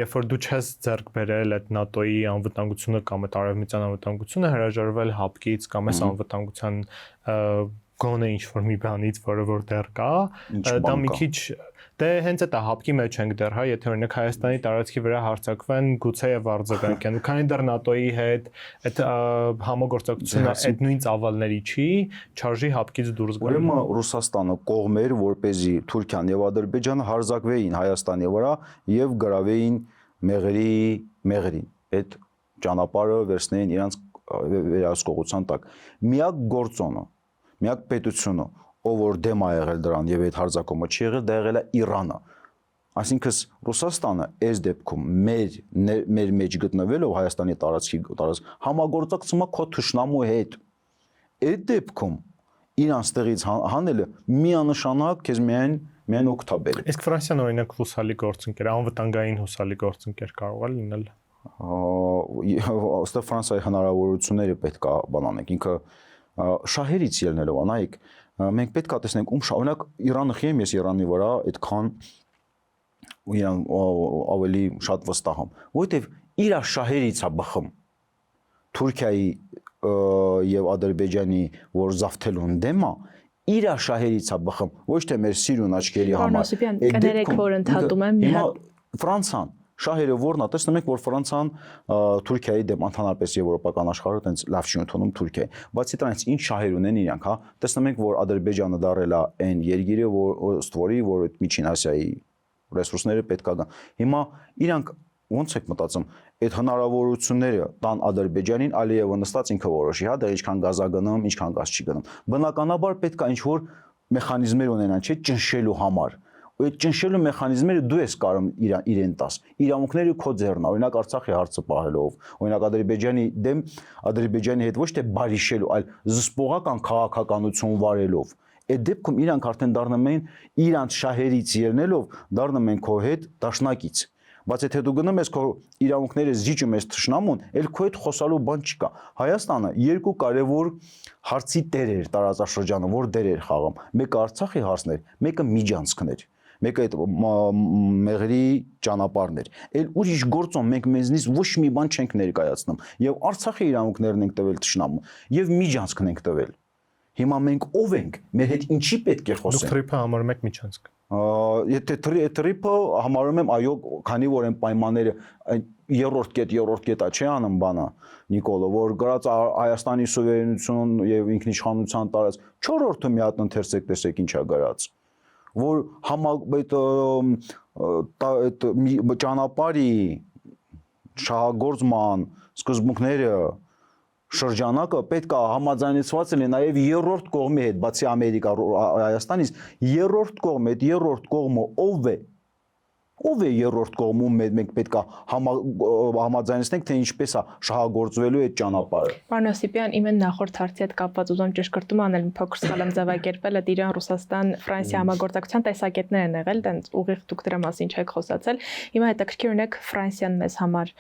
երբ որ դու չես ձեռք բերել այդ ՆԱՏՕ-ի անվտանգությունը կամ այդ արևմտյան անվտանգությունը հրաժարվել հապկից կամ այս անվտանգության գոնե ինչ-որ մի բանից, որը որ դեռ կա, դա մի քիչ դե հենց այդ հապկի մեջ ենք դեռ, հա, եթե օրինակ Հայաստանի տարածքի վրա հարձակվեն, գուցե եւ արձագանքեն, քանի դեռ ՆԱՏՕ-ի հետ այդ համագործակցությունը այդ նույն ծավալների չի, չարժի հապկից դուրս գալ։ Ուրեմն Ռուսաստանը կողմեր, որպեսզի Թուրքիան եւ Ադրբեջանը հարձակվեին Հայաստանի վրա եւ գրավեին մեղրին, այդ ճանապարհը վերցնեին իրանց վերահսկողության տակ։ Միակ պետությունը, ով որ դեմ է եղել դրան եւ այդ հարձակումը չի եղել, դա եղել է Իրանը։ Այսինքն Ռուսաստանը այս դեպքում մեր մեջ գտնվելով Հայաստանի տարածքի համագործակցումը քո թշնամու հետ։ Այդ դեպքում Իրան ստեղից հանելը միանշանակ քեզ միայն օգտաբեր է։ Իսկ Ֆրանսիան օրինակ հուսալի գործընկեր, անվտանգային հուսալի գործընկեր կարող է լինել։ Ըստ Ֆրանսիայի հնարավորությունները պետք է բանանենք, ինքը շահերից ելնելով, անայք մենք պետք է տեսնենք ում շահ, օրինակ Իրանը խիեմ ես Իրանի վրա այդքան Իրան ավելի շատ վստահ եմ, որովհետև իր շահերից է բխում Թուրքիայի եւ Ադրբեջանի որ զավթելուն դեմա իր շահերից է բխում, ոչ թե մեր սիրուն աչքերի համար։ Կներեք որ ընդհատում եմ հիմա Ֆրանսիան Շահերը որն է, տեսնում եք, որ Ֆրանսիան Թուրքիայի դեմ ընդհանրապես եվրոպական աշխարհը տենց լավ չի ընդունում Թուրքիային։ Բացի դրանից ինչ շահեր ունեն իրանք, հա, տեսնում եք, որ Ադրբեջանը դարել է այն երկիրը, որ ստորի, որ այդ Միջին Ասիայի ռեսուրսները պետք է գան։ Հիմա իրանք ոնց եք մտածում, այդ հնարավորությունները տան Ադրբեջանին, Ալիևը նստած ինքը որոշի, հա, դա ինչքան գազ է գնում, ինչքան գազ չի գնում։ Բնականաբար պետք է ինչ-որ մեխանիզմեր ունենան, չէ՞, ճնշելու համար։ Ու այդ ճնշելու մեխանիզմները դու ես կարող իրեն տաս։ Իրավունքները քո ձեռն է, օրինակ Արցախի հարցը պահելով, օրինակ Ադրբեջանի դեմ Ադրբեջանի հետ ոչ թե բարիշելու, այլ զսպողական քաղաքականություն վարելով։ Այդ դեպքում իրանք արդեն դառնում են իրանց շահերից ելնելով դառնում են քո հետ դաշնակից։ Բայց եթե դու գնում ես քո իրավունքները զիջում ես թշնամուն, ել քո հետ խոսալու բան չկա։ Հայաստանը երկու կարևոր հարցի տեր էր տարածաշրջանը, որ դեր էր խաղում։ Մեկը Արցախի հարցն էր, մեկը միջանցքներ։ Մեկը այդ մեղրի ճանապարհն էր։ Էլ ուրիշ գործոն մենք մեզնից ոչ մի բան չենք ներկայացնում։ Եվ Արցախի իրավունքներն ենք տվել թշնամուն, եւ միջանցքն ենք տվել։ Հիմա մենք ով ենք, մեր հետ ինչի պետք է խոսենք։ Դուք տրիփը համարում եք միջանցք։ Եթե տրիփը համարում եմ, այո, քանի որ այն պայմանները երրորդ կետա չի անում բանը Նիկոլը, որ գրած Հայաստանի սուվերենություն եւ ինքնիշխանության տարած 4-րդը մի հատ ընթերցեք, տեսեք ինչա գրած, որ այդ ճանապարհի շահագործման սկզբունքները շրջանակը պետք է համաձայնեցված լինի նաև երրորդ կողմի հետ, բացի Ամերիկա, Հայաստանից, երրորդ կողմը ով է երրորդ կողմում մենք պետք է համաձայնեցնենք, թե ինչպես է շահագործվելու այդ ճանապարհը։ Պարոն Օսիպյան, իմեն նախորդ հարցի հետ կապված ուզում ճշգրտում անել, մի փոքր սխալ եմ ձևակերպել, այդ Իրան, Ռուսաստան, Ֆրանսիա համագործակցության տեսակետներ են եղել, տենց ուղիղ դուք դրա մասին չեք խոսացել։ Հիմա հետաքրքիր ունեք Ֆրանսիան մեզ համար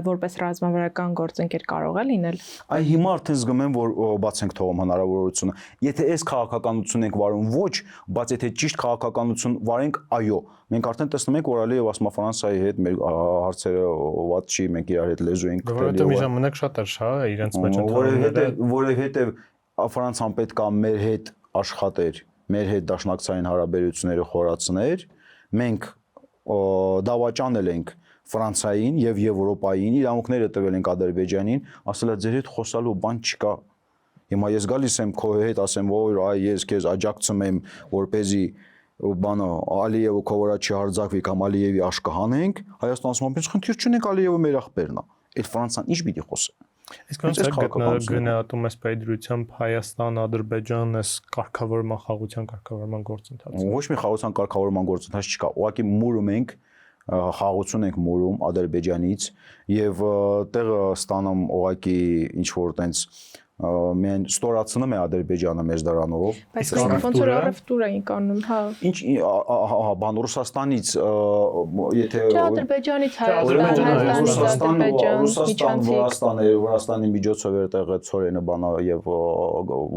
որպես ռազմավարական գործընկեր կարող է լինել։ Այ հիմա արդեն զգում եմ, որ բաց ենք թողում հնարավորությունը։ Եթե այս քաղաքականություն ենք վարում, ոչ, բայց եթե ճիշտ քաղաքականություն վարենք, այո, մենք արդեն տեսնում ենք, որ Ալիև ասում է Ֆրանսիայի հետ մեր հարցերը ված չի, մենք իրար հետ լեզու ենք գտել։ Որովհետեւ մի ժամանակ շատ էր, հա, իրենց մեջ որովհետեւ Ֆրանսիան պետք է մեր հետ աշխատեր, մեր հետ դաշնակցային հարաբերությունները խորացներ, մենք դավաճանել ենք Ֆրանսիային եւ Եվրոպային, իրավունքները տվել ենք Ադրբեջանին, ասել է ձեր հետ խոսալու բան չկա։ Հիմա ես գալիս եմ քո հետ, ասեմ, որ այ ես քեզ աջակցում եմ, որպեսզի բանը Ալիևը քո վրա չհարձակվի կամ Ալիևի աշկահանենք, Հայաստանը ասում է, խնդիր չունենք, Ալիևը մեր ախպերն է։ Այդ Ֆրանսիան ինչ պիտի խոսի։ Իսկ ոնց է գնահատում այս պայդրությամբ Հայաստան, Ադրբեջան, այս կարգավորման խաղաղության կարգավորման գործընթացը։ Ոչ մի խաղաղության կարգավորման գործընթաց չկա։ Ուղղակի մուրում ենք, խաղաղություն ենք մուրում Ադրբեջանից եւ տեղը ստանում ուղղակի ինչ որ տենց միայն ստորացնում է Ադրբեջանը մեզ դրանով։ Բայց ոնց որ առևտուր էին կանում, հա։ Ինչ բան Ռուսաստանից, եթե Ադրբեջանից Հայաստանից Ռուսաստան, Վրաստանի միջոցով էր տեղը ծորենը բանը եւ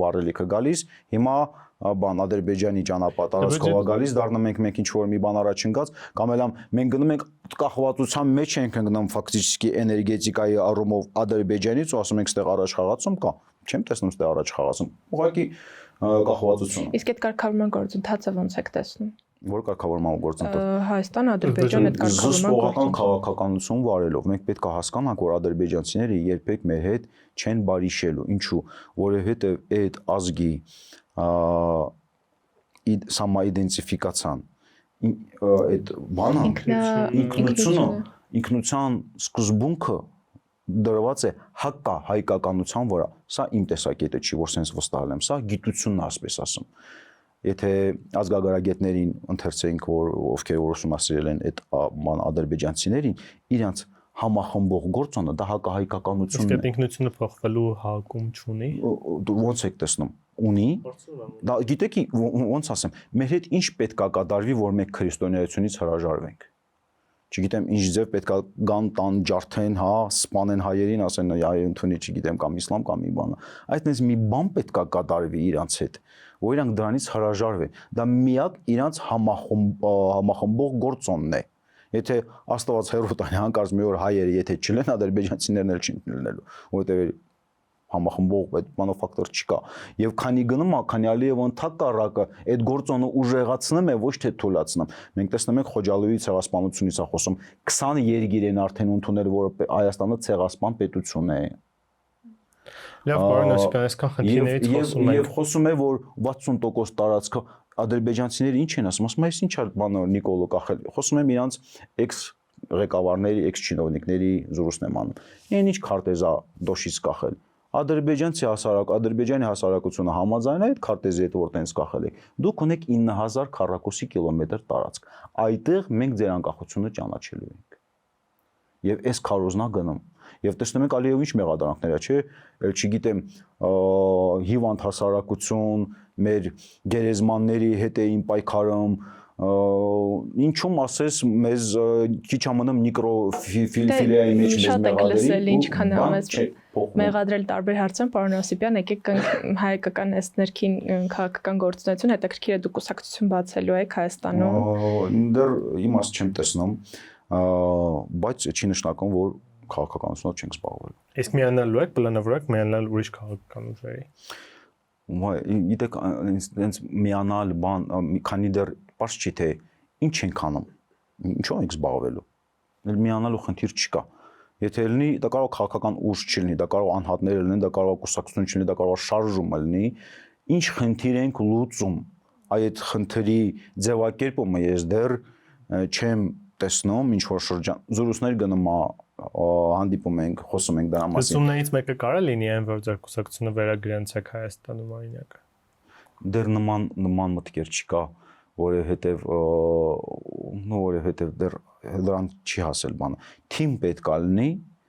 վառելիքը գալիս, հիմա բան Ադրբեջանի ճանապարհը գալիս, դառնում ենք մենք ինչ որ մի բան առաջ ընկած, կամ էլ մենք գնում ենք կախվածության մեջ ենք ընկնում ֆակտически էներգետիկայի առումով Ադրբեջանից ու ասում ենք ստեղ առաջ խաղացում կա, չեմ տեսնում ստեղ առաջ խաղացում, ուղղակի կախվածություն։ Իսկ այդ կարգավորման գործընթացը ոնց եք տեսնում։ Որ կարգավորման գործընթաց։ Հայաստան, Ադրբեջան այդ կարգավորման քաղաքականություն վարելով մենք պետք է հասկանանք, որ ադրբեջանցիները երբեք մեր հետ չեն բարիշելու։ Ինչու՞, որովհետև այդ ազգի самоидентификациան այդ բանը ինքնության սկզբունքը դրված է հայկականության վրա։ Սա իմ տեսակետը չի, որ sense վստահել եմ, սա գիտությունն է, ասպես ասում։ Եթե ազգագրագետներին ընթերցեինք, որ ովքեր ուսումնասիրել են այդ ադրբեջանցիներին, իրանց համախմբող գործոնը դա հակահայկականությունն է։ Իսկ այդ ինքնությունը փոխվելու հակում չունի։ Ոնց եք տեսնում։ Ունի։ Դա գիտեք ոնց ասեմ, մեր հետ ինչ պետք է կատարվի, որ մենք քրիստոնեությունից հրաժարվենք։ Չգիտեմ ինչ ձև պետք է գան տան ջարդեն, հա, սպանեն հայերին, ասեն այ ընդունի, չգիտեմ, կամ իսլամ կամ մի բան։ Այդպես մի բան պետք է կատարվի իրանց հետ, որ իրանք դրանից հրաժարվեն։ Դա միակ իրանց համախմբող գործոնն է։ Եթե Աստված հերո տանի հանկարծ մի օր հայերը եթե չլեն, ադրբեջանցիներն էլ չեն լինելու, որտեղ համախմբող այդ մանուֆակտուր չկա եւ քանի գնում է քանի Ալիևը ընդհակառակը այդ գործոնը ուժեղացնում է ոչ թե թույլացնում մենք տեսնում ենք Խոջալույի ցեղասպանությունից է խոսում 20 երկիր են արդեն ընդունել որ Հայաստանը ցեղասպան պետություն է Լավ պարոն Օսիպյան այսքան խնդիրներից խոսում ենք եւ խոսում է որ 60% տարածքը ադրբեջանցիները ինչ են ասում այս ինչ է բանը Նիկոլը կախել խոսում եմ իրանց էքս ղեկավարների էքս-չինովնիկների զրույցն եմ անում իրեն ինչ քարտեզա դոշից կախել Ադրբեջանի հասարակությունը համաձայն է այդ քարտեզի հետ որ տենց կախել է դուք ունեք 9000 քառակուսի կիլոմետր տարածք այդտեղ մենք ձեր անկախությունը ճանաչելու ենք եւ այս քարոզնա գնում եւ տեսնում ենք Ալիևի ինչ մեղադրանքներ է չէ ել չգիտեմ հիվանդ հասարակություն մեր գերեզմանների հետ էին պայքարում ինչու՞մ ասես մեզ քիչ ամնում միկրոֆիլիայի մեջ մեզ մեղադրել ինչքան ամես մեղադրել տարբեր հարցեր պարոն Օսիպյան եկեք հայկական ներքին քաղաքական գործունեություն հետաքրքիր է դուք կուսակցություն բացելու եք Հայաստանում դեռ իմաստ չեմ տեսնում բայց չի նշանակում որ քաղաքականությունով չենք զբաղվել Իսկ միանալու եք պլանավորեք միանալ ուրիշ քաղաքական ուժերի Գիտեք այնց միանալ բան քանի դեռ պարզ չի թե ինչ ենք անում ինչով ենք զբաղվելու միանալու խնդիր չկա եթե լինի դա կարող քաղաքական ուժ չլինի դա կարող անհատներ լինեն դա կարող կուսակցություն չլինի դա կարող շարժում լինի ինչ խնդիր ենք լուծում այդ խնդրի ձևակերպումը ես դեռ չեմ տեսնում ինչ որ շրջան զրույցներ գնում հանդիպում ենք խոսում ենք դրա մասին Լուծումներից մեկը կարա լինի այն որ ձեր կուսակցությունը վերագրանցեք Հայաստանում օրինակ դեռ նման մտքեր չկա որովհետև դեռ դրան չի հասել բանը թիմ պետք է լինի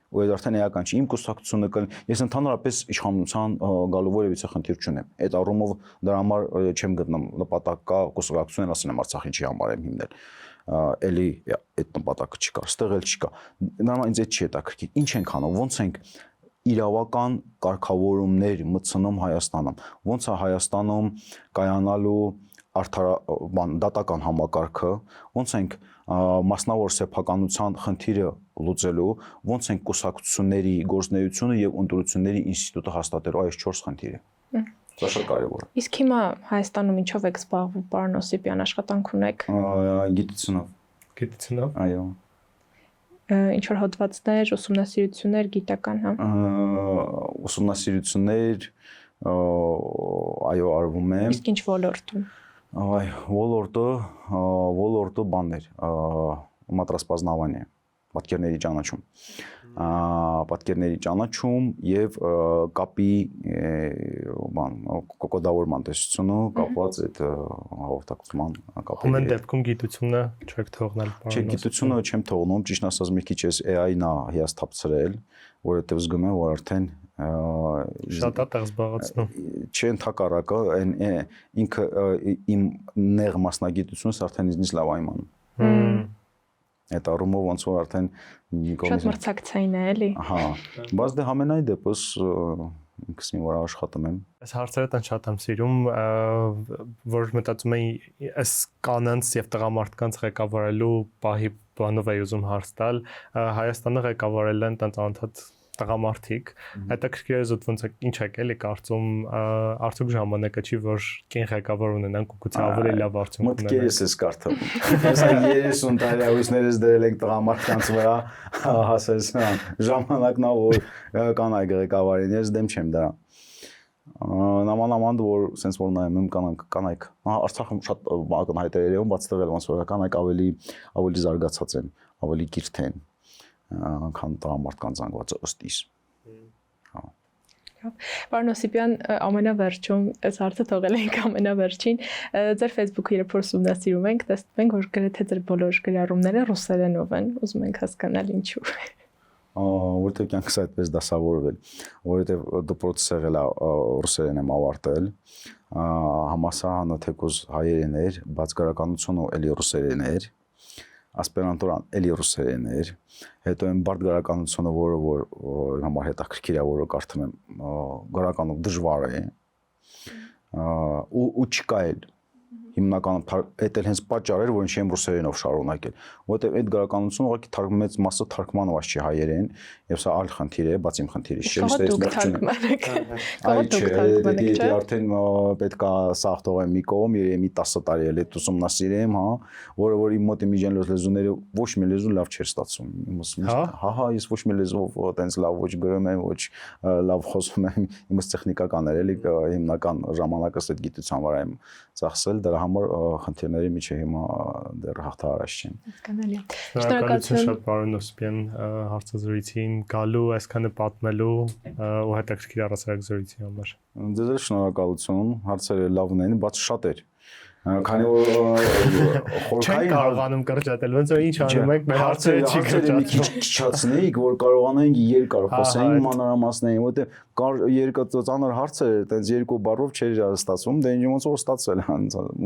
ու այդ արդեն էական չի իմ կուսակցությունը կլինի ես ընդհանրապես իշխանության գալու որևիցե խնդիր չունեմ այդ առումով դրա համար չեմ գտնում նպատակ կա կուսակցությունն ասել եմ Արցախի չի համար եմ հիմնել էլի այդ նպատակը չկա ստեղ էլ չկա նորմալ ինձ այդ չի հետաքրքիր ինչ ենք անում ոնց ենք իրավական կարգավորումներ մտցնում Հայաստանում ոնց է Հայաստանում կայանալու դատական համակարգը ոնց ենք մասնավոր սեփականության խնդիրը լուծելու ոնց ենք կուսակցությունների գործունեությունը եւ ընտրությունների ինստիտուտը հաստատելու այս 4 խնդիրը դա շատ կարեւոր է Իսկ հիմա Հայաստանում ինչով եք զբաղվում պարոն Օսիպյան աշխատանք ունեք գիտությունով այո ինչ որ հոդվածներ ուսումնասիրություններ գիտական հա ուսումնասիրություններ այո արվում է Իսկ ինչ ոլորտում Այ ոլորտը բաններ մատրասպознавание պատկերների ճանաչում եւ կապի բան կոդավորման տեսությունը կապված այդ հաղորդակցման կապերի Ումեն դեպքում գիտությունը չեք թողնել Չէ գիտությունը չեմ թողնում ճիշտ ասած մի քիչ էս AI-ն է հիասթափցրել որովհետեւ զգում եմ որ արդեն շատ ատեղ զբաղացնում Չէ ընդհակառակը ինքը իմ նեղ մասնագիտությունս արդեն ինձնից լավ այմանում Այդ առումով ոնց որ արդեն Շատ մրցակցային է էլի Ահա բայց դե համենայն դեպս ինքս ինձ վրա աշխատում եմ Այս հարցերը տան շատ եմ սիրում որ մտածում եմ այս կանանց եւ տղամարդկանց ղեկավարելու պահի բանով էի ուզում հարց տալ Հայաստանը ղեկավարել են տան անընդհատ տղամարդիկ հետաքրքիր է զուտ ոնց ինչ եք էլի կարծում արդյոք ժամանակը չի որ կին ղեկավար ունենանք ու գուցե ավելի լավ արդյունք ունենանք Մտքերս ես կարդում Ես այն 30 տարի հույսներս դրել ենք տղամարդկանց վրա հասես ժամանակն է որ կանայք ղեկավարին ես դեմ չեմ դրա Նամանամանդ որ sense որ նայում եմ կանայք Արցախում շատ ակնհայտ է երևում բաց տվել ոնց որ կանայք ավելի զարգացած են ավելի կիրթ են քան տղամարդկանց զանգվածը ըստ իս Պարոն Օսիպյան ամենավերջում այս հարցը թողել ենք ամենավերջին ձեր Facebook-ը երբ որ ուսումնասիրում ենք տեսնում ենք որ գրեթե ձեր բոլոր գրառումները ռուսերենով են ուզում ենք հասկանալ ինչու որտեղ կյանքս այդպես դասավորվել որովհետև դպրոցս եղել է ռուսերեն եմ ավարտել համալսարանը թեկուզ հայերեն էր բայց գրականությունը էլի ռուսերեն էր ասպիրանտուրան էլի ռուսերեն էր հետո այն բարդ գրականությունը որը համար հետաքրքիր է որը կարդում եմ գրականով դժվար է ու չկա էլ հիմնականում այդ էլ հենց պատճառ էր, որ ինչի եմ ռուսերենով շարունակել, որովհետև այդ գրականությունը ուղղակի մեծ մասը թարգմանված չի հայերեն, եւ սա այլ խնդիր է, բաց իմ խնդիրից չէ, դե արդեն պետքա սաղ թողեմ մի կողմ, երեմի 10 տարի էլ այդ ուսումնասիրեմ, հա, որ իմ մոտ իմիջիանլոս լեզուները ոչ մի լեզու լավ չէր ստացվում։ Ես ոչ մի լեզվով այտենց լավ ոչ գրում եմ, ոչ լավ խոսում եմ, իմս տեխնիկական էր, էլի հիմնական ժամանակս այդ գիտության վրա եմ ծախսել, դրա համար խնդիրների միջը հիմա դեռ հաղթահարած չեն։ Հասկանալի է։ Շնորհակալություն շատ պարոն Օսիպյան հարցազրույցին գալու, այսքանը պատմելու ու հետաքրքիր առասարակ զրույցի համար։ Ձեզ էլ շնորհակալություն, հարցերը լավն են, բայց շատ էր։ Քանի որ չենք կարողանում կրճատել, ոնց որ ինչ անում ենք, մեր հարցերը չի կրճատվում։ Քիչացնեիք, որ կարողանայինք երկար խոսենք մանրամասներին, որտեղ կար երկու ծանր հարցեր, այտենց երկու բառով չէր ստացվում, դե ոնց որ ստացվել,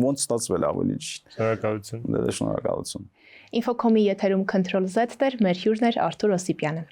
ոնց ստացվել ավելի ճիշտ։ Շնորհակալություն։ Դե շնորհակալություն։ Infocom-ի եթերում Control Z դեր մեր հյուրն էր Արթուր Օսիպյանը։